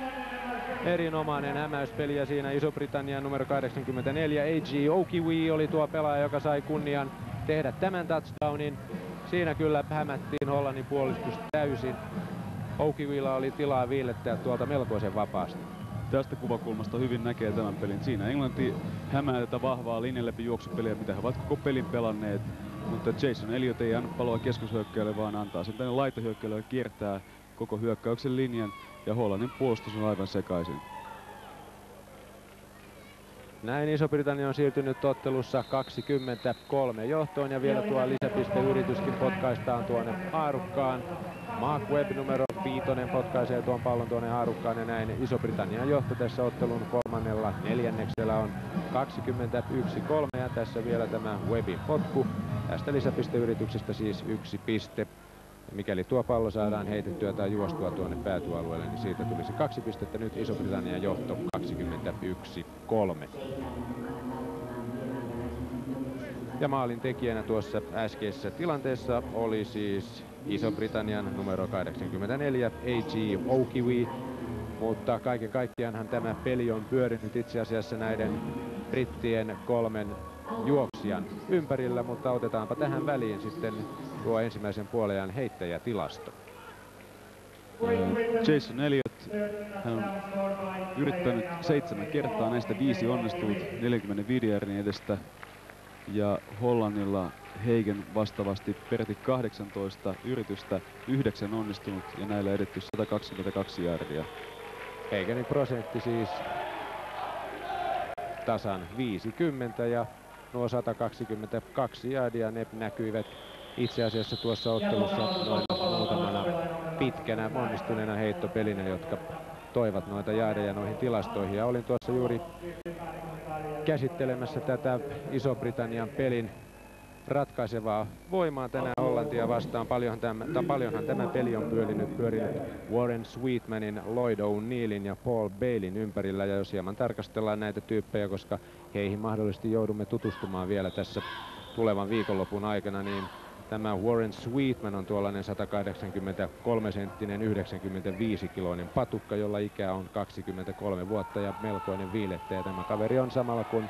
erinomainen hämäyspeli ja siinä Iso-Britannian numero 84 A.G. Okiwi oli tuo pelaaja, joka sai kunnian tehdä tämän touchdownin. Siinä kyllä hämättiin Hollannin puolustus täysin. Okiwilla oli tilaa viilettää tuolta melkoisen vapaasti. Tästä kuvakulmasta hyvin näkee tämän pelin. Siinä Englanti hämää tätä vahvaa linjan läpi juoksupeliä, mitä he ovat koko pelin pelanneet. Mutta Jason Elliott ei anna paloa keskushyökkäylle, vaan antaa sen tänne laitahyökkäylle, kiertää koko hyökkäyksen linjan. Ja Hollannin puolustus on aivan sekaisin. Näin Iso-Britannia on siirtynyt ottelussa 23 johtoon ja vielä tuo lisäpisteyrityskin potkaistaan tuonne haarukkaan. Mark Webb numero 5 potkaisee tuon pallon tuonne haarukkaan ja näin Iso-Britannian johto tässä ottelun kolmannella neljänneksellä on 21-3 ja tässä vielä tämä Webbin potku. Tästä lisäpisteyrityksestä siis 1 piste. Mikäli tuo pallo saadaan heitettyä tai juostua tuonne päätyalueelle, niin siitä tulisi 2 pistettä. Nyt Iso-Britannian johto 21-3. Ja maalin tekijänä tuossa äskeisessä tilanteessa oli siis Iso-Britannian numero 84 A.G. Okiwi. Mutta kaiken kaikkiaanhan tämä peli on pyörinyt itse asiassa näiden brittien 3 juoksijan ympärillä, mutta otetaanpa tähän väliin sitten tuo ensimmäisen puoleajan heittäjätilasto. Jason Elliott, hän on yrittänyt 7 kertaa, näistä 5 onnistunut 45 jardin edestä. Ja Hollannilla Hagen vastaavasti peräti 18 yritystä, 9 onnistunut ja näillä edetty 122 jardia. Hagenin prosentti siis tasan 50 ja nuo 122 jardia ne näkyivät itse asiassa tuossa ottelussa noin muutamana pitkänä onnistuneena heittopelinä, jotka toivat noita jaadeja noihin tilastoihin. Ja olin tuossa juuri käsittelemässä tätä Iso-Britannian pelin ratkaisevaa voimaa tänään Hollantia vastaan. Paljonhan tämä peli on pyörinyt Warren Sweetmanin, Lloyd O'Neillin ja Paul Baileyn ympärillä. Ja jos hieman tarkastellaan näitä tyyppejä, koska heihin mahdollisesti joudumme tutustumaan vielä tässä tulevan viikonlopun aikana, niin tämä Warren Sweetman on tuollainen 183-senttinen 95-kiloinen patukka, jolla ikä on 23 vuotta ja melkoinen viilettäjä. Tämä kaveri on samalla kun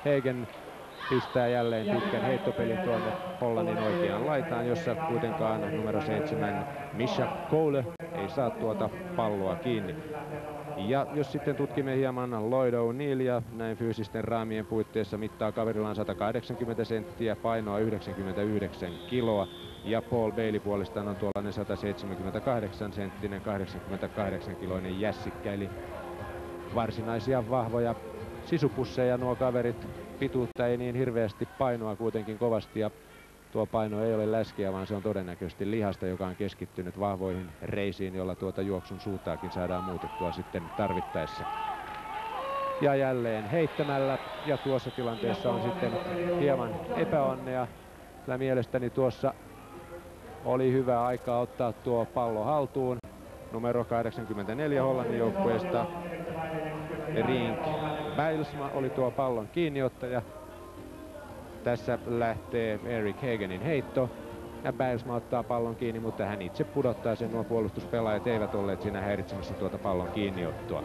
Hagen pistää jälleen pitkän heittopelin tuonne Hollannin oikeaan laitaan, jossa kuitenkaan numero 7 Misha Cole ei saa tuota palloa kiinni. Ja jos sitten tutkimme hieman Lloyd O'Neillia näin fyysisten raamien puitteissa, mittaa kaverilla on 180 senttiä, painoa 99 kiloa. Ja Paul Bailey puolestaan on tuollainen 178 senttinen, 88 kiloinen jässikkä, eli varsinaisia vahvoja sisupusseja nuo kaverit. Pituutta ei niin hirveästi, painoa kuitenkin kovasti ja tuo paino ei ole läskiä, vaan se on todennäköisesti lihasta, joka on keskittynyt vahvoihin reisiin, jolla tuota juoksun suuntaakin saadaan muutettua sitten tarvittaessa. Ja jälleen heittämällä ja tuossa tilanteessa on sitten hieman epäonnea. Sillä mielestäni tuossa oli hyvä aika ottaa tuo pallo haltuun. Numero 84 Hollannin joukkueesta Rink Bijlsma oli tuo pallon kiinniottaja. Tässä lähtee Eric Hagenin heitto. Ja Bijlsma ottaa pallon kiinni, mutta hän itse pudottaa sen. Nuo puolustuspelaajat eivät olleet siinä häiritsemässä tuota pallon kiinniottoa.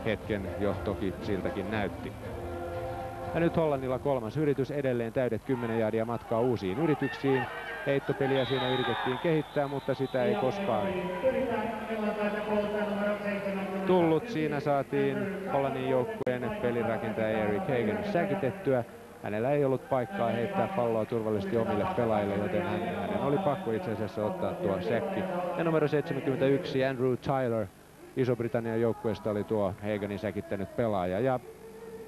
Hetken jo toki siltäkin näytti. Ja nyt Hollannilla 3. yritys, edelleen täydet 10 jardia matkaa uusiin yrityksiin. Heittopeliä siinä yritettiin kehittää, mutta sitä ei koskaan tullut. Siinä saatiin Hollannin joukkueen pelirakentaja Eric Hagen säkitettyä. Hänellä ei ollut paikkaa heittää palloa turvallisesti omille pelaajille, joten hänen oli pakko itse asiassa ottaa tuo säkki. Ja numero 71 Andrew Tyler Iso-Britannian joukkueesta oli tuo Hagenin säkittänyt pelaaja. Ja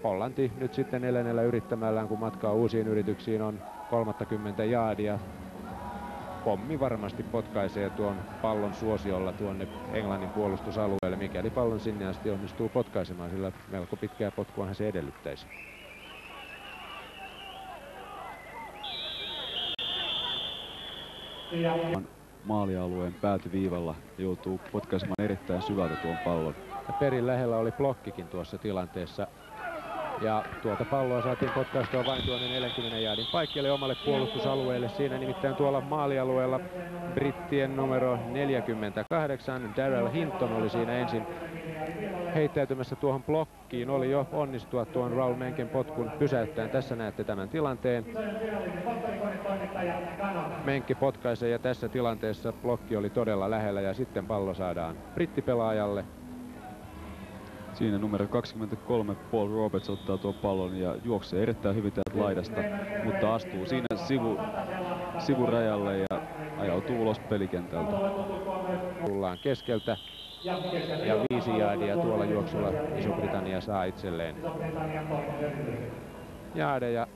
Hollanti nyt sitten 4. yrittämällään, kun matkaa uusiin yrityksiin on 30 jaadia. Pommi varmasti potkaisee tuon pallon suosiolla tuonne Englannin puolustusalueelle, mikäli pallon sinne asti onnistuu potkaisemaan, sillä melko pitkää potkuahan se edellyttäisi. Maalialueen päätyviivalla ja joutuu potkaisemaan erittäin syvältä tuon pallon. Ja perin lähellä oli blokkikin tuossa tilanteessa. Ja tuota palloa saatiin potkaistua vain tuonne 40 jaardin paikkeelle omalle puolustusalueelle. Siinä nimittäin tuolla maalialueella brittien numero 48 Darrell Hinton oli siinä ensin heittäytymässä tuohon blokkiin. Oli jo onnistua tuon Raul Menken potkun pysäyttäen. Tässä näette tämän tilanteen. Menke potkaisee ja tässä tilanteessa blokki oli todella lähellä ja sitten pallo saadaan brittipelaajalle. Siinä numero 23 Paul Roberts ottaa tuon pallon ja juoksee erittäin hyvin täältä laidasta, mutta astuu siinä sivurajalle ja ajautuu ulos pelikentältä. Tullaan keskeltä ja 5 jaardia tuolla juoksulla Iso-Britannia saa itselleen jaadeja.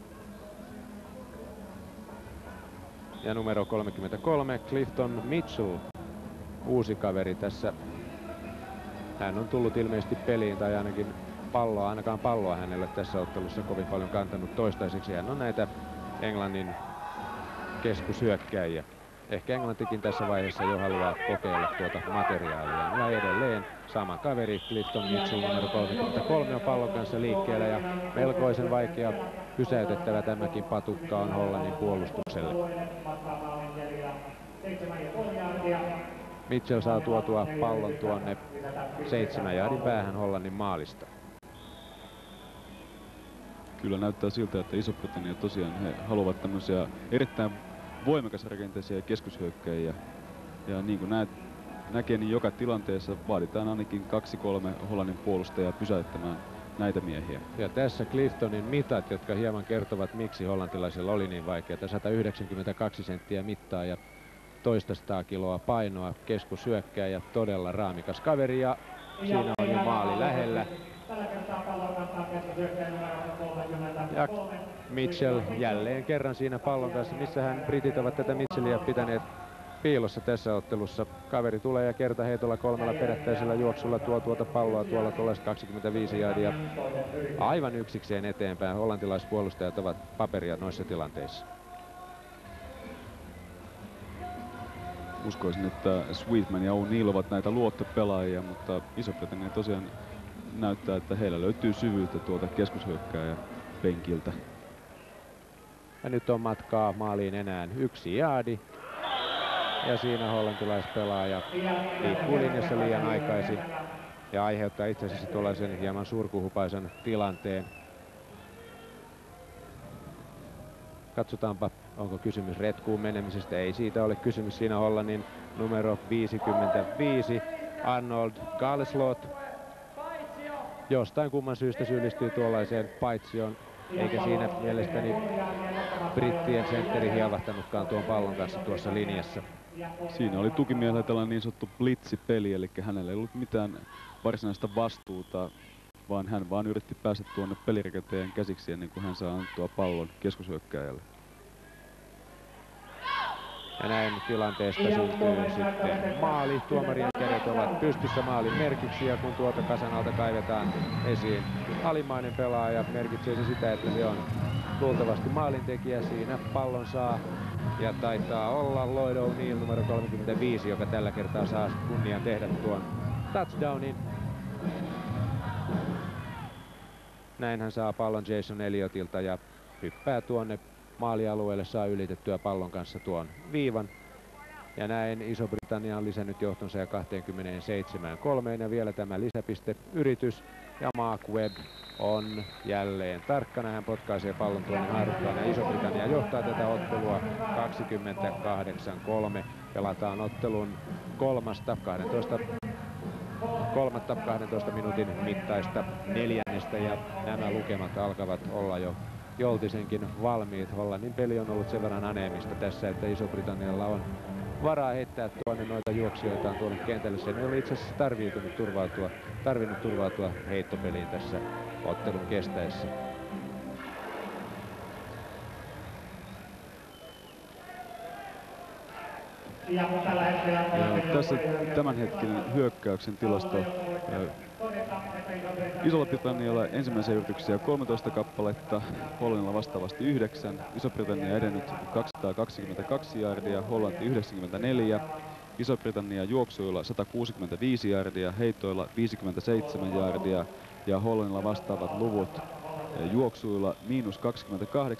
Ja numero 33 Clifton Mitchell, uusi kaveri tässä. Hän on tullut ilmeisesti peliin tai ainakaan palloa hänelle tässä ottelussa kovin paljon kantanut toistaiseksi. Hän on näitä Englannin keskushyökkääjiä. Ehkä Englantikin tässä vaiheessa jo haluaa kokeilla tuota materiaalia. Ja edelleen sama kaveri Clifton Mitchell numero 33 on pallon kanssa liikkeellä ja melkoisen vaikea pysäytettävä tämäkin patukka on Hollannin puolustukselle. Mitchell saa tuotua pallon tuonne 7 jaardin päähän Hollannin maalista. Kyllä näyttää siltä, että Iso-Britannia tosiaan he haluavat tämmöisiä erittäin voimakasrakenteisia keskushyökkäjiä. Ja niin kuin näkee, niin joka tilanteessa vaaditaan ainakin 2-3 Hollannin puolustajaa pysäyttämään näitä miehiä. Ja tässä Cliftonin mitat, jotka hieman kertovat, miksi hollantilaisilla oli niin vaikeaa. 192 senttiä mittaa ja 100 kiloa painoa, keskushyökkääjä, todella raamikas kaveri ja siinä on jo maali lähellä. Ja Mitchell jälleen kerran siinä pallon kanssa, missähän britit ovat tätä Mitchellia pitäneet piilossa tässä ottelussa. Kaveri tulee ja kertaheitolla 3 perättäisellä juoksulla tuo tuota palloa tuolla 25 jaardia aivan yksikseen eteenpäin. Hollantilaispuolustajat ovat paperia noissa tilanteissa. Uskoisin, että Sweetman ja O'Neill ovat näitä luottopelaajia, mutta Iso-Britannia tosiaan näyttää, että heillä löytyy syvyyttä tuolta keskushyökkääjä penkiltä. Ja nyt on matkaa maaliin enää 1 jaardi. Ja siinä hollantilaispelaaja liikkuu linjassa liian aikaisin ja aiheuttaa itse asiassa tuollaisen hieman surkuhupaisan tilanteen. Katsotaanpa, onko kysymys retkuun menemisestä. Ei siitä ole kysymys. Siinä Hollannin numero 55 Arnold Galeslot jostain kumman syystä syyllistyy tuollaiseen paitsioon. Eikä siinä mielestäni brittien sentteri hiavahtanutkaan tuon pallon kanssa tuossa linjassa. Siinä oli tukimiehellä tällainen niin sanottu blitzipeli, eli hänellä ei ollut mitään varsinaista vastuuta, vaan hän vaan yritti päästä tuonne pelirakenteen käsiksi ennen kuin hän saa antaa pallon keskushyökkääjälle. Ja näin tilanteesta syntyy sitten maali. Tuomarien kädet ovat pystyssä maalin merkiksi ja kun tuota kasan alta kaivetaan esiin alimmainen pelaaja, merkitsee se sitä, että se on luultavasti maalintekijä. Siinä pallon saa ja taitaa olla Lloyd O'Neill numero 35, joka tällä kertaa saa kunnian tehdä tuon touchdownin. Näin hän saa pallon Jason Elliotilta ja hyppää tuonne maalialueelle, saa ylitettyä pallon kanssa tuon viivan. Ja näin Iso-Britannia on lisännyt johtonsa ja 27-3 ja vielä tämä lisäpisteyritys. Ja Mark Webb on jälleen tarkkana, hän potkaisee pallon tuonne haarukkaan ja Iso-Britannia johtaa tätä ottelua 28-3. Pelataan ottelun 12 minuutin mittaista 4. ja nämä lukemat alkavat olla jo joltisenkin valmiit. Hollannin peli on ollut sen verran aneemista tässä, että Iso-Britannialla on varaa heittää tuonne noita juoksijoitaan tuonne kentälle. Se ei ole itse asiassa tarvinnut turvautua heittopeliin tässä ottelun kestäessä. Ja tässä tämänhetkinen hyökkäyksen tilasto. Isolla-Britannialla ensimmäisiä yrityksiä 13 kappaletta, Hollannilla vastaavasti 9. Iso-Britannia edennyt 222 jaardia, Hollanti 94. Iso-Britannia juoksuilla 165 jaardia, heitoilla 57 jaardia ja Hollannilla vastaavat luvut juoksuilla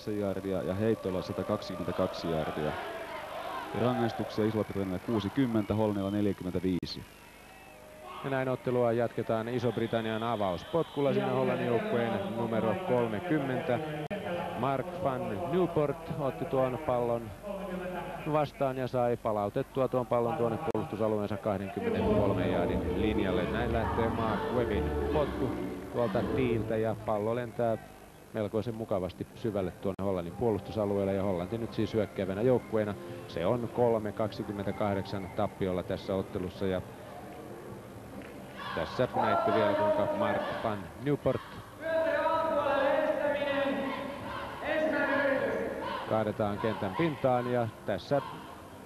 -28 jaardia ja heitoilla 122 jaardia. Rangaistuksia Isolla-Britannialla 60, Hollannilla 45. Ja näin ottelua jatketaan Iso-Britannian avauspotkulla. Siinä Hollannin joukkueen numero 30. Mark van Newport otti tuon pallon vastaan ja sai palautettua tuon pallon tuonne puolustusalueensa 23 jaardin linjalle. Näin lähtee Mark Webbin potku tuolta tiiltä ja pallo lentää melkoisen mukavasti syvälle tuonne Hollannin puolustusalueelle, ja Hollanti nyt siis hyökkäävänä joukkueena. Se on 3-28 tappiolla tässä ottelussa, ja tässä näitte vielä kuinka Mark van Newport kaadetaan kentän pintaan, ja tässä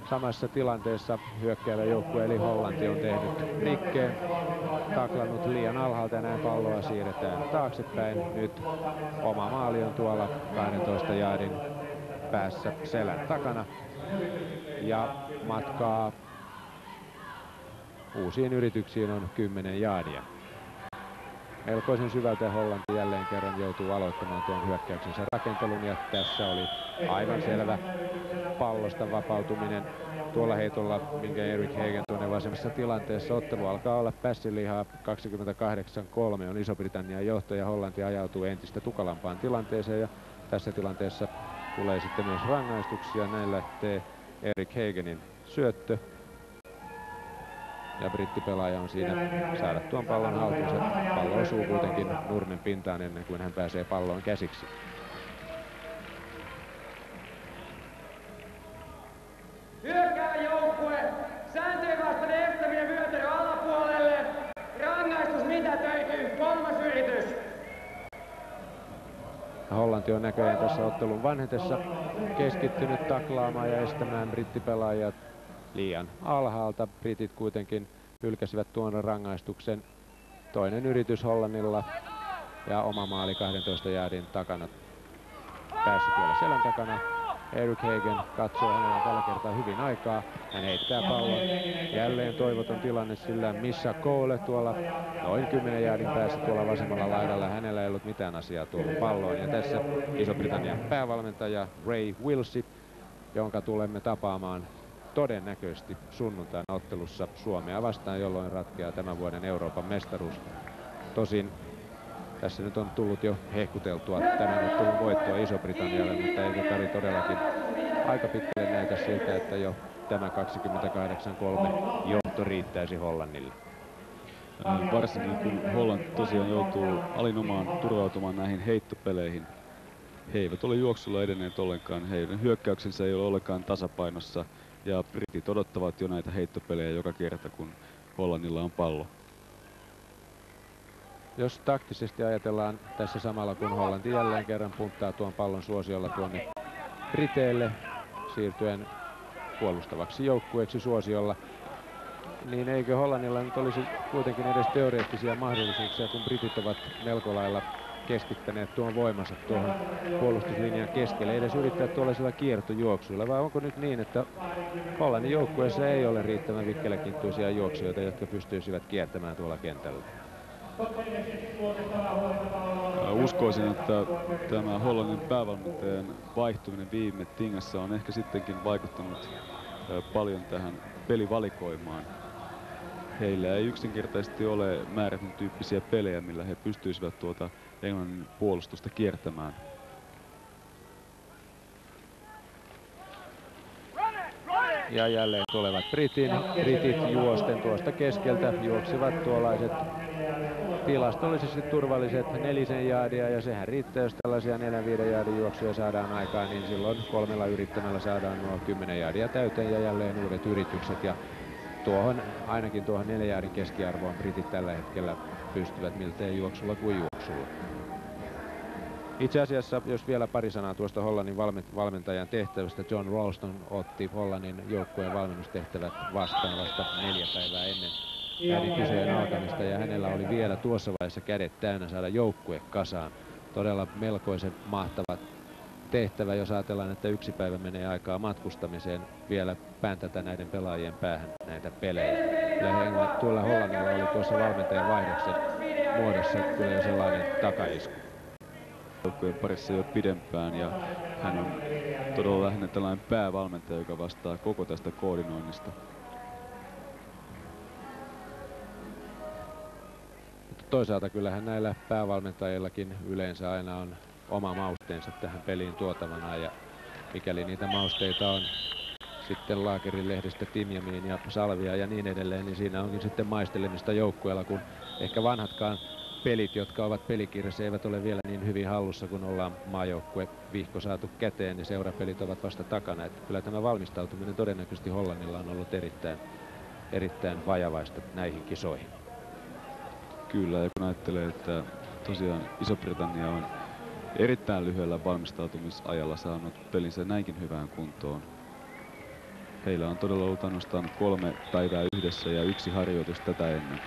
samassa tilanteessa hyökkäävä joukkue eli Hollanti on tehnyt rikkeen, taklannut liian alhaalta ja näin palloa siirretään taaksepäin. Nyt oma maali on tuolla 12 jaardin päässä selän takana ja matkaa uusiin yrityksiin on 10 jaardia. Melkoisen syvältä Hollanti jälleen kerran joutuu aloittamaan tuon hyökkäyksensä rakentelun, ja tässä oli aivan selvä pallosta vapautuminen tuolla heitolla, minkä Eric Hagen tuonne vasemmassa tilanteessa. Ottelu alkaa olla pässilihaa. 28-3 on Iso-Britannian johto ja Hollanti ajautuu entistä tukalampaan tilanteeseen, ja tässä tilanteessa tulee sitten myös rangaistuksia. Näin lähtee Eric Hagenin syöttö. Ja brittipelaaja on siinä saada tuon pallon haltuunsa. Pallo osuu kuitenkin nurmen pintaan ennen kuin hän pääsee palloon käsiksi. Hyökkäävä joukkue, sääntöjen vastainen estäminen vyötärön alapuolelle. Rangaistus mitätöityy, 3. yritys. Hollanti on näköjään tässä ottelun vanhetessa keskittynyt taklaamaan ja estämään brittipelaajat liian alhaalta. Britit kuitenkin hylkäsivät tuon rangaistuksen. Toinen yritys Hollannilla ja oma maali 12 jaardin takana. Päässä tuolla selän takana. Eric Hagen katsoo, hänellä on tällä kertaa hyvin aikaa. Hän heittää pallon. Jälleen toivoton tilanne, sillä Misha Cole tuolla noin 10 jaardin päässä tuolla vasemmalla laidalla. Hänellä ei ollut mitään asiaa tuohon palloon. Ja tässä Iso-Britannian päävalmentaja Ray Wilsi, jonka tulemme tapaamaan todennäköisesti sunnuntaina ottelussa Suomea vastaan, jolloin ratkeaa tämän vuoden Euroopan mestaruus. Tosin tässä nyt on tullut jo hehkuteltua tämän ottelun voittoa Iso-Britannialle, mutta eikö Kari todellakin aika pitkälle näytä siltä, että jo tämä 28-3 johto riittäisi Hollannille. Varsinkin kun Hollanti tosiaan joutuu alinomaan turvautumaan näihin heittopeleihin. He eivät ole juoksulla edenneet ollenkaan, heidän hyökkäyksensä ei ole ollenkaan tasapainossa. Ja britit odottavat jo näitä heittopelejä joka kerta, kun Hollannilla on pallo. Jos taktisesti ajatellaan tässä samalla, kun Hollanti jälleen kerran punttaa tuon pallon suosiolla tuonne Briteille siirtyen puolustavaksi joukkueeksi suosiolla, niin eikö Hollannilla nyt olisi kuitenkin edes teoreettisia mahdollisuuksia, kun britit ovat melko lailla keskittäneet tuon voimansa tuohon puolustuslinjan keskelle, edes yrittää tuollaisilla kiertojuoksuilla, vai onko nyt niin, että Hollannin joukkueessa ei ole riittävän vikkeläkinttuisia juoksijoita, jotka pystyisivät kiertämään tuolla kentällä? Uskoisin, että tämä Hollannin päävalmentajan vaihtuminen viime tingassa on ehkä sittenkin vaikuttanut paljon tähän pelivalikoimaan. Heillä ei yksinkertaisesti ole määrätyn tyyppisiä pelejä, millä he pystyisivät tuota Englannin puolustusta kiertämään. Ja jälleen tulevat britit juosten tuosta keskeltä juoksivat tuollaiset tilastollisesti turvalliset 4 jaardia, ja sehän riittää, jos tällaisia 4-5 jaardin juoksuja saadaan aikaan, niin silloin 3 yrittämällä saadaan nuo 10 jaardia täyteen ja jälleen uudet yritykset, ja ainakin tuohon 4 jaardin keskiarvoon britit tällä hetkellä pystyvät miltei juoksulla kuin juoksulla. Itse asiassa, jos vielä pari sanaa tuosta Hollannin valmentajan tehtävästä, John Ralston otti Hollannin joukkueen valmennustehtävät vastaan vasta 4 päivää ennen näiden kisojen alkamista, ja hänellä oli vielä tuossa vaiheessa kädet täynnä saada joukkue kasaan. Todella melkoisen mahtava tehtävä, jos ajatellaan, että 1 päivä menee aikaa matkustamiseen vielä pääntätä näiden pelaajien päähän näitä pelejä. Tuolla Hollannilla oli tuossa valmentajan vaihdoksen muodossa kyllä jo sellainen takaisku. Joukkueen parissa jo pidempään, ja hän on todella lähinnä tällainen päävalmentaja, joka vastaa koko tästä koordinoinnista. Toisaalta kyllähän näillä päävalmentajillakin yleensä aina on oma mausteensa tähän peliin tuotavana, ja mikäli niitä mausteita on sitten Laakerin lehdestä Timjamiin ja Salvia ja niin edelleen, niin siinä onkin sitten maistelemista joukkueella, kun ehkä vanhatkaan pelit, jotka ovat pelikirjassa, eivät ole vielä niin hyvin hallussa, kun ollaan maajoukkue vihko saatu käteen, niin seurapelit ovat vasta takana. Että kyllä tämä valmistautuminen todennäköisesti Hollannilla on ollut erittäin vajavaista näihin kisoihin. Kyllä, ja kun ajattelee, että tosiaan Iso-Britannia on erittäin lyhyellä valmistautumisajalla saanut pelinsä näinkin hyvään kuntoon. Heillä on todella ollut ainoastaan 3 päivää yhdessä ja 1 harjoitus tätä ennen.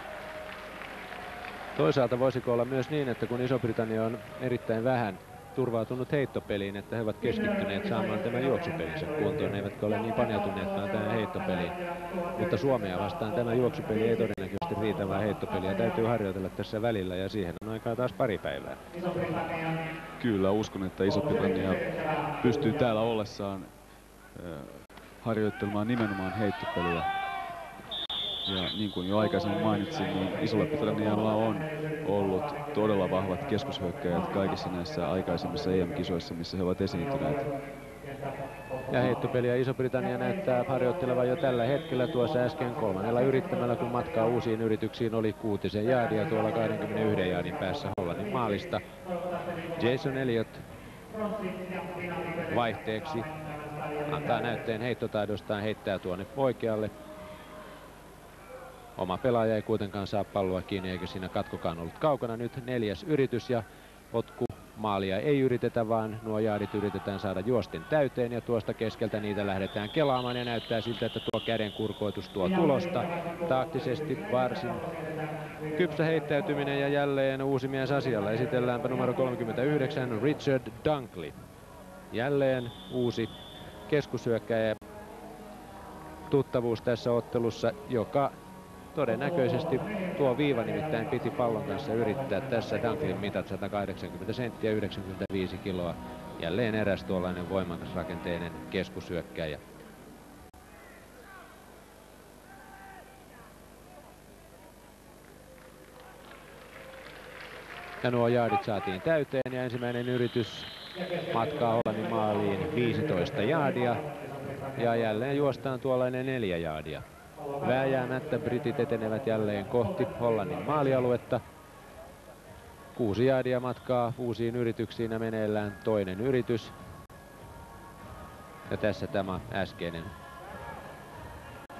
Toisaalta voisiko olla myös niin, että kun Iso-Britannia on erittäin vähän turvautunut heittopeliin, että he ovat keskittyneet saamaan tämän juoksupelinsä kuntoon, eivätkä ole niin paneutuneetkaan tähän heittopeliin. Mutta Suomea vastaan tämä juoksupeli ei todennäköisesti riitä, vaan heittopeliä täytyy harjoitella tässä välillä, ja siihen on aikaa taas pari päivää. Kyllä, uskon, että Iso-Britannia pystyy täällä ollessaan harjoittelemaan nimenomaan heittopeliä. Ja niin kuin jo aikaisemmin mainitsin, niin Iso-Britannialla on ollut todella vahvat keskushyökkäjät kaikissa näissä aikaisemmissa EM-kisoissa, missä he ovat esiintyneet. Ja heittopeliä Iso-Britannia näyttää harjoittelevan jo tällä hetkellä. Tuossa äsken 3. yrittämällä, kun matkaa uusiin yrityksiin oli 6 jaardia tuolla 21 jaardin päässä Hollannin maalista. Jason Elliott vaihteeksi antaa näytteen heittotaidostaan, heittää tuonne oikealle. Oma pelaaja ei kuitenkaan saa palloa kiinni, eikä siinä katkokaan ollut kaukana. Nyt 4. yritys, ja maalia ei yritetä, vaan nuo jaadit yritetään saada juosten täyteen, ja tuosta keskeltä niitä lähdetään kelaamaan, ja näyttää siltä, että tuo käden kurkoitus tuo tulosta. Taktisesti varsin kypsä heittäytyminen, ja jälleen uusi mies asialla. Esitelläänpä numero 39 Richard Dunkley. Jälleen uusi keskushyökkäjä. Tuttavuus tässä ottelussa, joka todennäköisesti tuo viiva nimittäin piti pallon kanssa yrittää. Tässä Dunkleyn mitat 180 senttiä, 95 kiloa. Jälleen eräs tuollainen voimakas rakenteinen keskushyökkäjä. Ja nuo jaardit saatiin täyteen, ja ensimmäinen yritys matkaa Hollannin maaliin 15 jaardia. Ja jälleen juostaan tuollainen 4 jaardia. Vääjäämättä britit etenevät jälleen kohti Hollannin maalialuetta. 6 jaardia matkaa uusiin yrityksiin, ja meneillään toinen yritys. Ja tässä tämä äskeinen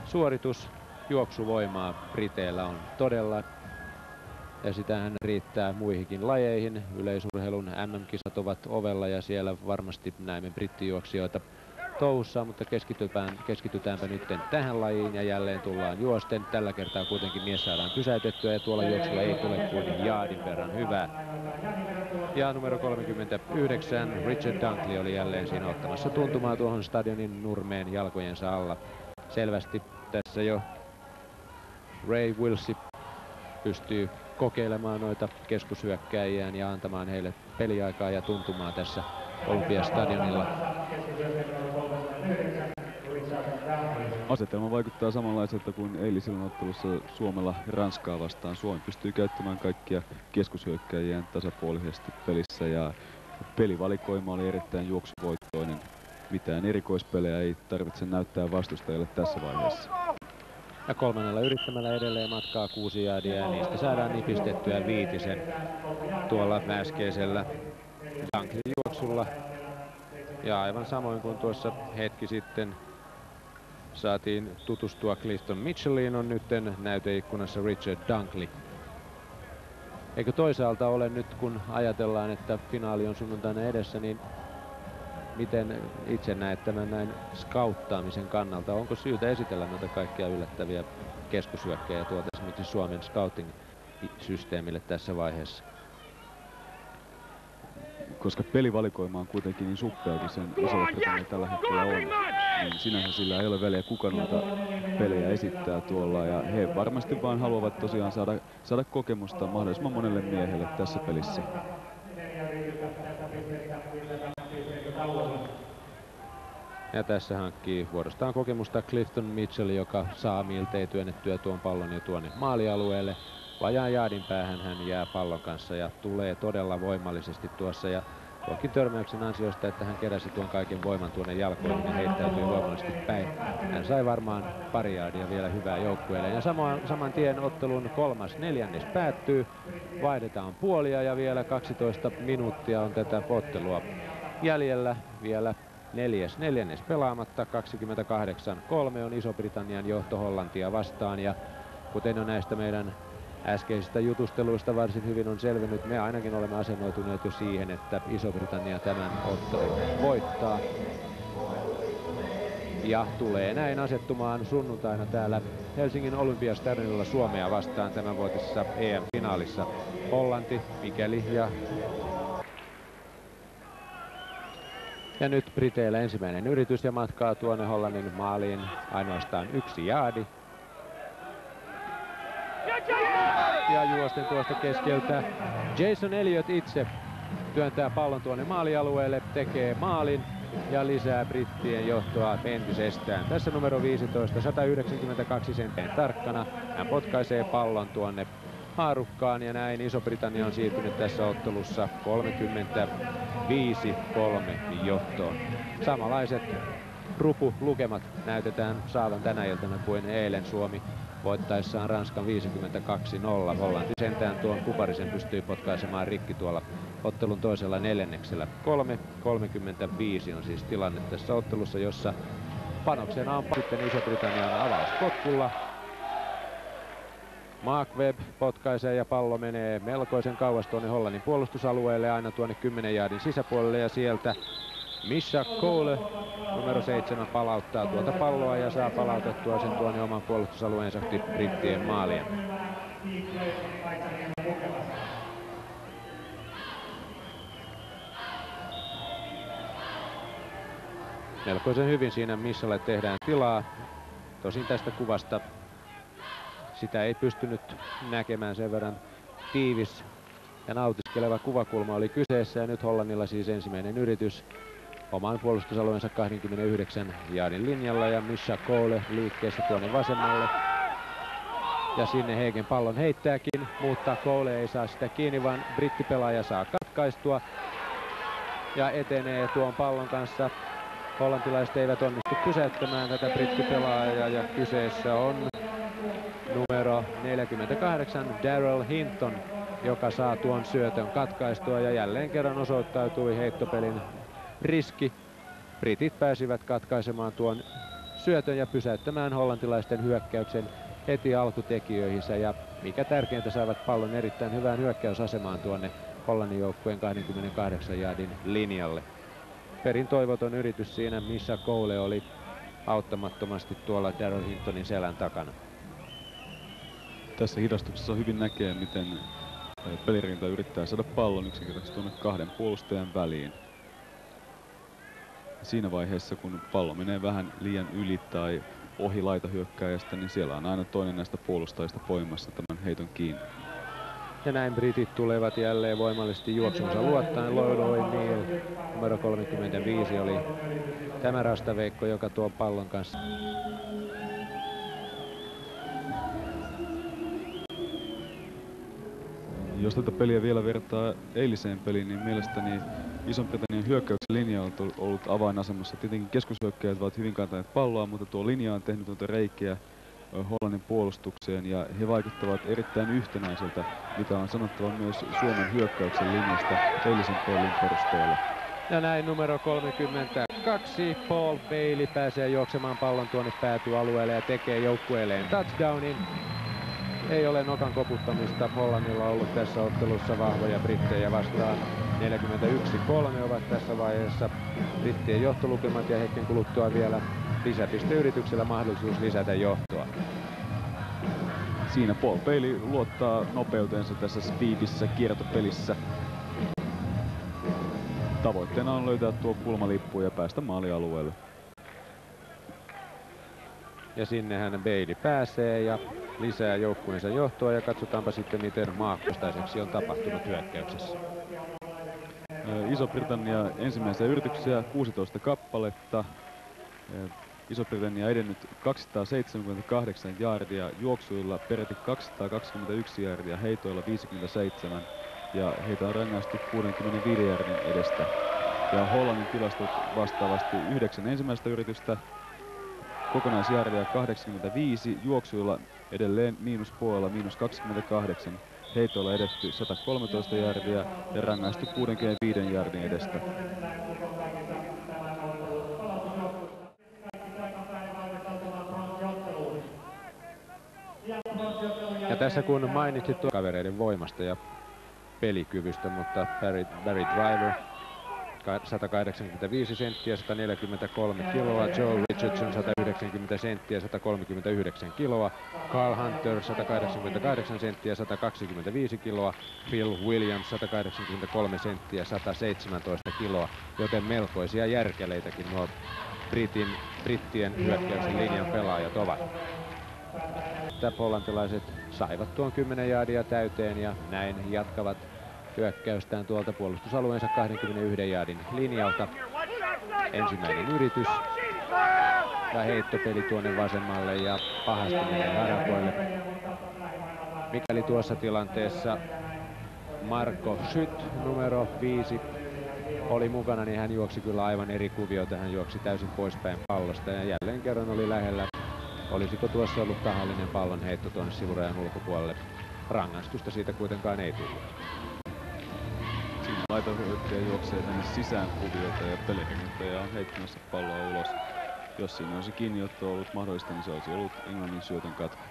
suoritus. Juoksuvoimaa briteillä on todella, ja sitähän riittää muihinkin lajeihin. Yleisurheilun MM-kisat ovat ovella, ja siellä varmasti näemme brittijuoksijoita touhussa, mutta keskitytäänpä nyt tähän lajiin, ja jälleen tullaan juosten. Tällä kertaa kuitenkin mies saadaan pysäytettyä, ja tuolla juoksulla ei tule kuin jaardin verran hyvää. Ja numero 39 Richard Dunkley oli jälleen siinä ottamassa tuntumaa tuohon stadionin nurmeen jalkojensa alla. Selvästi tässä jo Ray Wilsi pystyy kokeilemaan noita keskushyökkäjiään ja antamaan heille peliaikaa ja tuntumaa tässä Olympiastadionilla. Asetelma vaikuttaa samanlaiselta kuin eilisellä ottelussa Suomella Ranskaa vastaan. Suomi pystyy käyttämään kaikkia keskushyökkäjiään tasapuolisesti pelissä, ja pelivalikoima oli erittäin juoksuvoittoinen. Mitään erikoispelejä ei tarvitse näyttää vastustajalle tässä vaiheessa. Ja 3. yrittämällä edelleen matkaa 6 jaardia, ja niistä saadaan nipistettyä 5 tuolla äskeisellä Dunkleyn juoksulla. Ja aivan samoin kuin tuossa hetki sitten saatiin tutustua Clifton Mitchelliin, on nyt näyteikkunassa Richard Dunkley. Eikö toisaalta ole nyt, kun ajatellaan, että finaali on sunnuntaina edessä, niin miten itse näet tämän näin skauttaamisen kannalta? Onko syytä esitellä noita kaikkia yllättäviä keskushyökkäjiä tuolta esimerkiksi Suomen scouting-systeemille tässä vaiheessa? Koska pelivalikoima on kuitenkin niin suppeakin sen Iso-Britannia tällä hetkellä on, niin sinänsä sillä ei ole väliä, kuka noita pelejä esittää tuolla, ja he varmasti vaan haluavat tosiaan saada kokemusta mahdollisimman monelle miehelle tässä pelissä. Ja tässä hankkii vuorostaan kokemusta Clifton Mitchell, joka saa miltei työnnettyä tuon pallon jo tuonne maalialueelle. vajaan jaardin päähän hän jää pallon kanssa ja tulee todella voimallisesti tuossa. Ja tuonkin törmäyksen ansiosta, että hän keräsi tuon kaiken voiman tuonne jalkoihin ja heittäytyi voimallisesti päin. Hän sai varmaan pari jaardia vielä hyvää joukkueelle. Ja saman tien ottelun kolmas neljännes päättyy. Vaihdetaan puolia ja vielä 12 minuuttia on tätä ottelua jäljellä. Vielä neljännes pelaamatta. 28-3 on Iso-Britannian johto Hollantia vastaan. Ja kuten on näistä meidän äskeisistä jutusteluista varsin hyvin on selvinnyt, me ainakin olemme asennoituneet jo siihen, että Iso-Britannia tämän ottelun voittaa. Ja tulee näin asettumaan sunnuntaina täällä Helsingin Olympiastadionilla Suomea vastaan tämänvuotisessa EM-finaalissa. Hollanti, mikäli ja nyt Briteillä ensimmäinen yritys ja matkaa tuonne Hollannin maaliin ainoastaan 1 jaardi. Ja juosten tuosta keskeltä Jason Elliott itse työntää pallon tuonne maalialueelle, tekee maalin ja lisää brittien johtoa entisestään. Tässä numero 15, 192 senttiä tarkkana. Hän potkaisee pallon tuonne haarukkaan ja näin Iso-Britannia on siirtynyt tässä ottelussa 35-3 johtoon. Samanlaiset lukemat näytetään saavan tänä iltana kuin eilen Suomi voittaessaan Ranskan 52-0. Hollanti sentään tuon kuparisen pystyy potkaisemaan rikki tuolla ottelun toisella neljänneksellä. 3:35 on siis tilanne tässä ottelussa, jossa panoksena on sitten Iso-Britannian avauspotkulla. Mark Webb potkaisee ja pallo menee melkoisen kauas tuonne Hollannin puolustusalueelle, aina tuonne 10 jaardin sisäpuolelle ja sieltä Misha Cole numero 7 palauttaa tuota palloa ja saa palautettua sen tuonne oman puolustusalueensa brittien maalien. Melkoisen hyvin siinä Mishalle tehdään tilaa. Tosin tästä kuvasta sitä ei pystynyt näkemään, sen verran tiivis ja nautiskeleva kuvakulma oli kyseessä ja nyt Hollannilla siis ensimmäinen yritys oman puolustusalueensa 29 jaardin linjalla ja Misha Cole liikkeessä tuonne vasemmalle. Ja sinne Heigen pallon heittääkin, mutta Cole ei saa sitä kiinni, vaan brittipelaaja saa katkaistua ja etenee tuon pallon kanssa. Hollantilaiset eivät onnistu pysäyttämään tätä brittipelaajaa ja kyseessä on numero 48 Daryl Hinton, joka saa tuon syötön katkaistua ja jälleen kerran osoittautui heittopelin riski. Britit pääsivät katkaisemaan tuon syötön ja pysäyttämään hollantilaisten hyökkäyksen heti alkutekijöihinsä ja mikä tärkeintä, saivat pallon erittäin hyvään hyökkäysasemaan tuonne Hollannin joukkueen 28 jaardin linjalle. Perin toivoton yritys siinä, missä Cole oli auttamattomasti tuolla Daryl Hintonin selän takana. Tässä hidastuksessa hyvin näkee, miten pelirinta yrittää saada pallon yksinkertaisesti tuonne 2 puolustajan väliin. Siinä vaiheessa, kun pallo menee vähän liian yli tai ohi laitahyökkääjästä, niin siellä on aina toinen näistä puolustajista poimassa tämän heiton kiinni. Ja näin britit tulevat jälleen voimallisesti juoksunsa luottaen. Lloyd O'Neill numero 35 oli tämä rastaveikko, joka tuo pallon kanssa. Jos tätä peliä vielä vertaa eiliseen peliin, niin mielestäni Ison-Britannian hyökkäyksen linja on ollut avainasemassa. Tietenkin keskushyökkäjät ovat hyvin kantaneet palloa, mutta tuo linja on tehnyt noita reikiä Hollannin puolustukseen ja he vaikuttavat erittäin yhtenäiseltä, mitä on sanottava myös Suomen hyökkäyksen linjasta eilisen pelin perusteella. Ja näin numero 32 Paul Bailey pääsee juoksemaan pallon tuonne päätyalueelle ja tekee joukkueelleen touchdownin. Ei ole nokan koputtamista. Hollannilla on ollut tässä ottelussa vahvoja brittejä vastaan. 41-3 ovat tässä vaiheessa brittien johtolukemat ja hetken kuluttua vielä lisäpisteyrityksellä mahdollisuus lisätä johtoa. Siinä Paul Bailey luottaa nopeutensa tässä speedissä kiertopelissä. Tavoitteena on löytää tuo kulmalippu ja päästä maalialueelle. Ja sinnehän Bailey pääsee ja lisää joukkueensa johtoa ja katsotaanpa sitten miten maakohtaiseksi on tapahtunut hyökkäyksessä. Iso-Britannia ensimmäisiä yrityksiä 16 kappaletta. Iso-Britannia edennyt 278 jaardia, juoksuilla peräti 221 jaardia, heitoilla 57 ja heitä on rangaistu 65 jaardin edestä. Ja Hollannin tilastot vastaavasti 9 ensimmäistä yritystä, kokonaisjaardia 85, juoksuilla edelleen miinuspuolella -28, heitoilla edetty 113 jaardia ja rangaistu 65 jaardin edestä. Ja tässä kun mainitsit kavereiden voimasta ja pelikyvystä, mutta Barry Driver 185 senttiä, 143 kiloa, Joe Richardson 190 senttiä, 139 kiloa, Carl Hunter 188 senttiä, 125 kiloa, Phil Williams 183 senttiä, 117 kiloa, joten melkoisia järkeleitäkin nuo brittien hyökkäyksen linjan pelaajat ovat. Hollantilaiset saivat tuon 10 jaardia täyteen ja näin jatkavat hyökkäystään tuolta puolustusalueensa 21 jaardin linjalta. Ensimmäinen yritys ja heittopeli tuonne vasemmalle ja pahasti menee Arakoille. Mikäli tuossa tilanteessa Marco Schütt numero 5 oli mukana, niin hän juoksi kyllä aivan eri kuvioita. Hän juoksi täysin poispäin pallosta ja jälleen kerran oli lähellä. Olisiko tuossa ollut tahallinen pallon heitto tuonne sivurajan ulkopuolelle? Rangaistusta siitä kuitenkaan ei tullut. Siinä laitahyökkääjä juoksee tänne sisään kuviota ja pelihengättäjä on heittämässä palloa ulos. Jos siinä olisi kiinniotto ollut mahdollista, niin se olisi ollut Englannin syötön katko.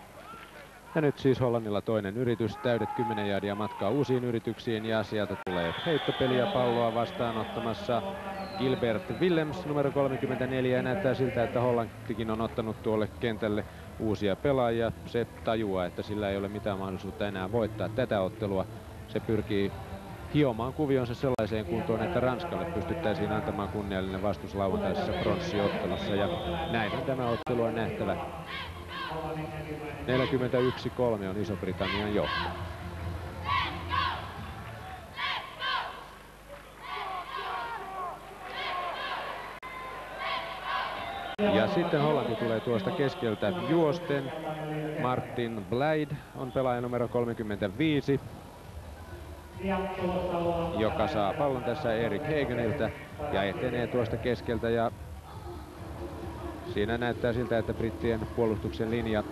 Ja nyt siis Hollannilla toinen yritys, täydet 10 jaardia matkaa uusiin yrityksiin ja sieltä tulee heittopeliä palloa vastaanottamassa Gilbert Willems numero 34 ja näyttää siltä, että Hollantikin on ottanut tuolle kentälle uusia pelaajia. Se tajuaa, että sillä ei ole mitään mahdollisuutta enää voittaa tätä ottelua. Se pyrkii hiomaan kuvionsa sellaiseen kuntoon, että Ranskalle pystyttäisiin antamaan kunniallinen vastus lauantaisessa pronssiottelussa ja näin tämä ottelu on nähtävä. 41-3 on Iso-Britannian johto. Ja sitten Hollanti tulee tuosta keskeltä juosten. Martin Blyde on pelaaja numero 35, joka saa pallon tässä Erik Hageniltä ja etenee tuosta keskeltä. Ja siinä näyttää siltä, että brittien puolustuksen linja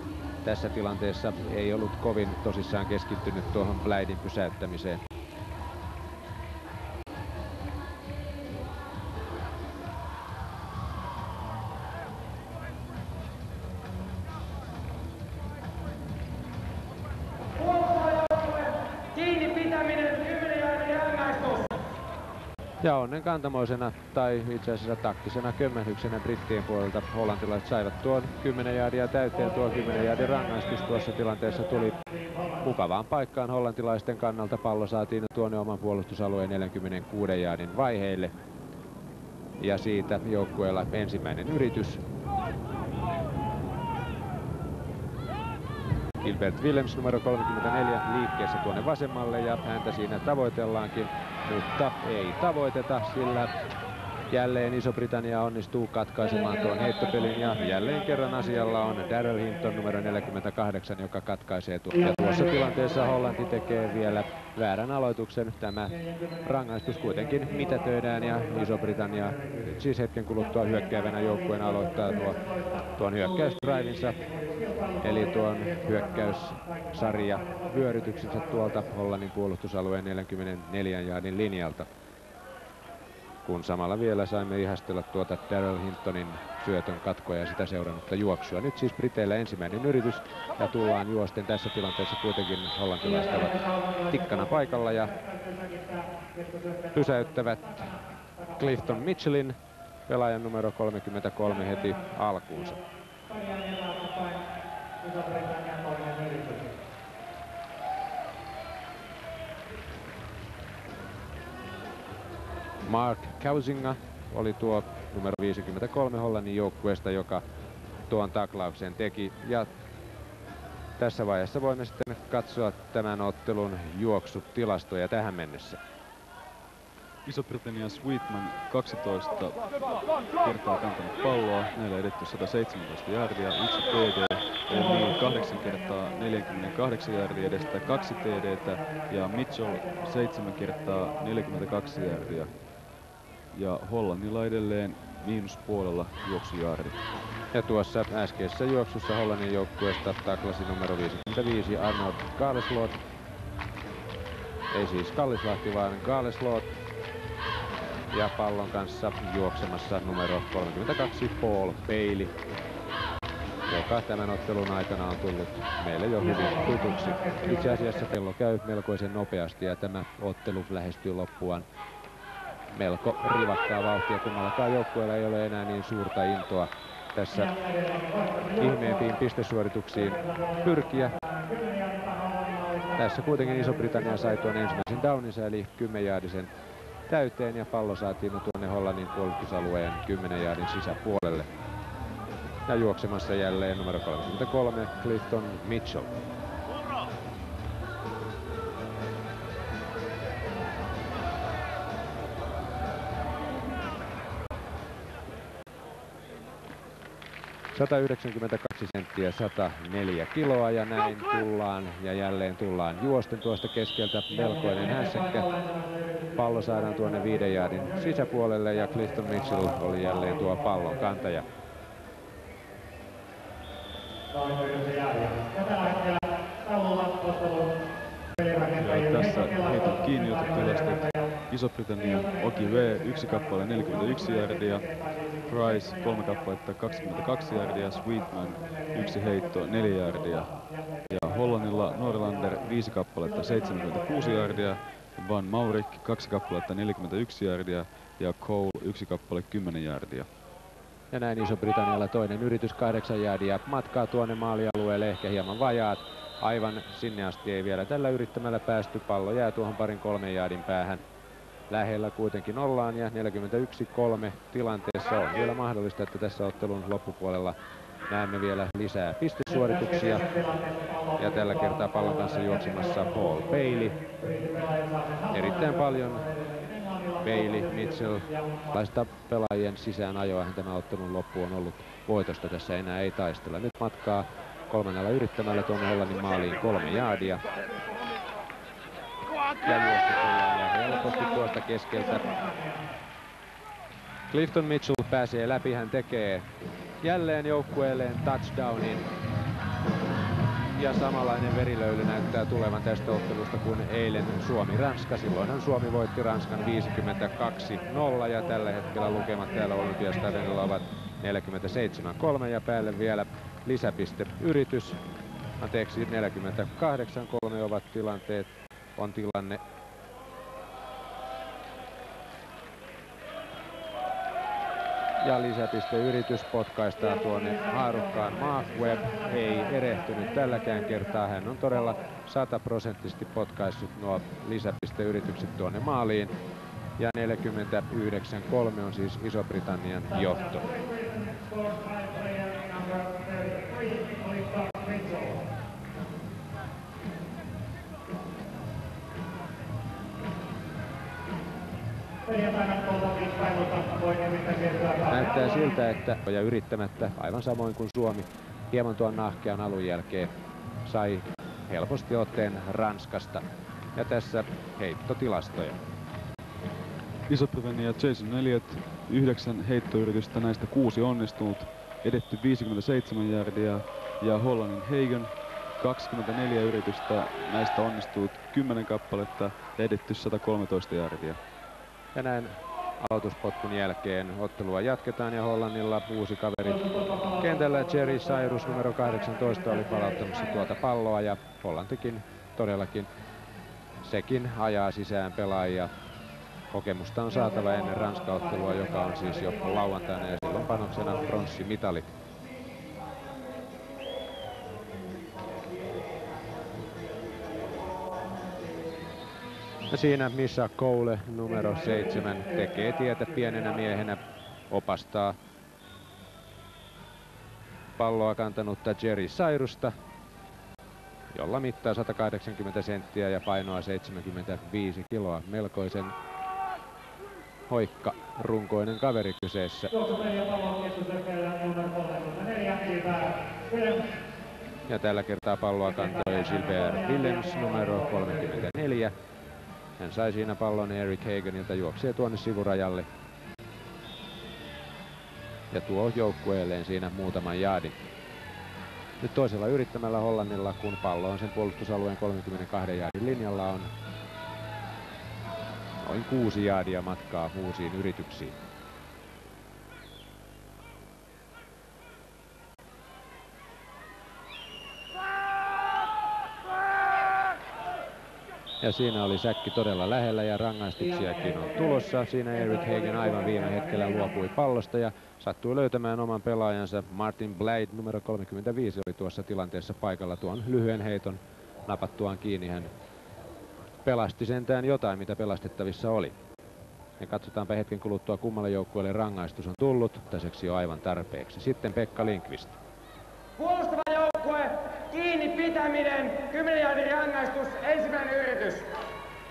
tässä tilanteessa ei ollut kovin tosissaan keskittynyt tuohon Blyden pysäyttämiseen. Ja onnen kantamoisena tai itse asiassa taktisena kömmähdyksenä brittien puolelta hollantilaiset saivat tuon 10 jaardia täyteen. Tuo 10 jaardin rangaistus tuossa tilanteessa tuli mukavaan paikkaan hollantilaisten kannalta. Pallo saatiin tuonne oman puolustusalueen 46 jaardin vaiheille. Ja siitä joukkueella ensimmäinen yritys. Gilbert Willems numero 34 liikkeessä tuonne vasemmalle ja häntä siinä tavoitellaankin, mutta ei tavoiteta, sillä jälleen Iso-Britannia onnistuu katkaisemaan tuon heittopelin ja jälleen kerran asialla on Daryl Hinton numero 48, joka katkaisee tuon. Ja tuossa tilanteessa Hollanti tekee vielä väärän aloituksen. Tämä rangaistus kuitenkin mitätöidään ja Iso-Britannia siis hetken kuluttua hyökkäävänä joukkueen aloittaa tuon hyökkäysdrivinsa. Eli tuon hyökkäyssarja vyörytyksensä tuolta Hollannin puolustusalueen 44 jaardin linjalta. Kun samalla vielä saimme ihastella tuota Daryl Hintonin syötön katkoa ja sitä seurannutta juoksua. Nyt siis Briteillä ensimmäinen yritys ja tullaan juosten. Tässä tilanteessa kuitenkin hollantilaiset ovat tikkana paikalla ja pysäyttävät Clifton Mitchellin, pelaajan numero 33 heti alkuunsa. Mark Kausinga oli tuo numero 53 Hollannin joukkueesta, joka tuon taklauksen teki. Ja tässä vaiheessa voimme sitten katsoa tämän ottelun juoksutilastoja tähän mennessä. Iso-Britannia Sweetman 12 kertaa kantanut palloa, näillä edetty 117 jardia, 1 TD, eli 8 kertaa 48 jardia edestä, 2 TDtä ja Mitchell 7 kertaa 42 jardia. Ja Hollannilla edelleen miinuspuolella juoksujardit. Ja tuossa äskeisessä juoksussa Hollannin joukkueesta taklasi numero 55 Arnold Galeslot. Ei siis Kallislahti, vaan Galeslot. Ja pallon kanssa juoksemassa numero 32 Paul Bailey, joka tämän ottelun aikana on tullut meille jo hyvin tutuksi. Itse asiassa kello käy melkoisen nopeasti ja tämä ottelu lähestyy loppuaan melko rivakkaa vauhtia. Kummallakaan joukkueella ei ole enää niin suurta intoa tässä ihmeempiin pistesuorituksiin pyrkiä. Tässä kuitenkin Iso-Britannia sai tuon ensimmäisen downinsa eli 10-jaardisen täyteen ja pallo saatiin tuonne Hollannin puolustusalueen 10 jaardin sisäpuolelle. Ja juoksemassa jälleen numero 33 Clifton Mitchell. $192 104 kiloa ja näin tullaan ja jälleen tullaan juosten tuosta keskeltä. Melkoinen hässäkkä. Pallo saadaan tuonne 5 jaardin sisäpuolelle ja Clifton Mitchell oli jälleen tuo pallon kantaja. Ja tässä heitot kiinni tilastot. Iso-Britannia Oki V 1 kappale 41 jardia, Price 3 kappaletta 22 jardia, Sweetman 1 heitto 4 jardia. Ja Hollannilla Norlander 5 kappaletta 76 jardia, Van Maurik 2 kappaletta 41 jardia ja Cole 1 kappale 10 jardia. Ja näin Iso-Britannialla toinen yritys 8 jaardia matkaa tuonne maalialueelle, ehkä hieman vajaat. Aivan sinne asti ei vielä tällä yrittämällä päästy. Pallo jää tuohon 2-3 jaardin päähän. Lähellä kuitenkin ollaan ja 41-3 tilanteessa on vielä mahdollista, että tässä ottelun loppupuolella näemme vielä lisää pistesuorituksia. Ja tällä kertaa pallon kanssa juoksemassa Paul Bailey. Erittäin paljon Bailey, Mitchell, laista pelaajien sisään ajoahan tämä ottelun loppu on ollut voitosta. Tässä enää ei taistella. Nyt matkaa 3 yrittämällä tuonne Hollannin maaliin 3 jaardia. Ja juosta tullaan ja helposti tuosta keskeltä. Clifton Mitchell pääsee läpi, hän tekee jälleen joukkueelleen touchdownin. Ja samanlainen verilöyly näyttää tulevan tästä ottelusta kuin eilen Suomi-Ranska. Silloinhan Suomi voitti Ranskan 52-0 ja tällä hetkellä lukemat täällä Olympiastadionilla ovat 47-3 ja päälle vielä lisäpisteyritys. Anteeksi, 48-3 ovat tilanteet. On tilanne. Ja lisäpisteyritys potkaistaan tuonne haarukkaan. Mark Webb ei erehtynyt tälläkään kertaa. Hän on todella 100% potkaissut nuo lisäpisteyritykset tuonne maaliin. Ja 49-3 on siis Iso-Britannian johto. Näyttää siltä, että ja yrittämättä, aivan samoin kuin Suomi, hieman tuon nahkean alun jälkeen sai helposti otteen Ranskasta. Ja tässä heittotilastoja. Iso-Britannia Jason Elliott 9 heittoyritystä, näistä 6 onnistunut, edetty 57 jardia ja Hollannin Hagen 24 yritystä, näistä onnistunut 10 kappaletta ja edetty 113 jardia. Ja näin aloituspotkun jälkeen ottelua jatketaan ja Hollannilla uusi kaveri kentällä. Jerry Cyrus numero 18 oli palauttamassa tuota palloa ja Hollantikin todellakin sekin ajaa sisään pelaajia. Kokemusta on saatava ennen Ranska-ottelua, joka on siis jo lauantaina ja silloin panoksena pronssimitalit. Ja siinä missä Cole numero 7 tekee tietä pienenä miehenä, opastaa palloa kantanutta Jerry Cyrusta, jolla mittaa 180 senttiä ja painoa 75 kiloa. Melkoisen hoikka runkoinen kaveri kyseessä. Juoksupeli ja pallon keskustelija numero 34, Gilbert Willems. Ja tällä kertaa palloa kantoi Gilbert Willems numero 34. Hän sai siinä pallon Eric Hagenilta, juoksee tuonne sivurajalle. Ja tuo joukkueelleen siinä muutaman jaadin. Nyt toisella yrittämällä Hollannilla, kun pallo on sen puolustusalueen 32 jaadin linjalla, on noin 6 jaadia matkaa uusiin yrityksiin. Ja siinä oli säkki todella lähellä ja rangaistuksiakin on tulossa. Siinä Eric Hagen aivan viime hetkellä luopui pallosta ja sattui löytämään oman pelaajansa. Martin Blythe numero 35 oli tuossa tilanteessa paikalla tuon lyhyen heiton napattuaan kiinni. Hän pelasti sentään jotain, mitä pelastettavissa oli. Ja katsotaanpa hetken kuluttua, kummalle joukkueelle rangaistus on tullut. Tässäksi jo aivan tarpeeksi. Sitten Pekka Lindqvist. Puolustava joukkue, kiinni pitäminen, 10 jaardin rangaistus, ensimmäinen yritys.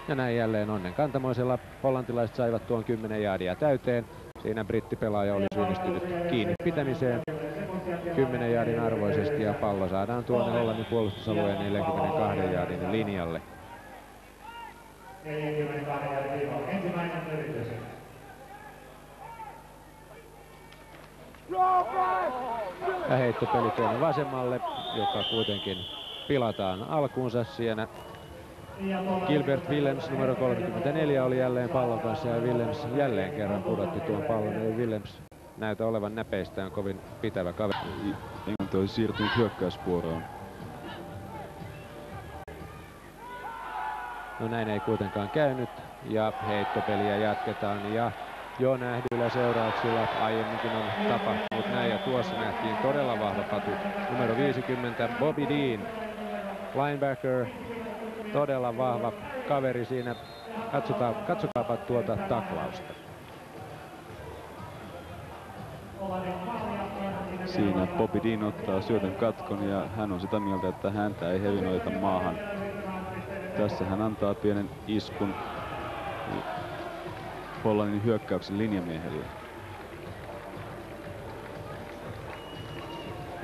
Ja näin jälleen onnen kantamoisella hollantilaiset saivat tuon 10 jaadia täyteen. Siinä brittipelaaja oli syyllistynyt kiinni pitämiseen 10 jaadin arvoisesti ja pallo saadaan tuonne Hollannin puolustusalueen 42 jaadin linjalle. 42 jaadin viiva. Ensimmäinen yritys. Ja heittopeli tuonne vasemmalle, joka kuitenkin pilataan alkuunsa siinä. Gilbert Willems numero 34 oli jälleen pallon kanssa ja Willems jälleen kerran pudotti tuon pallon. Ei Willems näytä olevan näpeistään kovin pitävä kaveri. Englanti oli siirtynyt hyökkäysvuoroon. No näin ei kuitenkaan käynyt ja heittopeliä jatketaan ja jo nähdyillä seurauksilla aiemminkin on tapahtunut näin ja tuossa nähtiin todella vahva patu. Numero 50 Bobby Dean, linebacker, todella vahva kaveri siinä. Katsokaapa tuota taklausta. Siinä Bobby Dean ottaa syötön katkon ja hän on sitä mieltä, että häntä ei hevinoita maahan. Tässä hän antaa pienen iskun Hollannin hyökkäyksen linjamiehelle.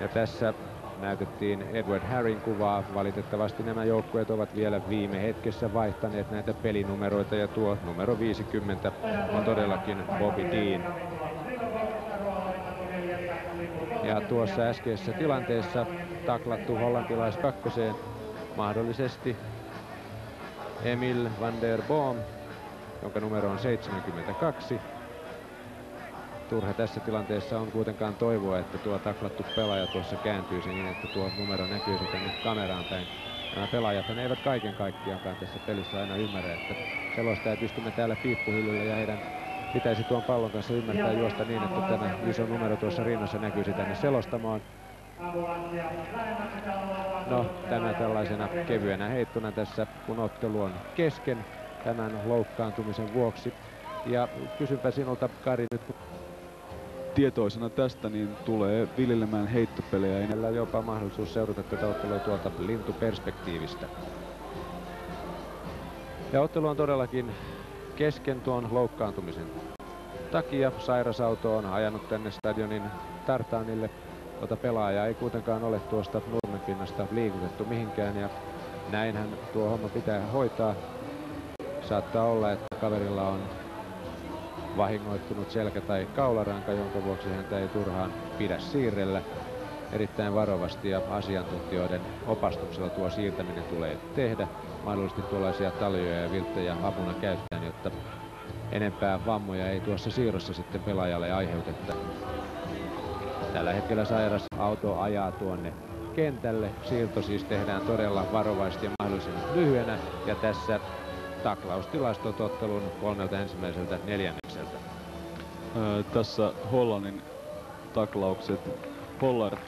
Ja tässä näytettiin Edward Harryn kuvaa. Valitettavasti nämä joukkueet ovat vielä viime hetkessä vaihtaneet näitä pelinumeroita ja tuo numero 50 on todellakin Bobby Dean. Ja tuossa äskeisessä tilanteessa taklattu hollantilaiskakkoseen mahdollisesti Emil van der Boom, jonka numero on 72. Turha tässä tilanteessa on kuitenkaan toivoa, että tuo taklattu pelaaja tuossa kääntyisi niin, että tuo numero näkyisi tänne kameraan päin. Nämä pelaajat eivät kaiken kaikkiaankaan tässä pelissä aina ymmärrä, että selostajat istumme täällä piippuhyllyllä ja heidän pitäisi tuon pallon kanssa ymmärtää juosta niin, että tämä iso numero tuossa rinnassa näkyisi tänne selostamaan. No, tämä tällaisena kevyenä heittona tässä, kun ottelu on kesken tämän loukkaantumisen vuoksi. Ja kysynpä sinulta, Kari, nyt Tietoisena tästä niin tulee viljelemään heittopelejä. meillä on jopa mahdollisuus seurata tätä ottelua tuolta lintuperspektiivistä. Ja ottelu on todellakin kesken tuon loukkaantumisen takia. Sairasauto on ajanut tänne stadionin tartaanille. Tuota pelaajaa ei kuitenkaan ole tuosta nurmenpinnasta liikutettu mihinkään ja näinhän tuo homma pitää hoitaa. Saattaa olla, että kaverilla on vahingoittunut selkä tai kaularanka, jonka vuoksi häntä ei turhaan pidä siirrellä. Erittäin varovasti ja asiantuntijoiden opastuksella tuo siirtäminen tulee tehdä. Mahdollisesti tuollaisia taljoja ja vilttejä apuna käyttäen, jotta enempää vammoja ei tuossa siirrossa sitten pelaajalle aiheuteta. Tällä hetkellä sairas auto ajaa tuonne kentälle. Siirto siis tehdään todella varovasti ja mahdollisimman lyhyenä. Ja tässä taklaustilastot ottelun 3. ensimmäiseltä neljännekseltä. Tässä Hollannin taklaukset. Pollard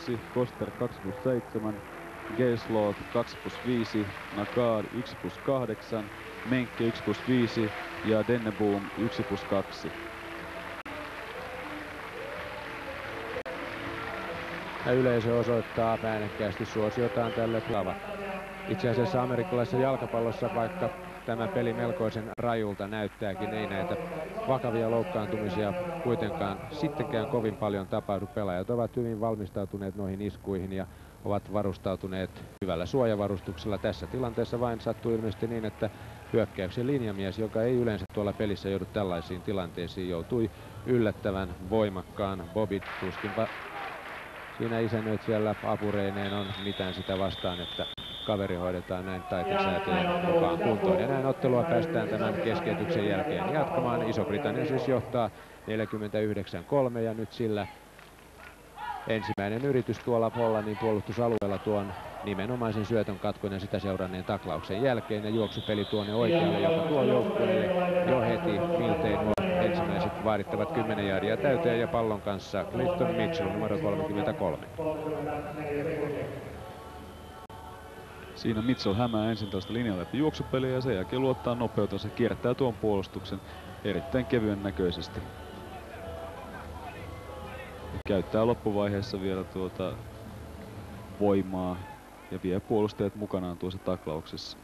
3+2, Koster 2+7, Geislot 2+5, Nakar 1+8, Menke 1+5 ja Denneboom 1+2. Ja yleisö osoittaa äänekkäästi suosiotaan tälle pelaalle. Itse asiassa amerikkalaisessa jalkapallossa, vaikka tämä peli melkoisen rajulta näyttääkin. Ei näitä vakavia loukkaantumisia kuitenkaan sittenkään kovin paljon tapahdu. Pelaajat ovat hyvin valmistautuneet noihin iskuihin ja ovat varustautuneet hyvällä suojavarustuksella. Tässä tilanteessa vain sattui ilmeisesti niin, että hyökkäyksen linjamies, joka ei yleensä tuolla pelissä joudu tällaisiin tilanteisiin, joutui yllättävän voimakkaan. Bobby tuskinpa siinä isännöitsijällä apureineen on mitään sitä vastaan, että kaveri hoidetaan näin taitesäätöjen mukaan kuntoon. Ja näin ottelua päästään tämän keskeytyksen jälkeen jatkamaan. Iso-Britannia siis johtaa 49-3 ja nyt sillä ensimmäinen yritys tuolla Hollannin puolustusalueella tuon nimenomaisen syötön katkon ja sitä seuranneen taklauksen jälkeen. Ja juoksupeli tuonne oikealle, joka tuo joukkueelle jo heti miltei nuo ensimmäiset vaadittavat 10 jaardia täyteen ja pallon kanssa Clifton Mitchell numero 33. Siinä Mitchell hämää ensin tuosta linjan läpi juoksupeliä ja sen jälkeen luottaa nopeutensa, kiertää tuon puolustuksen erittäin kevyen näköisesti. Käyttää loppuvaiheessa vielä tuota voimaa ja vie puolustajat mukanaan tuossa taklauksessa.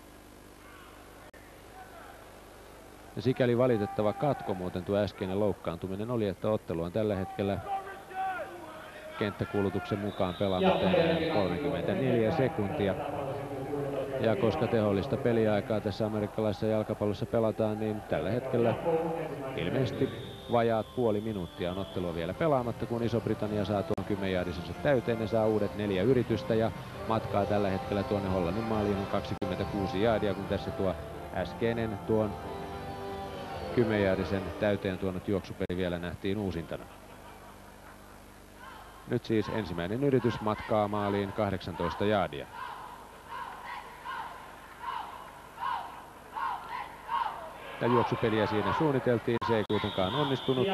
Ja sikäli valitettava katko muuten tuo äskeinen loukkaantuminen oli, että ottelu on tällä hetkellä kenttäkuulutuksen mukaan pelaamatta enää 34 sekuntia. Ja koska tehollista peliaikaa tässä amerikkalaisessa jalkapallossa pelataan, niin tällä hetkellä ilmeisesti vajaat puoli minuuttia on ottelua vielä pelaamatta, kun Iso-Britannia saa tuon 10-jaardisensa täyteen. Ne saa uudet 4 yritystä ja matkaa tällä hetkellä tuonne Hollannin maaliin on 26 jaardia, kun tässä tuo äskeinen tuon 10-jaardisen täyteen tuonut juoksupeli vielä nähtiin uusintana. Nyt siis ensimmäinen yritys matkaa maaliin 18 jaardia. Ja juoksupeliä siinä suunniteltiin, se ei kuitenkaan onnistunut,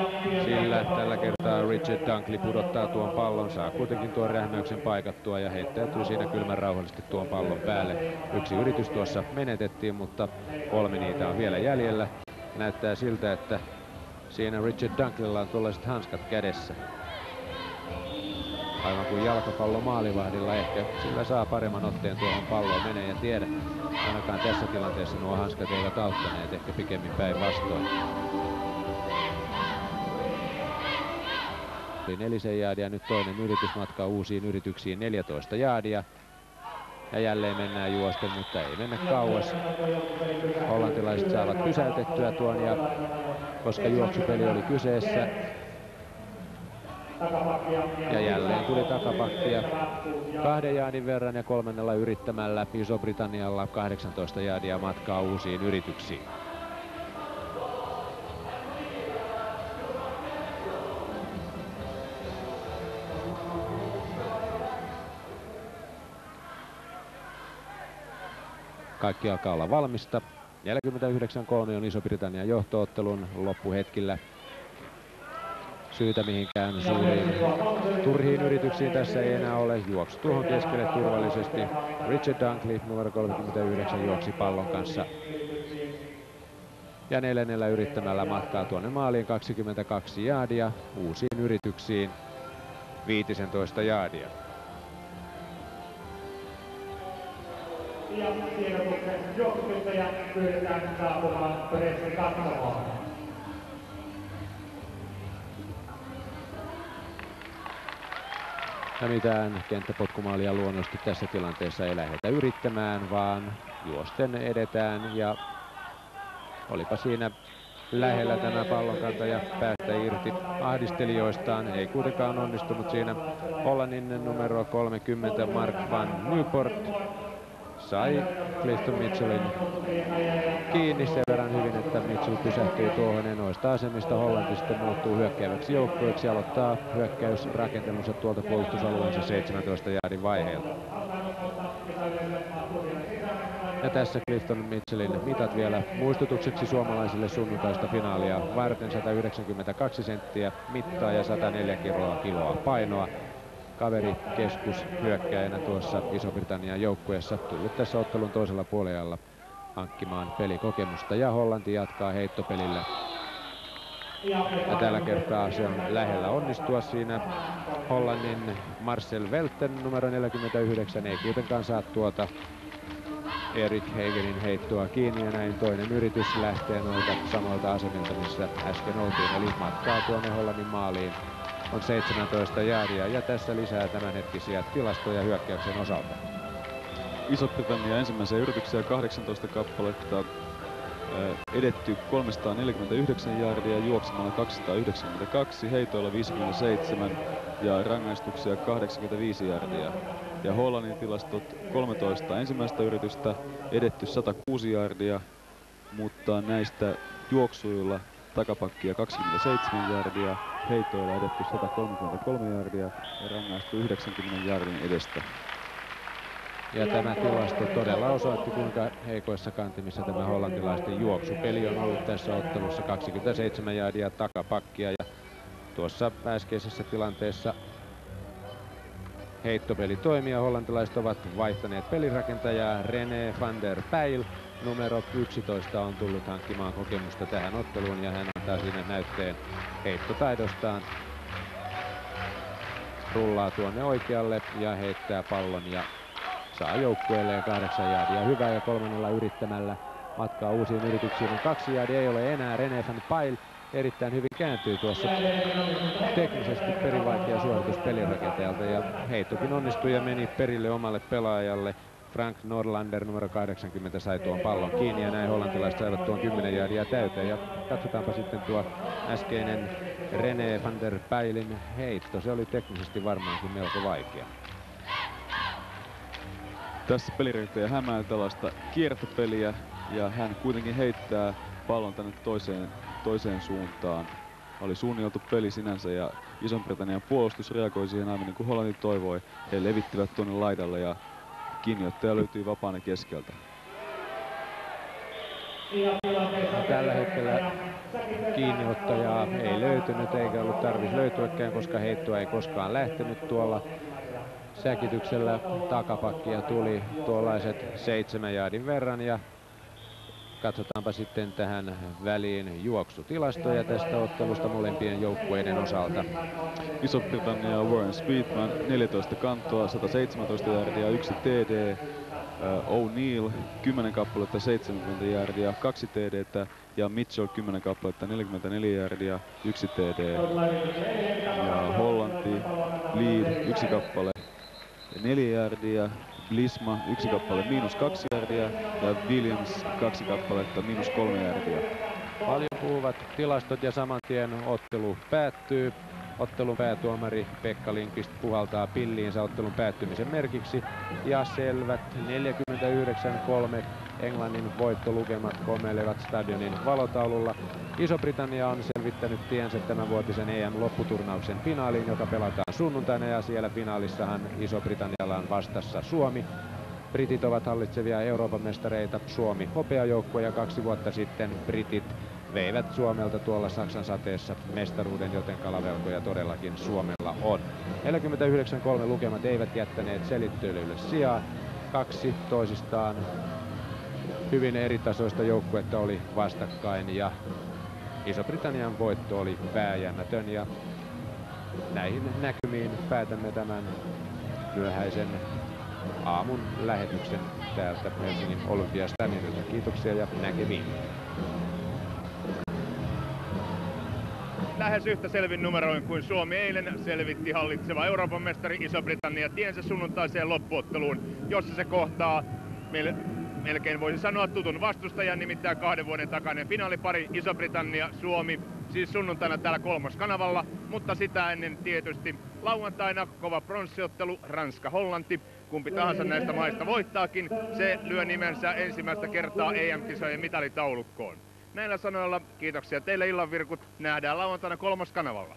sillä tällä kertaa Richard Dunkley pudottaa tuon pallon, saa kuitenkin tuon rähmäyksen paikattua ja heittäytyy siinä kylmän rauhallisesti tuon pallon päälle. Yksi yritys tuossa menetettiin, mutta 3 niitä on vielä jäljellä. Näyttää siltä, että siinä Richard Dunkleylla on tuollaiset hanskat kädessä. Aivan kuin jalkapallo maalivahdilla, ehkä sillä saa paremman otteen tuohon palloon menee ja tiedä. Ainakaan tässä tilanteessa nuo hanskat eivät auttaneet, ehkä pikemmin päinvastoin. Oli 4 jaardia, nyt toinen yritys matkaa uusiin yrityksiin 14 jaardia. Ja jälleen mennään juosten, mutta ei mennä kauas. Hollantilaiset saavat pysäytettyä tuon ja koska juoksupeli oli kyseessä. Ja jälleen tuli takapakkia 2 jaardin verran ja 3. yrittämällä Iso-Britannialla 18 jaardia matkaa uusiin yrityksiin. Kaikki alkaa olla valmista. 49-3 on Iso-Britannian johtoottelun loppuhetkillä. Syytä mihinkään suuriin turhiin yrityksiin tässä ei enää ole. Juoksu tuohon keskelle turvallisesti. Richard Dunkley numero 39 juoksi pallon kanssa. Ja 4. yrittämällä matkaa tuonne maaliin 22 jaardia. Uusiin yrityksiin 15 jaardia. Ja tiedotuksen juoksupistäjä pyydetään saapumaan pressin katsomaan. Ja mitään kenttäpotkumaalia luonnollisesti tässä tilanteessa ei lähdetä yrittämään, vaan juosten edetään ja olipa siinä lähellä tämä pallonkantaja päästä irti ahdistelijoistaan. Ei kuitenkaan onnistunut siinä. Hollannin numero 30 Mark van Newport sai Clifton Mitchellin kiinni sen verran hyvin, että Mitchell pysähtyy tuohon ja noista asemista Hollanti sitten muuttuu hyökkääväksi joukkueeksi. Aloittaa hyökkäysrakentelunsa tuolta puolustusalueensa 17 jaardin vaiheelta. Ja tässä Clifton Mitchellin mitat vielä muistutukseksi suomalaisille sunnuntaista finaalia varten. 192 senttiä mittaa ja 104 kiloa painoa. Kaveri keskus hyökkäjänä tuossa Iso-Britannian joukkueessa tullut tässä ottelun toisella puolella hankkimaan pelikokemusta ja Hollanti jatkaa heittopelillä. Ja tällä kertaa se on lähellä onnistua siinä. Hollannin Marcel Velten numero 49 ei kuitenkaan saa tuota Erik Heigenin heittoa kiinni ja näin toinen yritys lähtee noilta samoilta asemilta, missä äsken oltiin. Eli matkaa tuonne Hollannin maaliin on 17 jääriä ja tässä lisää tämänhetkisiä tilastoja hyökkäyksen osalta. Iso-Britannia ensimmäisen yrityksiä 18 kappaletta, edetty 349 jaardia, juoksemalla 292, heitoilla 57 ja rangaistuksia 85 jaardia. Ja Hollannin tilastot 13 ensimmäistä yritystä, edetty 106 jaardia, mutta näistä juoksuilla takapakkia 27 jaardia, heitoilla edetty 133 jaardia ja rangaistu 90 jaardin edestä. Ja tämä tilasto todella osoitti, kuinka heikoissa kantimissa tämä hollantilaisten juoksupeli on ollut tässä ottelussa. 27 jaardia takapakkia ja tuossa äskeisessä tilanteessa heittopeli toimii ja hollantilaiset ovat vaihtaneet pelirakentajaa. René van der Peijl numero 11 on tullut hankkimaan kokemusta tähän otteluun ja hän antaa sinne näytteen heittotaidostaan. Rullaa tuonne oikealle ja heittää pallon ja saa joukkueelleen 8 jaardia. Hyvä ja kolmannella yrittämällä matkaa uusiin yrityksiin on 2 jaardia. Ei ole enää. René van Peijl erittäin hyvin kääntyy tuossa. Teknisesti perin vaikea suoritus pelirakentajalta ja heittokin onnistui ja meni perille omalle pelaajalle. Frank Nordlander numero 80 sai tuon pallon kiinni ja näin hollantilaiset saivat tuon 10 jaardia täyteen. Ja katsotaanpa sitten tuo äskeinen René van der Peijlin heitto. Se oli teknisesti varmaankin melko vaikea. Tässä pelirakentaja hämää tällaista kiertopeliä ja hän kuitenkin heittää pallon tänne toiseen suuntaan. Oli suunniteltu peli sinänsä ja Ison-Britannian puolustus reagoi siihen aivan niin kuin Hollanti toivoi. He levittivät tuonne laidalle ja kiinniottaja löytyi vapaana keskeltä. Tällä hetkellä kiinniottajaa ei löytynyt eikä ollut tarvis löytyäkään, koska heittoa ei koskaan lähtenyt tuolla. Säkityksellä takapakkia tuli tuollaiset 7 jaardin verran ja katsotaanpa sitten tähän väliin juoksutilastoja tästä ottelusta molempien joukkueiden osalta. Iso-Britannia Warren Speedman 14 kantoa, 117 jaardia, 1 TD. O'Neill 10 kappaletta, 70 jaardia, 2 TD:tä ja Mitchell 10 kappaletta, 44 jaardia, 1 TD. Ja Hollanti, Lead 1 kappale, 4 jaardia, Blisma 1 kappale, -2 jaardia ja Williams 2 kappaletta, -3 jaardia. Paljon puhuvat tilastot ja saman tien ottelu päättyy. Ottelun päätuomari Pekka Lindqvist puhaltaa pilliinsä ottelun päättymisen merkiksi ja selvät 49-3 Englannin voittolukemat komeilevat stadionin valotaululla. Iso-Britannia on selvittänyt tiensä tämänvuotisen EM-lopputurnauksen finaaliin, joka pelataan sunnuntaina ja siellä finaalissahan Iso-Britannialla on vastassa Suomi. Britit ovat hallitsevia Euroopan mestareita, Suomi hopeajoukkue ja 2 vuotta sitten britit veivät Suomelta tuolla Saksan sateessa mestaruuden, joten kalavelkoja todellakin Suomella on. 49-3 lukemat eivät jättäneet selittelyille sijaa. 2 toisistaan hyvin eritasoista joukkuetta oli vastakkain ja Iso-Britannian voitto oli vääjäämätön ja näihin näkymiin päätämme tämän myöhäisen aamun lähetyksen täältä Helsingin Olympiastadionilta. Kiitoksia ja näkemiin. Lähes yhtä selvin numeroin kuin Suomi eilen selvitti hallitseva Euroopan mestari Iso-Britannia tiensä sunnuntaiseen loppuotteluun, jossa se kohtaa melkein voisi sanoa tutun vastustajan, nimittäin 2 vuoden takainen finaalipari Iso-Britannia-Suomi, siis sunnuntaina täällä Kolmoskanavalla, mutta sitä ennen tietysti lauantaina kova pronssiottelu Ranska-Hollanti. Kumpi tahansa näistä maista voittaakin, se lyö nimensä ensimmäistä kertaa EM-kisojen mitalitaulukkoon. Näillä sanoilla kiitoksia teille illanvirkut, nähdään lauantaina Kolmoskanavalla.